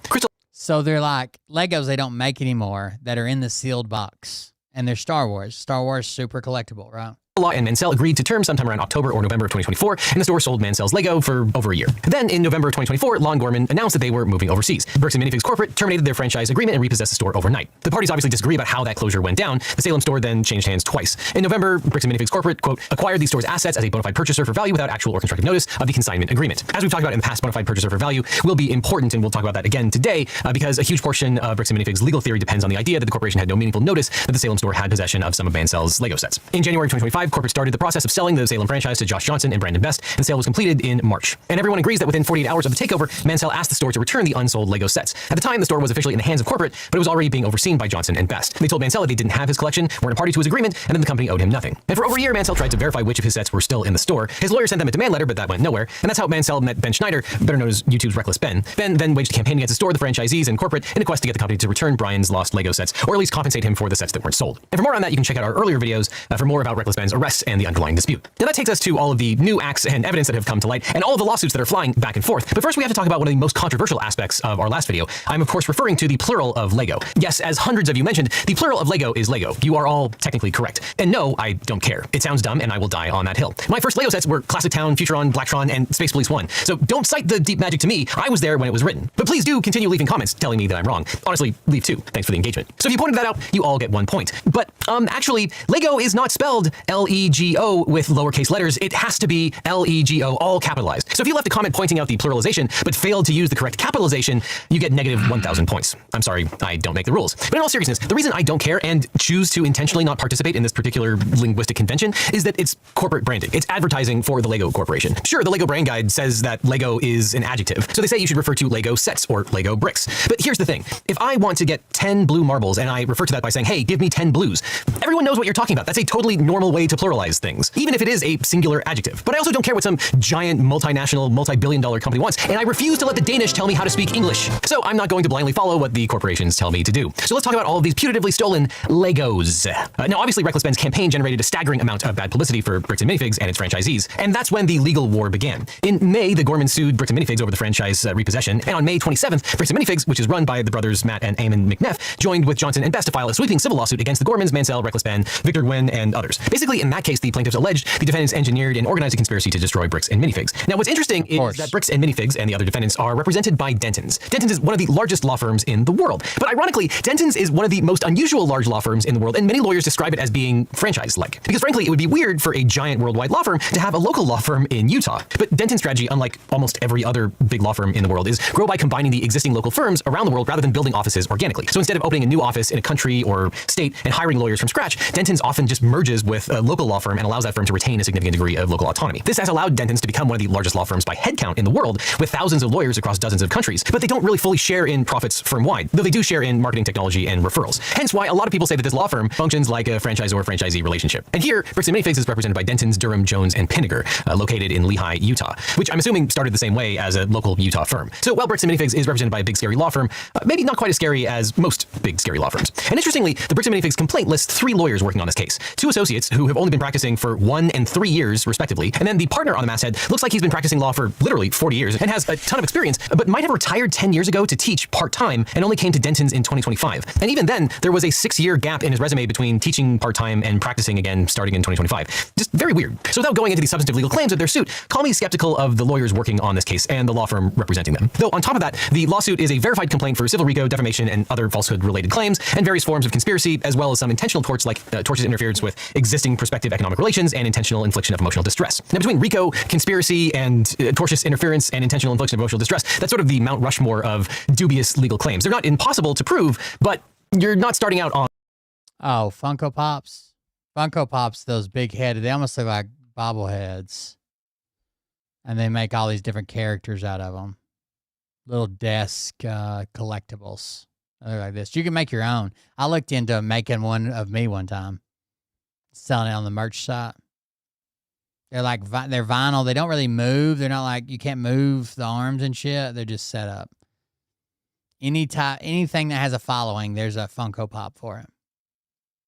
So they're like Legos they don't make anymore that are in the sealed box, and they're Star Wars. Star Wars super collectible, right? Law and Mansell agreed to terms sometime around October or November of 2024, and the store sold Mansell's Lego for over a year. Then, in November of 2024, Law and Gorman announced that they were moving overseas. Bricks and Minifigs Corporate terminated their franchise agreement and repossessed the store overnight. The parties obviously disagree about how that closure went down. The Salem store then changed hands twice. In November, Bricks and Minifigs Corporate, quote, acquired the store's assets as a bona fide purchaser for value without actual or constructive notice of the consignment agreement. As we've talked about in the past, bona fide purchaser for value will be important, and we'll talk about that again today, because a huge portion of Bricks and Minifigs' legal theory depends on the idea that the corporation had no meaningful notice that the Salem store had possession of some of Mansell's Lego sets. In January 2025, corporate started the process of selling the Salem franchise to Josh Johnson and Brandon Best, and the sale was completed in March. And everyone agrees that within 48 hours of the takeover, Mansell asked the store to return the unsold Lego sets. At the time, the store was officially in the hands of corporate, but it was already being overseen by Johnson and Best. They told Mansell that they didn't have his collection, weren't a party to his agreement, and then the company owed him nothing. And for over a year, Mansell tried to verify which of his sets were still in the store. His lawyer sent them a demand letter, but that went nowhere. And that's how Mansell met Ben Schneider, better known as YouTube's Reckless Ben. Ben then waged a campaign against the store, the franchisees, and corporate in a quest to get the company to return Brian's lost Lego sets, or at least compensate him for the sets that weren't sold. And for more on that, you can check out our earlier videos for more about Reckless Ben's arrests and the underlying dispute. Now that takes us to all of the new acts and evidence that have come to light, and all of the lawsuits that are flying back and forth. But first, we have to talk about one of the most controversial aspects of our last video. I'm of course referring to the plural of Lego. Yes, as hundreds of you mentioned, the plural of Lego is Lego. You are all technically correct. And no, I don't care. It sounds dumb, and I will die on that hill. My first Lego sets were Classic Town, Futuron, Blacktron, and Space Police 1. So don't cite the deep magic to me. I was there when it was written. But please do continue leaving comments telling me that I'm wrong. Honestly, leave too. Thanks for the engagement. So if you pointed that out, you all get 1 point. But actually, Lego is not spelled L-E-G-O with lowercase letters. It has to be L-E-G-O, all capitalized. So if you left a comment pointing out the pluralization, but failed to use the correct capitalization, you get negative 1,000 points. I'm sorry, I don't make the rules. But in all seriousness, the reason I don't care and choose to intentionally not participate in this particular linguistic convention is that it's corporate branding. It's advertising for the Lego Corporation. Sure, the Lego brand guide says that Lego is an adjective, so they say you should refer to Lego sets or Lego bricks. But here's the thing. If I want to get 10 blue marbles and I refer to that by saying, hey, give me 10 blues, everyone knows what you're talking about. That's a totally normal way to pluralize things, even if it is a singular adjective. But I also don't care what some giant multinational, multi-billion-dollar company wants, and I refuse to let the Danish tell me how to speak English. So I'm not going to blindly follow what the corporations tell me to do. So let's talk about all of these putatively stolen Legos. Now, obviously, Reckless Ben's campaign generated a staggering amount of bad publicity for Bricks and Minifigs and its franchisees, and that's when the legal war began. In May, the Gormans sued Bricks and Minifigs over the franchise repossession, and on May 27th, Bricks and Minifigs, which is run by the brothers Matt and Eamon McNeff, joined with Johnson and Best to file a sweeping civil lawsuit against the Gormans, Mansell, Reckless Ben, Victor Gwynn, and others. Basically, in that case, the plaintiffs alleged the defendants engineered and organized a conspiracy to destroy Bricks and Minifigs. Now, what's interesting is that Bricks and Minifigs and the other defendants are represented by Dentons. Dentons is one of the largest law firms in the world. But ironically, Dentons is one of the most unusual large law firms in the world, and many lawyers describe it as being franchise-like. Because frankly, it would be weird for a giant worldwide law firm to have a local law firm in Utah. But Denton's strategy, unlike almost every other big law firm in the world, is grow by combining the existing local firms around the world rather than building offices organically. So instead of opening a new office in a country or state and hiring lawyers from scratch, Denton's often just merges with a local law firm and allows that firm to retain a significant degree of local autonomy. This has allowed Denton's to become one of the largest law firms by headcount in the world, with thousands of lawyers across dozens of countries. But they don't really fully share in profits firm-wide, though they do share in marketing technology and referrals. Hence why a lot of people say that this law firm functions like a franchisor-franchisee relationship. And here, Bricks and Minifigs is represented by Denton's, Durham, Jones, and Pinniger, located in Lehi, Utah, which I'm assuming started the same way as a local Utah firm. So while Bricks and Minifigs is represented by a big scary law firm, maybe not quite as scary as most big scary law firms. And interestingly, the Bricks and Minifigs complaint lists 3 lawyers working on this case, 2 associates who have only been practicing for 1 and 3 years respectively, and then the partner on the masthead looks like he's been practicing law for literally 40 years and has a ton of experience, but might have retired 10 years ago to teach part-time and only came to Denton's in 2025. And even then, there was a 6-year gap in his resume between teaching part-time and practicing again starting in 2025. Just very weird. So without going into the substantive legal claims of their suit, call me skeptical of the lawyers working on this case and the law firm representing them. Though on top of that, the lawsuit is a verified complaint for civil RICO, defamation, and other falsehood-related claims, and various forms of conspiracy, as well as some intentional torts like tortious interference with existing prospective economic relations and intentional infliction of emotional distress. Now, between RICO, conspiracy, and tortious interference and intentional infliction of emotional distress, that's sort of the Mount Rushmore of dubious legal claims. They're not impossible to prove, but you're not starting out on... Oh, Funko Pops? Funko Pops, those big-headed, they almost look like bobbleheads. And they make all these different characters out of them. Little desk collectibles. They look like this. You can make your own. I looked into making one of me one time. Selling it on the merch site. They're like, they're vinyl. They don't really move. They're not like, you can't move the arms and shit. They're just set up. Anything that has a following, there's a Funko Pop for it.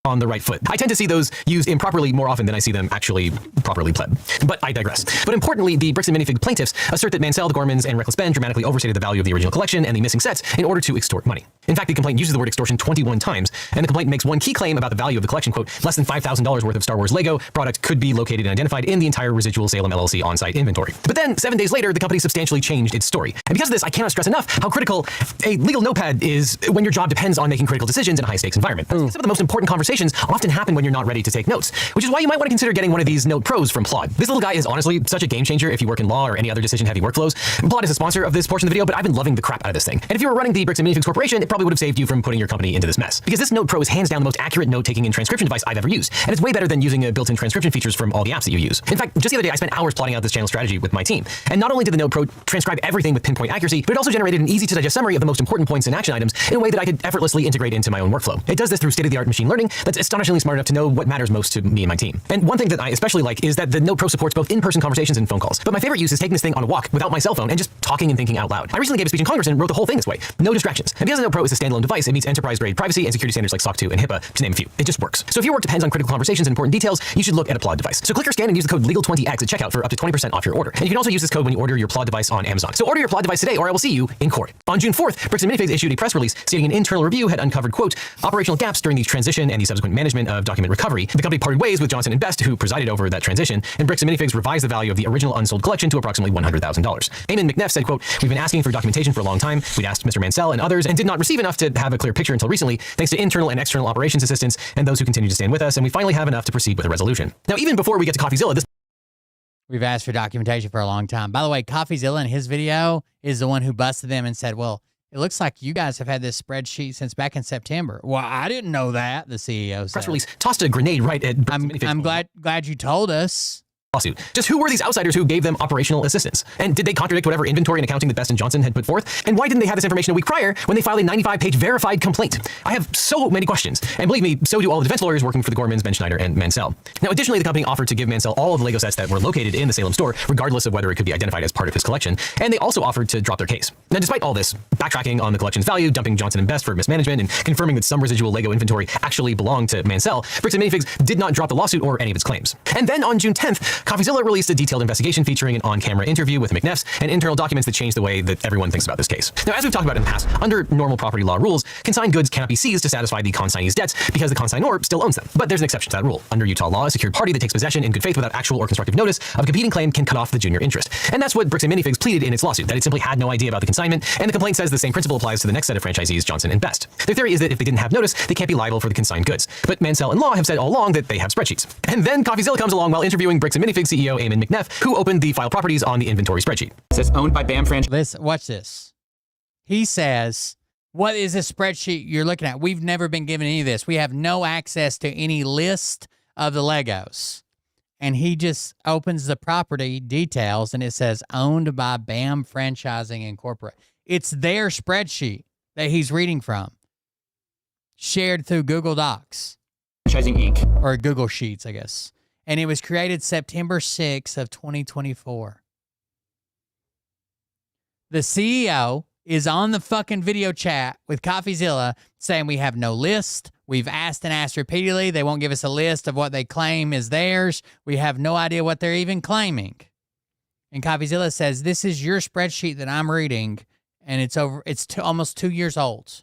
On the right foot. I tend to see those used improperly more often than I see them actually properly pled. But I digress. But importantly, the Bricks and Minifig plaintiffs assert that Mansell, the Gormans, and Reckless Ben dramatically overstated the value of the original collection and the missing sets in order to extort money. In fact, the complaint uses the word extortion 21 times, and the complaint makes one key claim about the value of the collection, quote, less than $5,000 worth of Star Wars Lego product could be located and identified in the entire residual Salem LLC on-site inventory. But then, 7 days later, the company substantially changed its story. And because of this, I cannot stress enough how critical a legal notepad is when your job depends on making critical decisions in a high-stakes environment. Some of the most important conversations conversations often happen when you're not ready to take notes, which is why you might want to consider getting one of these Note Pros from Plod. This little guy is honestly such a game changer if you work in law or any other decision-heavy workflows. Plod is a sponsor of this portion of the video, but I've been loving the crap out of this thing. And if you were running the Bricks & Minifigs Corporation, it probably would have saved you from putting your company into this mess. Because this Note Pro is hands down the most accurate note-taking and transcription device I've ever used, and it's way better than using a built-in transcription features from all the apps that you use. In fact, just the other day I spent hours plotting out this channel strategy with my team, and not only did the Note Pro transcribe everything with pinpoint accuracy, but it also generated an easy-to-digest summary of the most important points and action items in a way that I could effortlessly integrate into my own workflow. It does this through state-of-the-art machine learning that's astonishingly smart enough to know what matters most to me and my team. And one thing that I especially like is that the Note Pro supports both in-person conversations and phone calls. But my favorite use is taking this thing on a walk without my cell phone and just talking and thinking out loud. I recently gave a speech in Congress and wrote the whole thing this way. No distractions. And because the Note Pro is a standalone device, it meets enterprise-grade privacy and security standards like SOC 2 and HIPAA, to name a few. It just works. So if your work depends on critical conversations and important details, you should look at a Plod device. So click or scan and use the code LEGAL20X at checkout for up to 20% off your order. And you can also use this code when you order your Plod device on Amazon. So order your Plod device today or I will see you in court. On June 4th, Bricks & Minifigs issued a press release stating an internal review had uncovered, quote, operational gaps during the transition and the subsequent management of document recovery. The company parted ways with Johnson & Best, who presided over that transition, and Bricks & Minifigs revised the value of the original unsold collection to approximately $100,000. Eamon McNeff said, quote, we've been asking for documentation for a long time. We'd asked Mr. Mansell and others and did not receive enough to have a clear picture until recently, thanks to internal and external operations assistants and those who continue to stand with us, and we finally have enough to proceed with a resolution. Now, even before we get to CoffeeZilla, this We've asked for documentation for a long time. By the way, CoffeeZilla in his video is the one who busted them and said, well, it looks like you guys have had this spreadsheet since back in September. Well, I didn't know that, the CEO said. Press release tossed a grenade right at I'm glad you told us. Lawsuit. Just who were these outsiders who gave them operational assistance? And did they contradict whatever inventory and accounting that Best and Johnson had put forth? And why didn't they have this information a week prior when they filed a 95-page verified complaint? I have so many questions. And believe me, so do all the defense lawyers working for the Gormans, Ben Schneider, and Mansell. Now, additionally, the company offered to give Mansell all of the Lego sets that were located in the Salem store, regardless of whether it could be identified as part of his collection. And they also offered to drop their case. Now, despite all this, backtracking on the collection's value, dumping Johnson and Best for mismanagement, and confirming that some residual Lego inventory actually belonged to Mansell, Bricks & Minifigs did not drop the lawsuit or any of its claims. And then on June 10th, CoffeeZilla released a detailed investigation featuring an on-camera interview with McNeffs and internal documents that changed the way that everyone thinks about this case. Now, as we've talked about in the past, under normal property law rules, consigned goods cannot be seized to satisfy the consignee's debts because the consignor still owns them. But there's an exception to that rule. Under Utah law, a secured party that takes possession in good faith without actual or constructive notice of a competing claim can cut off the junior interest. And that's what Bricks & Minifigs pleaded in its lawsuit, that it simply had no idea about the consignment, and the complaint says the same principle applies to the next set of franchisees, Johnson and Best. Their theory is that if they didn't have notice, they can't be liable for the consigned goods. But Mansell and Law have said all along that they have spreadsheets. And then CoffeeZilla comes along while interviewing Bricks & Minifigs CEO Eamon McNeff, who opened the file properties on the inventory spreadsheet. It says owned by BAM franchise. Watch this. He says, what is this spreadsheet you're looking at? We've never been given any of this. We have no access to any list of the Legos. And he just opens the property details and it says owned by BAM Franchising Incorporated. It's their spreadsheet that he's reading from, shared through Google Docs. Franchising Inc. Or Google Sheets, I guess. And it was created September 6th of 2024. The CEO is on the fucking video chat with CoffeeZilla saying we have no list. We've asked and asked repeatedly. They won't give us a list of what they claim is theirs. We have no idea what they're even claiming. And CoffeeZilla says, this is your spreadsheet that I'm reading, and it's almost 2 years old.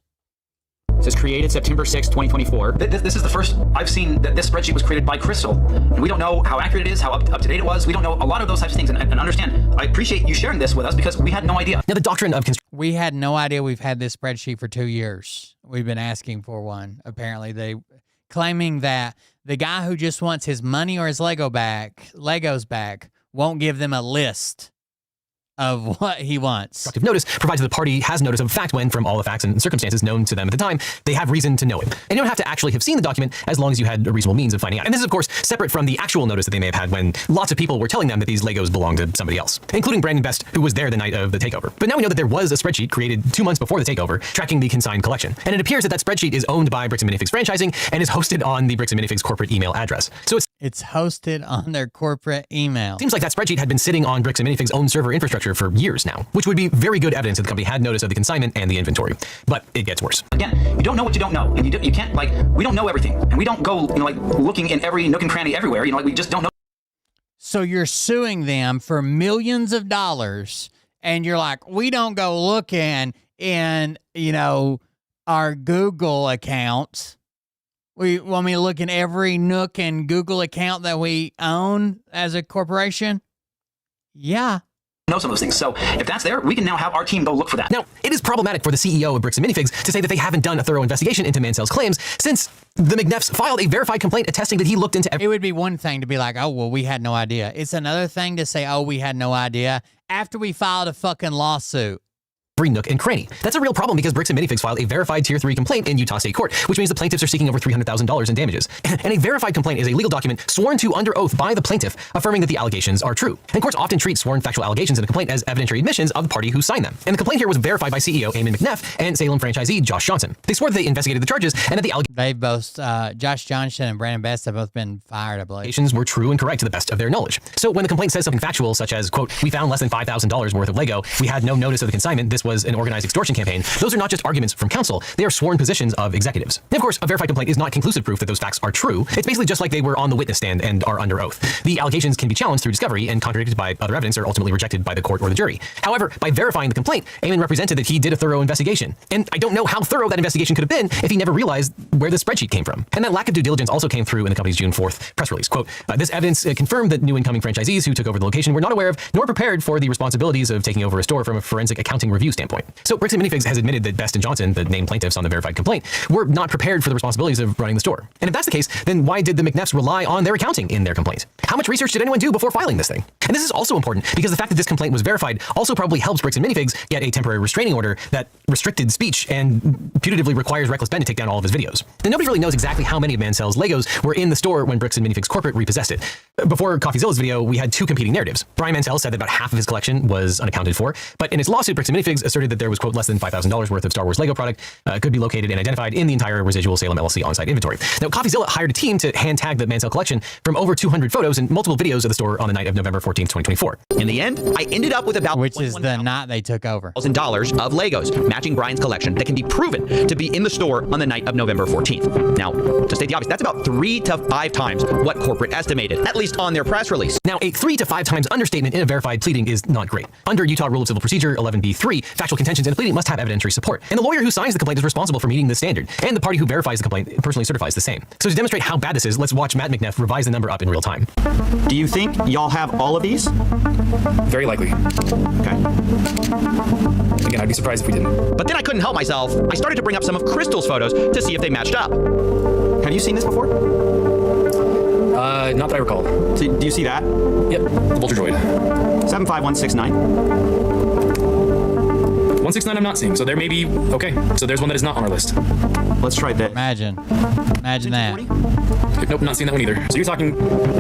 It says created September 6, 2024. This is the first I've seen that this spreadsheet was created by Crystal. And we don't know how accurate it is, how up to date it was. We don't know a lot of those types of things. And understand, I appreciate you sharing this with us because we had no idea. Now, the doctrine of we had no idea we've had this spreadsheet for 2 years. We've been asking for one. Apparently, they claiming that the guy who just wants his money or his Legos back, won't give them a list of what he wants. Constructive notice provides that the party has notice of fact when, from all the facts and circumstances known to them at the time, they have reason to know it. And you don't have to actually have seen the document as long as you had a reasonable means of finding out. And this is, of course, separate from the actual notice that they may have had when lots of people were telling them that these Legos belong to somebody else, including Brandon Best, who was there the night of the takeover. But now we know that there was a spreadsheet created 2 months before the takeover tracking the consigned collection. And it appears that that spreadsheet is owned by Bricks & Minifigs Franchising and is hosted on the Bricks & Minifigs corporate email address. So it's hosted on their corporate email. Seems like that spreadsheet had been sitting on Bricks & Minifigs' own server infrastructure for years now, which would be very good evidence that the company had notice of the consignment and the inventory. But it gets worse. Again, you don't know what you don't know, and you can't, like, we don't know everything, and we don't go, like, looking in every nook and cranny everywhere. Like, we just don't know. So you're suing them for millions of dollars, and you're like, we don't go looking in, our Google account. We want me to look in every nook and Google account that we own as a corporation? Yeah, know some of those things. So if that's there, we can now have our team go look for that. Now, it is problematic for the CEO of Bricks and Minifigs to say that they haven't done a thorough investigation into Mansell's claims, since the McNeffs filed a verified complaint attesting that he looked into It would be one thing to be like, oh, well, we had no idea. It's another thing to say, oh, we had no idea after we filed a fucking lawsuit. every nook and cranny. That's a real problem because Bricks and Minifigs filed a verified Tier 3 complaint in Utah State Court, which means the plaintiffs are seeking over $300,000 in damages. And a verified complaint is a legal document sworn to under oath by the plaintiff, affirming that the allegations are true. And courts often treat sworn factual allegations in a complaint as evidentiary admissions of the party who signed them. And the complaint here was verified by CEO Eamon McNeff and Salem franchisee Josh Johnson. They swore that they investigated the charges and that the They've both, Josh Johnson and Brandon Best have both been fired, I believe. allegations were true and correct to the best of their knowledge. So when the complaint says something factual, such as, quote, we found less than $5,000 worth of Lego, we had no notice of the consignment, this was an organized extortion campaign, those are not just arguments from counsel, they are sworn positions of executives. And of course, a verified complaint is not conclusive proof that those facts are true. It's basically just like they were on the witness stand and are under oath. The allegations can be challenged through discovery and contradicted by other evidence or ultimately rejected by the court or the jury. However, by verifying the complaint, Eamon represented that he did a thorough investigation. And I don't know how thorough that investigation could have been if he never realized where the spreadsheet came from. And that lack of due diligence also came through in the company's June 4th press release. Quote, this evidence confirmed that new incoming franchisees who took over the location were not aware of nor prepared for the responsibilities of taking over a store from a forensic accounting review standpoint. So Bricks and Minifigs has admitted that Best and Johnson, the named plaintiffs on the verified complaint, were not prepared for the responsibilities of running the store. And if that's the case, then why did the McNeffs rely on their accounting in their complaint? How much research did anyone do before filing this thing? And this is also important because the fact that this complaint was verified also probably helps Bricks and Minifigs get a temporary restraining order that restricted speech and putatively requires Reckless Ben to take down all of his videos. And nobody really knows exactly how many of Mansell's Legos were in the store when Bricks and Minifigs corporate repossessed it. Before CoffeeZilla's video, we had two competing narratives. Brian Mansell said that about half of his collection was unaccounted for, but in its lawsuit, Bricks and Minifigs asserted that there was, quote, less than $5,000 worth of Star Wars Lego product could be located and identified in the entire residual Salem LLC on-site inventory. Now, CoffeeZilla hired a team to hand tag the Mansell collection from over 200 photos and multiple videos of the store on the night of November 14th, 2024. In the end, I ended up with about which is the night they took over $1,000 of Legos matching Brian's collection that can be proven to be in the store on the night of November 14th. Now, to state the obvious, that's about 3 to 5 times what corporate estimated, at least on their press release. Now, a 3 to 5 times understatement in a verified pleading is not great. Under Utah Rule of Civil Procedure 11B3, factual contentions in a pleading must have evidentiary support, and the lawyer who signs the complaint is responsible for meeting this standard, and the party who verifies the complaint personally certifies the same. So to demonstrate how bad this is, let's watch Matt McNeff revise the number up in real time. Do you think y'all have all of these? Very likely. Okay. Again, I'd be surprised if we didn't. But then I couldn't help myself. I started to bring up some of Crystal's photos to see if they matched up. Have you seen this before? Not that I recall. So, do you see that? Yep, the Vulture Droid. 75169. 169 I'm not seeing, so there may be, okay, so there's one that is not on our list. Let's try that. Imagine that. Nope, not seeing that one either. So you're talking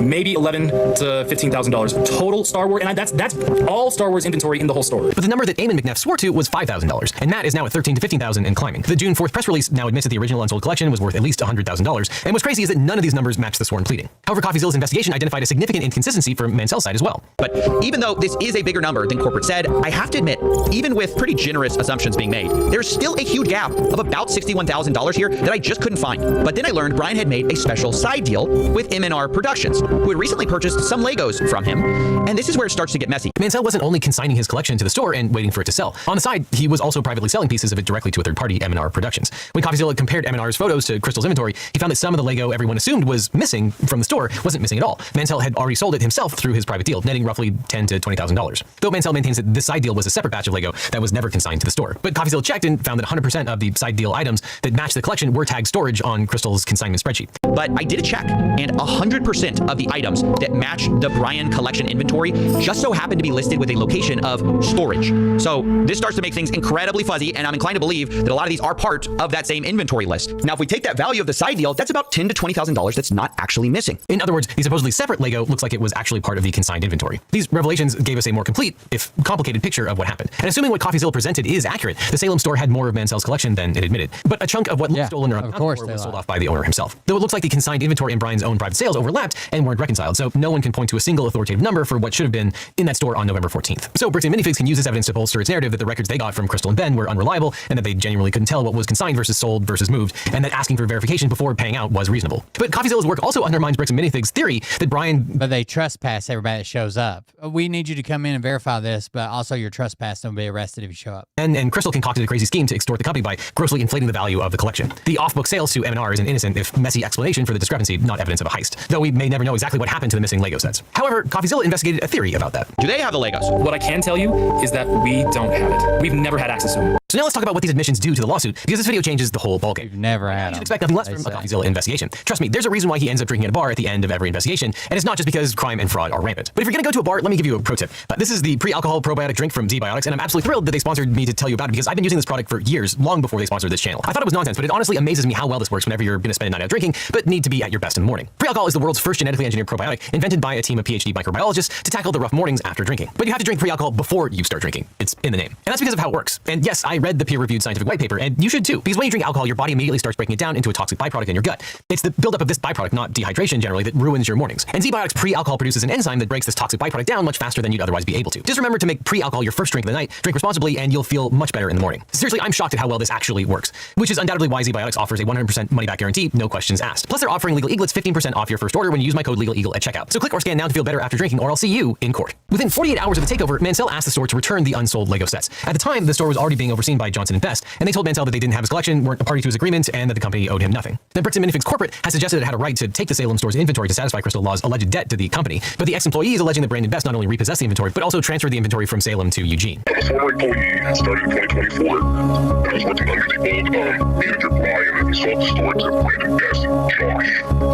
maybe $11,000 to $15,000 total Star Wars, and that's all Star Wars inventory in the whole store. But the number that Eamon McNeff swore to was $5,000, and Matt is now at $13,000 to $15,000 and climbing. The June 4th press release now admits that the original unsold collection was worth at least $100,000, and what's crazy is that none of these numbers match the sworn pleading. However, CoffeeZilla's investigation identified a significant inconsistency from Mansell's side as well. But even though this is a bigger number than corporate said, I have to admit, even with pretty generous assumptions being made, there's still a huge gap of about $61,000 here that I just couldn't find. But then I learned Brian had made a special side deal with M&R Productions, who had recently purchased some Legos from him, and this is where it starts to get messy. Mansell wasn't only consigning his collection to the store and waiting for it to sell. On the side, he was also privately selling pieces of it directly to a third party, M&R Productions. When CoffeeZilla compared M&R's photos to Crystal's inventory, he found that some of the Lego everyone assumed was missing from the store wasn't missing at all. Mansell had already sold it himself through his private deal, netting roughly $10,000 to $20,000. Though Mansell maintains that this side deal was a separate batch of Lego that was never consigned to the store. But CoffeeZilla checked and found that 100% of the side deal items that matched the collection were tagged storage on Crystal's consignment spreadsheet. But I did a check, and 100% of the items that match the Brian collection inventory just so happen to be listed with a location of storage. So this starts to make things incredibly fuzzy, and I'm inclined to believe that a lot of these are part of that same inventory list. Now, if we take that value of the side deal, that's about $10,000 to $20,000 that's not actually missing. In other words, the supposedly separate Lego looks like it was actually part of the consigned inventory. These revelations gave us a more complete, if complicated, picture of what happened. And assuming what CoffeeZilla presented is accurate, the Salem store had more of Mansell's collection than it admitted. But a chunk of what looked stolen or unaccounted for was sold off by the owner himself. Though it looks like the consigned inventory and Brian's own private sales overlapped and weren't reconciled, so no one can point to a single authoritative number for what should have been in that store on November 14th. So Bricks and Minifigs can use this evidence to bolster its narrative that the records they got from Crystal and Ben were unreliable and that they genuinely couldn't tell what was consigned versus sold versus moved, and that asking for verification before paying out was reasonable. But CoffeeZilla's work also undermines Bricks and Minifigs' theory that Brian... But they trespass everybody that shows up. We need you to come in and verify this, but also you're trespassing and be arrested if you show up. And Crystal concocted a crazy scheme to extort the company by grossly inflating the value of the collection. collection. The off-book sales to M&R is an innocent, if messy, explanation for the discrepancy, not evidence of a heist, though we may never know exactly what happened to the missing Lego sets. However, CoffeeZilla investigated a theory about that. Do they have the Legos? What I can tell you is that we don't have it. We've never had access to them. So now let's talk about what these admissions do to the lawsuit, because this video changes the whole ballgame. We've never had You should expect nothing less from a CoffeeZilla investigation. Trust me, there's a reason why he ends up drinking at a bar at the end of every investigation, and it's not just because crime and fraud are rampant. But if you're gonna go to a bar, let me give you a pro tip. This is the pre-alcohol probiotic drink from ZBiotics, and I'm absolutely thrilled that they sponsored me to tell you about it, because I've been using this product for years, long before they sponsored this channel. I thought it was nonsense, but it honestly amazes me how well this works whenever you're gonna spend a night out drinking, but need to be at your best in the morning. Pre-alcohol is the world's first genetically engineered probiotic, invented by a team of PhD microbiologists to tackle the rough mornings after drinking. But you have to drink pre-alcohol before you start drinking. It's in the name. And that's because of how it works. And yes, I read the peer-reviewed scientific white paper, and you should too, because when you drink alcohol, your body immediately starts breaking it down into a toxic byproduct in your gut. It's the buildup of this byproduct, not dehydration generally, that ruins your mornings. And ZBiotics pre-alcohol produces an enzyme that breaks this toxic byproduct down much faster than you'd otherwise be able to. Just remember to make pre-alcohol your first drink of the night, drink responsibly, and you'll feel much better in the morning. Seriously, I'm shocked at how well this actually works, which is undoubtedly why ZBiotics offers a 100% money-back guarantee, no questions asked. Plus, they're offering Legal Eaglets 15% off your first order when you use my code LegalEagle at checkout. So click or scan now to feel better after drinking, or I'll see you in court. Within 48 hours of the takeover, Mansell asked the store to return the unsold Lego sets. At the time, the store was already being overseen by Johnson & Best, and they told Mansell that they didn't have his collection, weren't a party to his agreement, and that the company owed him nothing. Then Bricks & Minifigs Corporate has suggested it had a right to take the Salem store's inventory to satisfy Crystal Law's alleged debt to the company, but the ex-employee is alleging that Brandon Best not only repossessed the inventory, but also transferred the inventory from Salem to Eugene. I'm a former employee, started in 2024, and I was working under the old manager Brian, and we sold the store to Brandon Best and Josh.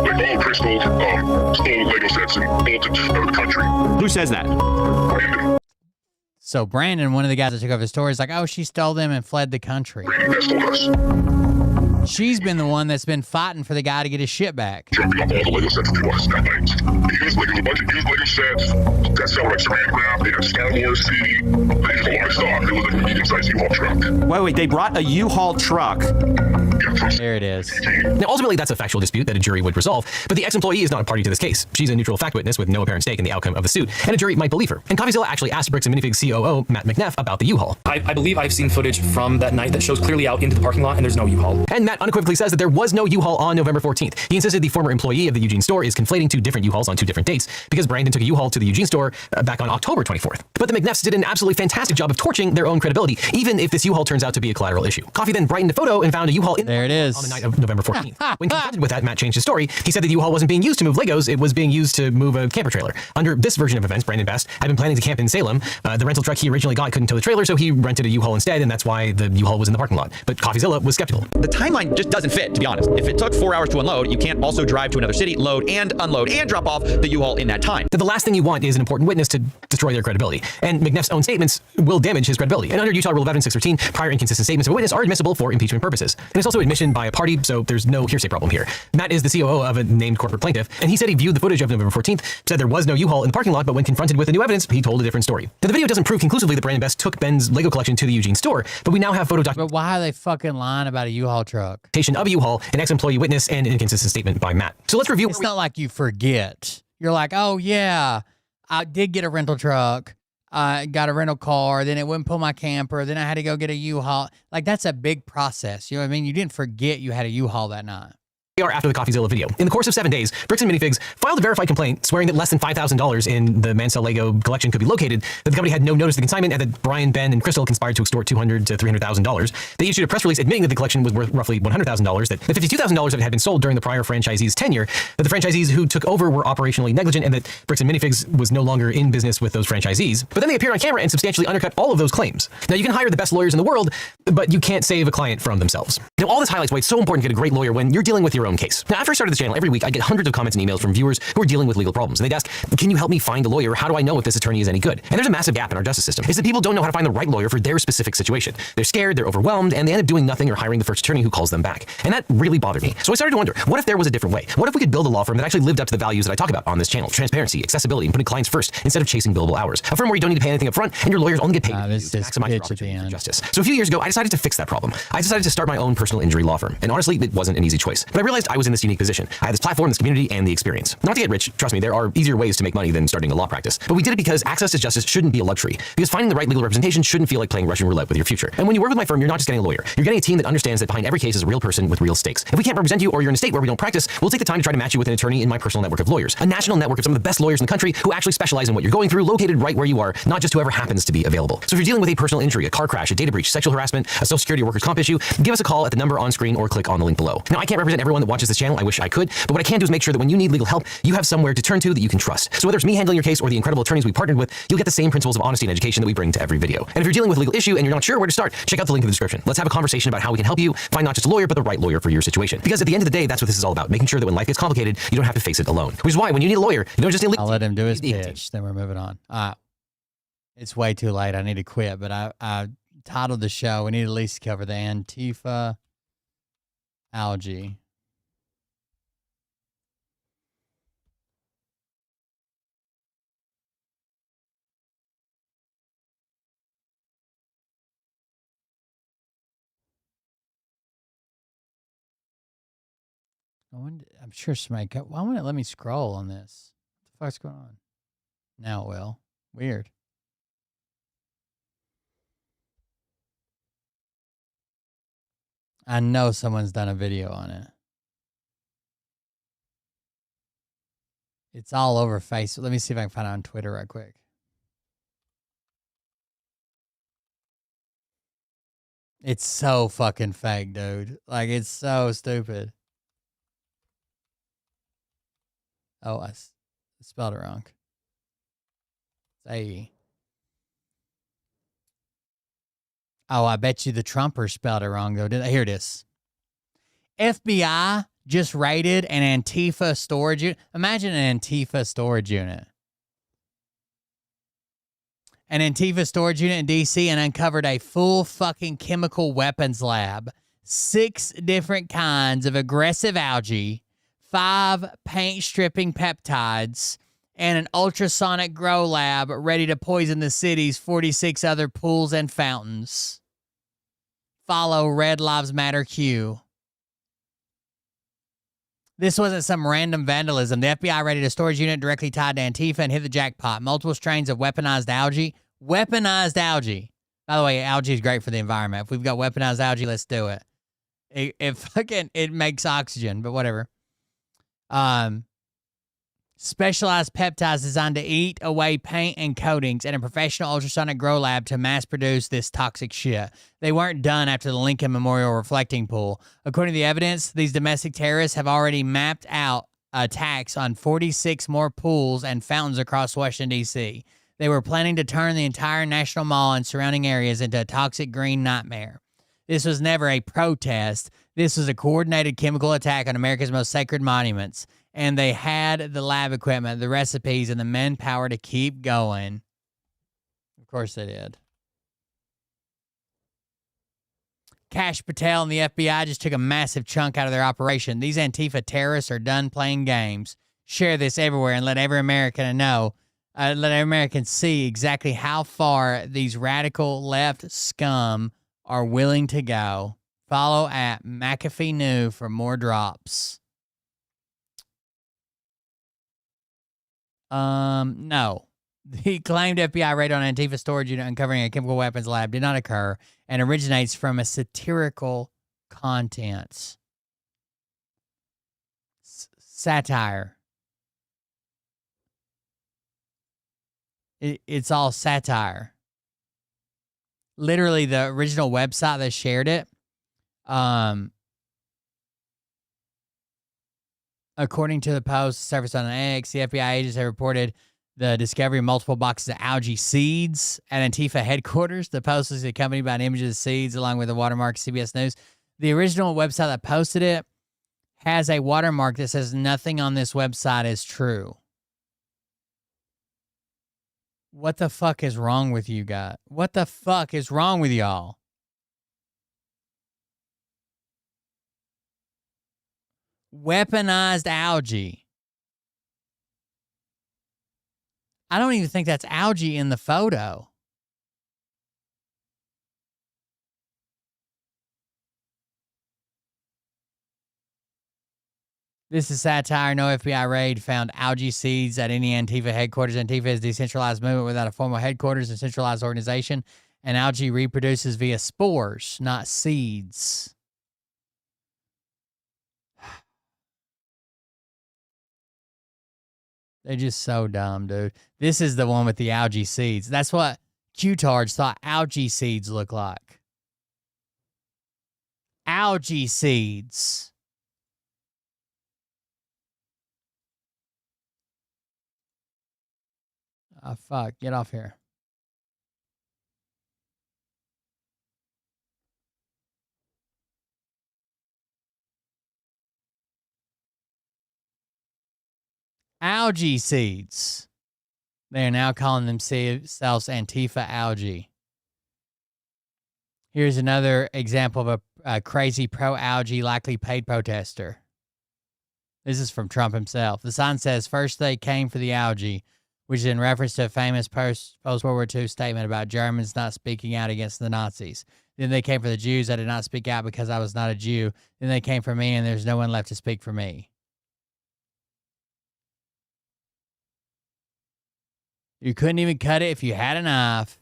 They followed Crystal, stole Lego sets, and bolted out of the country. Who says that? Brandon. So Brandon, one of the guys that took over his store, is like, oh, she stole them and fled the country. Brandon Best told us. She's been the one that's been fighting for the guy to get his shit back. Dropping off all the Lego sets to us that night. He used a bunch of used Lego sets. That sounded like Saran wrap. They had Star Wars CD. They used a lot of stuff. It was like a medium-sized U-Haul truck. Wait, they brought a U-Haul truck. There it is. Now, ultimately, that's a factual dispute that a jury would resolve, but the ex-employee is not a party to this case. She's a neutral fact witness with no apparent stake in the outcome of the suit, and a jury might believe her. And CoffeeZilla actually asked Bricks & Minifigs COO Matt McNeff about the U-Haul. I believe I've seen footage from that night that shows clearly out into the parking lot, and there's no U-Haul. And Matt unequivocally says that there was no U-Haul on November 14th. He insisted the former employee of the Eugene store is conflating two different U-Hauls on two different dates, because Brandon took a U-Haul to the Eugene store back on October 24th. But the McNeffs did an absolutely fantastic job of torching their own credibility, even if this U-Haul turns out to be a collateral issue. Coffee then brightened a photo and found a U-Haul in there it is. on the night of November 14th. When confronted with that, Matt changed his story. He said that the U-Haul wasn't being used to move Legos, it was being used to move a camper trailer. Under this version of events, Brandon Best had been planning to camp in Salem. The rental truck he originally got couldn't tow the trailer, so he rented a U-Haul instead, and that's why the U-Haul was in the parking lot. But CoffeeZilla was skeptical. The timeline just doesn't fit, to be honest. If it took 4 hours to unload, you can't also drive to another city, load and unload and drop off the U-Haul in that time. The last thing you want is an important witness to destroy their credibility. And McNeff's own statements will damage his credibility. And under Utah Rule of Evidence 613, prior inconsistent statements of a witness are admissible for impeachment purposes. And it's also admission by a party, so there's no hearsay problem here. Matt is the COO of a named corporate plaintiff, and he said he viewed the footage of November 14th, said there was no U-Haul in the parking lot, but when confronted with the new evidence, he told a different story. Now, the video doesn't prove conclusively that Brandon Best took Ben's Lego collection to the Eugene store, but we now have photo documentation. But why are they fucking lying about a U-Haul truck? Of a U-Haul, an ex-employee witness, and an inconsistent statement by Matt. So let's review. It's not like you forget. You're like, oh yeah, I did get a rental truck. I got a rental car, then it wouldn't pull my camper, then I had to go get a U-Haul. Like, that's a big process. You know what I mean? You didn't forget you had a U-Haul that night. After the CoffeeZilla video. In the course of 7 days, Bricks & Minifigs filed a verified complaint swearing that less than $5,000 in the Mansell Lego collection could be located, that the company had no notice of the consignment, and that Brian, Ben, and Crystal conspired to extort $200,000 to $300,000. They issued a press release admitting that the collection was worth roughly $100,000, that $52,000 of it had been sold during the prior franchisee's tenure, that the franchisees who took over were operationally negligent, and that Bricks & Minifigs was no longer in business with those franchisees. But then they appeared on camera and substantially undercut all of those claims. Now, you can hire the best lawyers in the world, but you can't save a client from themselves. Now, all this highlights why it's so important to get a great lawyer when you're dealing with your own case. Now, after I started the channel, every week I get hundreds of comments and emails from viewers who are dealing with legal problems. And they'd ask, can you help me find a lawyer? How do I know if this attorney is any good? And there's a massive gap in our justice system. It's that people don't know how to find the right lawyer for their specific situation. They're scared, they're overwhelmed, and they end up doing nothing or hiring the first attorney who calls them back. And that really bothered me. So I started to wonder, what if there was a different way? What if we could build a law firm that actually lived up to the values that I talk about on this channel? Transparency, accessibility, and putting clients first instead of chasing billable hours. A firm where you don't need to pay anything up front and your lawyers only get paid to maximize your opportunity for justice. So a few years ago, I decided to fix that problem. I decided to start my own personal injury law firm. And honestly, it wasn't an easy choice. But I realized realized I was in this unique position. I had this platform, this community, and the experience. Not to get rich, trust me, there are easier ways to make money than starting a law practice. But we did it because access to justice shouldn't be a luxury. Because finding the right legal representation shouldn't feel like playing Russian roulette with your future. And when you work with my firm, you're not just getting a lawyer. You're getting a team that understands that behind every case is a real person with real stakes. If we can't represent you or you're in a state where we don't practice, we'll take the time to try to match you with an attorney in my personal network of lawyers. A national network of some of the best lawyers in the country who actually specialize in what you're going through, located right where you are, not just whoever happens to be available. So if you're dealing with a personal injury, a car crash, a data breach, sexual harassment, a social security or workers' comp issue, give us a call at the number on screen or click on the link below. Now, I can't represent everyone that watches this channel. I wish I could, but what I can do is make sure that when you need legal help, you have somewhere to turn to that you can trust. So whether it's me handling your case or the incredible attorneys we partnered with, you'll get the same principles of honesty and education that we bring to every video. And if you're dealing with a legal issue and you're not sure where to start, check out the link in the description. Let's have a conversation about how we can help you find not just a lawyer, but the right lawyer for your situation. Because at the end of the day, that's what this is all about, making sure that when life gets complicated, you don't have to face it alone. Which is why when you need a lawyer, you don't just need I'll let him do his pitch, then we're moving on. It's way too late. I need to quit, but I titled the show, we need to at least cover the Antifa algae. I'm sure somebody why won't it let me scroll on this? What the fuck's going on? Now it will. Weird. I know someone's done a video on it. It's all over Facebook. Let me see if I can find it on Twitter right quick. It's so fucking fake, dude. Like, it's so stupid. Oh, I spelled it wrong. It's A. Oh, I bet you the Trumpers spelled it wrong, though. Here it is. FBI just raided an Antifa storage unit. Imagine an Antifa storage unit. An Antifa storage unit in D.C. and uncovered a full fucking chemical weapons lab. 6 different kinds of aggressive algae. 5 paint-stripping peptides, and an ultrasonic grow lab ready to poison the city's 46 other pools and fountains. Follow Red Lives Matter Q. This wasn't some random vandalism. The FBI raided a storage unit directly tied to Antifa and hit the jackpot. Multiple strains of weaponized algae. Weaponized algae. By the way, algae is great for the environment. If we've got weaponized algae, let's do it. It makes oxygen, but whatever. Specialized peptides designed to eat away paint and coatings, and a professional ultrasonic grow lab to mass produce this toxic shit. They weren't done after the Lincoln Memorial reflecting pool. According to the evidence, these domestic terrorists have already mapped out attacks on 46 more pools and fountains across Washington, D.C. They were planning to turn the entire National Mall and surrounding areas into a toxic green nightmare. This was never a protest. This was a coordinated chemical attack on America's most sacred monuments. And they had the lab equipment, the recipes, and the manpower to keep going. Of course they did. Kash Patel and the FBI just took a massive chunk out of their operation. These Antifa terrorists are done playing games. Share this everywhere and let every American know. Let every American see exactly how far these radical left scum are willing to go. Follow at McAfee New for more drops. No. The claimed FBI raid on Antifa storage unit uncovering a chemical weapons lab did not occur and originates from a satirical content. Satire. It's all satire. Literally, the original website that shared it, according to the post surfaced on X, the FBI agents have reported the discovery of multiple boxes of algae seeds at Antifa headquarters. The post is accompanied by an image of the seeds along with a watermark, CBS News. The original website that posted it has a watermark that says nothing on this website is true. What the fuck is wrong with you guys? What the fuck is wrong with y'all? Weaponized algae. I don't even think that's algae in the photo. This is satire. No FBI raid found algae seeds at any Antifa headquarters. Antifa is a decentralized movement without a formal headquarters and centralized organization. And algae reproduces via spores, not seeds. They're just so dumb, dude. This is the one with the algae seeds. That's what Q-tards thought algae seeds look like. Algae seeds. Oh, fuck. Get off here. Algae seeds. They are now calling themselves Antifa algae. Here's another example of a crazy pro-algae, likely paid protester. This is from Trump himself. The sign says, first they came for the algae, which is in reference to a famous post-World War II statement about Germans not speaking out against the Nazis. Then they came for the Jews. I did not speak out because I was not a Jew. Then they came for me, and there's no one left to speak for me. You couldn't even cut it if you had a knife.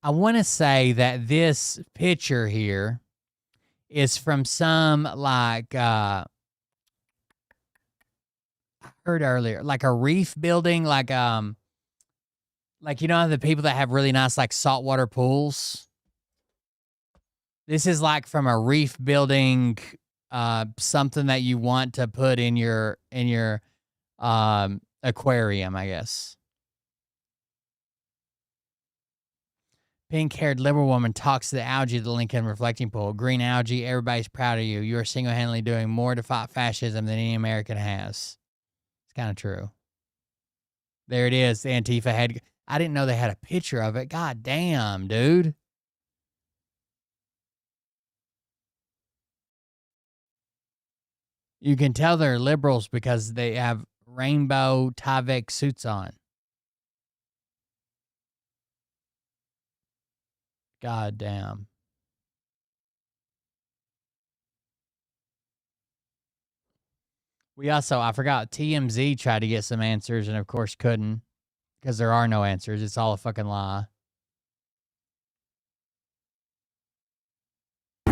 I want to say that this picture here is from some, like, I heard earlier, like a reef building, like you know, the people that have really nice, like, saltwater pools. This is like from a reef building, something that you want to put in your aquarium, I guess. Pink-haired liberal woman talks to the algae at the Lincoln reflecting pool. Green algae, everybody's proud of you. You are single-handedly doing more to fight fascism than any American has. It's kind of true. There it is, the Antifa head. I didn't know they had a picture of it. God damn, dude. You can tell they're liberals because they have rainbow Tyvek suits on. God damn. We also, I forgot, TMZ tried to get some answers and of course couldn't because there are no answers. It's all a fucking lie.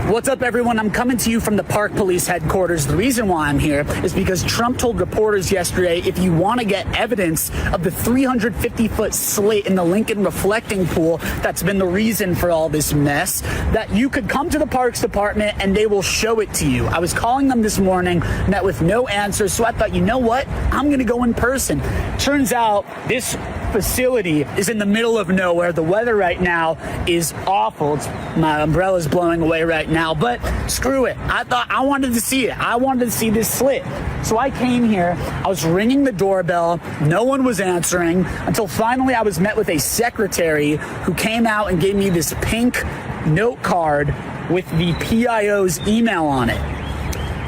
What's up, everyone? I'm coming to you from the Park Police headquarters. The reason why I'm here is because Trump told reporters yesterday, if you want to get evidence of the 350-foot slit in the Lincoln reflecting pool that's been the reason for all this mess, that you could come to the Parks Department and they will show it to you. I was calling them this morning, met with no answers, so I thought, you know what? I'm going to go in person. Turns out this facility is in the middle of nowhere. The weather right now is awful. My umbrella's blowing away right now, but screw it. I thought I wanted to see it. I wanted to see this slit. So I came here. I was ringing the doorbell. No one was answering until finally I was met with a secretary who came out and gave me this pink note card with the PIO's email on it.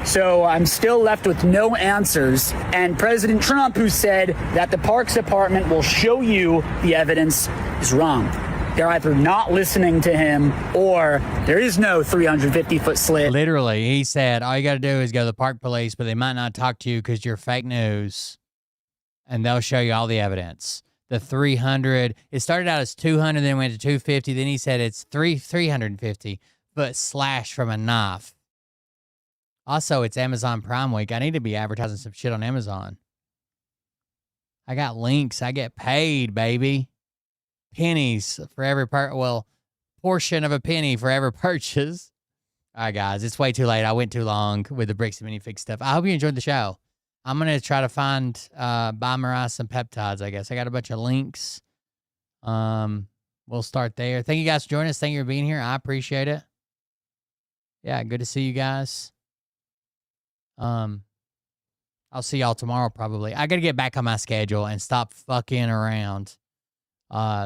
So I'm still left with no answers. And President Trump, who said that the Parks Department will show you the evidence, is wrong. They're either not listening to him or there is no 350-foot slit. Literally, he said, all you got to do is go to the Park Police, but they might not talk to you because you're fake news. And they'll show you all the evidence. The 300, it started out as 200, then went to 250. Then he said it's 350-foot slash from a knife. Also, it's Amazon Prime Week. I need to be advertising some shit on Amazon. I got links. I get paid, baby. Pennies for every portion of a penny for every purchase. All right, guys, it's way too late. I went too long with the bricks and minifig stuff. I hope you enjoyed the show. I'm going to try to find, buy Mariah some peptides, I guess. I got a bunch of links. We'll start there. Thank you guys for joining us. Thank you for being here. I appreciate it. Yeah, good to see you guys. I'll see y'all tomorrow probably. I gotta get back on my schedule and stop fucking around,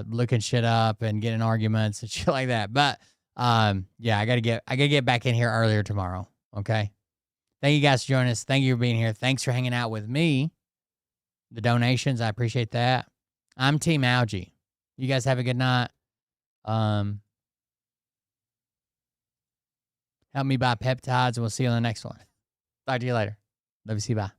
looking shit up and getting arguments and shit like that. But yeah, I gotta get back in here earlier tomorrow. Okay. Thank you guys for joining us. Thank you for being here. Thanks for hanging out with me. The donations, I appreciate that. I'm Team Algae. You guys have a good night. Help me buy peptides, and we'll see you on the next one. Talk to you later. Love you. See you. Bye.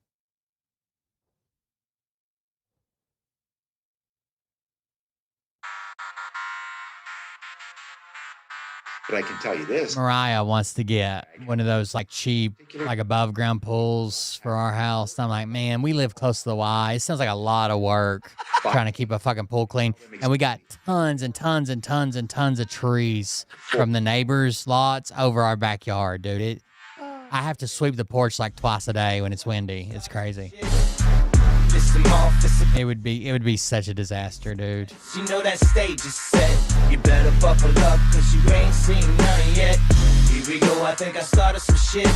But I can tell you this. Mariah wants to get one of those like cheap, like above ground pools for our house. And I'm like, man, we live close to the Y. It sounds like a lot of work trying to keep a fucking pool clean. And we got tons and tons and tons and tons of trees from the neighbors' lots over our backyard, dude. I have to sweep the porch like twice a day when it's windy. It's crazy. It would be such a disaster, dude. You know that stage is set. You better buckle up, cause you ain't seen none yet. Here we go, I think I started some shit.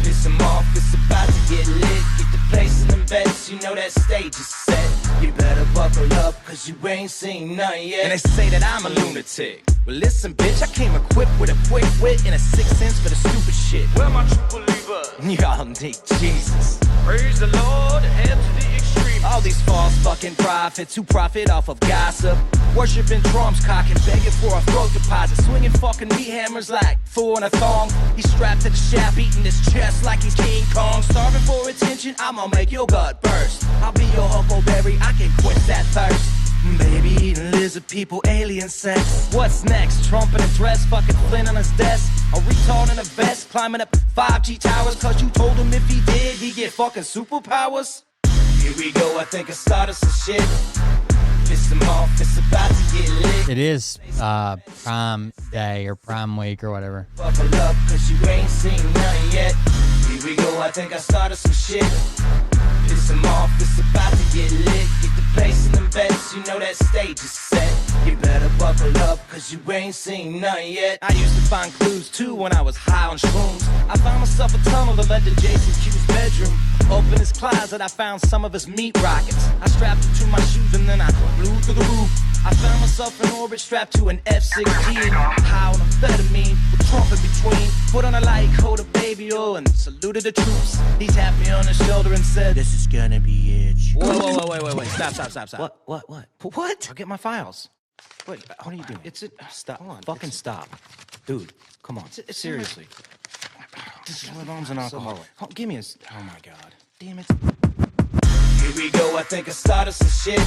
Piss them off, it's about to get lit. Get the place in them bets, you know that stage is set. You better buckle up, cause you ain't seen none yet. And they say that I'm a lunatic. Well, listen, bitch, I came equipped with a quick wit and a 6th sense for the stupid shit. Where my true believer? Y'all need Jesus. Praise the Lord, head to the extreme. All these false fucking prophets who profit off of gossip. Worshipping drums, cocking, begging for a throat deposit. Swinging fucking meat hammers like four in a thong. He's strapped to the shaft, eating his chest like he's King Kong. Starving for attention, I'ma make your gut burst. I'll be your huckleberry, I can quench that thirst. Baby eating lizard people, alien sex. What's next? Trump in a dress, fucking Flynn on his desk. A retard in a vest, climbing up 5G towers. Cause you told him if he did, he'd get fucking superpowers. Here we go, I think I started some shit. Piss them off, it's about to get lit. It is Prime Day or Prime Week or whatever. Buckle up, cause you ain't seen none yet. Here we go, I think I started some shit. Piss them off, it's about to get lit. Get the place in them bets, you know that stage is set. You better buckle up, cause you ain't seen none yet. I used to find clues too when I was high on shrooms. I found myself a tunnel that led to Jason Q's bedroom. Open his closet, I found some of his meat rockets. I strapped it to my shoes and then I flew through the roof. I found myself in orbit strapped to an F-16. High on amphetamine, with Trump in between. Put on a light coat of baby oil and saluted the troops. He tapped me on the shoulder and said, "This is gonna be it." Whoa, wait. Stop. What? I'll get my files. Wait, what are you doing? Stop. Hold on. Fucking stop. Dude, come on. Seriously. This is my mom's an alcoholic. Oh, give me a... Oh, my God. Damn it. Here we go, I think I started some shit.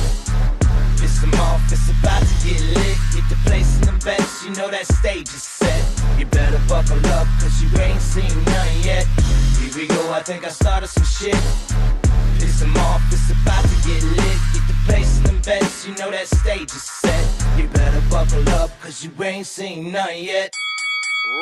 Piss them off, it's about to get lit. Get the place in them bets, you know that stage is set. You better buckle up, cause you ain't seen none yet. Here we go, I think I started some shit. Piss them off, it's about to get lit. Get the place in them bets, you know that stage is set. You better buckle up, cause you ain't seen none yet.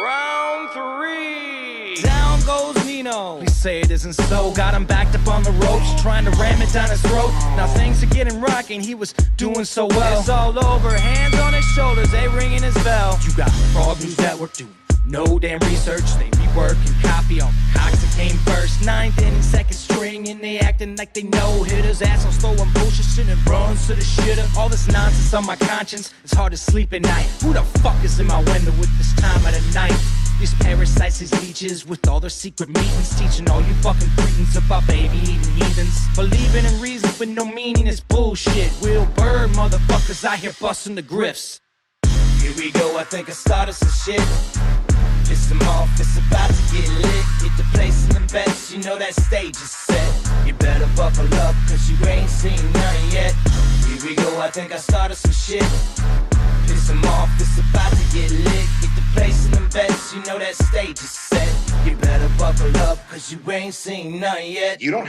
Round 3. Down goes Nino. Please say it isn't so. Got him backed up on the ropes, trying to ram it down his throat. Now things are getting rocking, he was doing so well. It's all over, hands on his shoulders, they ringing his bell. You got Frog News Network doing no damn research. They rework and copy on Cox that came first. 9th inning, 2nd string, and they acting like they know hitters. Ass on slow and bullshit and runs to the shitter. All this nonsense on my conscience, it's hard to sleep at night. Who the fuck is in my window with this time of the night? These parasites, these leeches, with all their secret meetings, teaching all you fucking cretins about baby eating heathens. Believing in reasons with no meaning is bullshit. Will Bird motherfuckers out here busting the grifts. Here we go, I think I started some shit. Piss them off, it's about to get lit. Get the place in them bets, you know that stage is set. You better buckle up, cause you ain't seen none yet. Here we go, I think I started some shit. Piss them off, it's about to get lit. Get the place in them bets, you know that stage is set. You better buckle up, cause you ain't seen none yet. You don't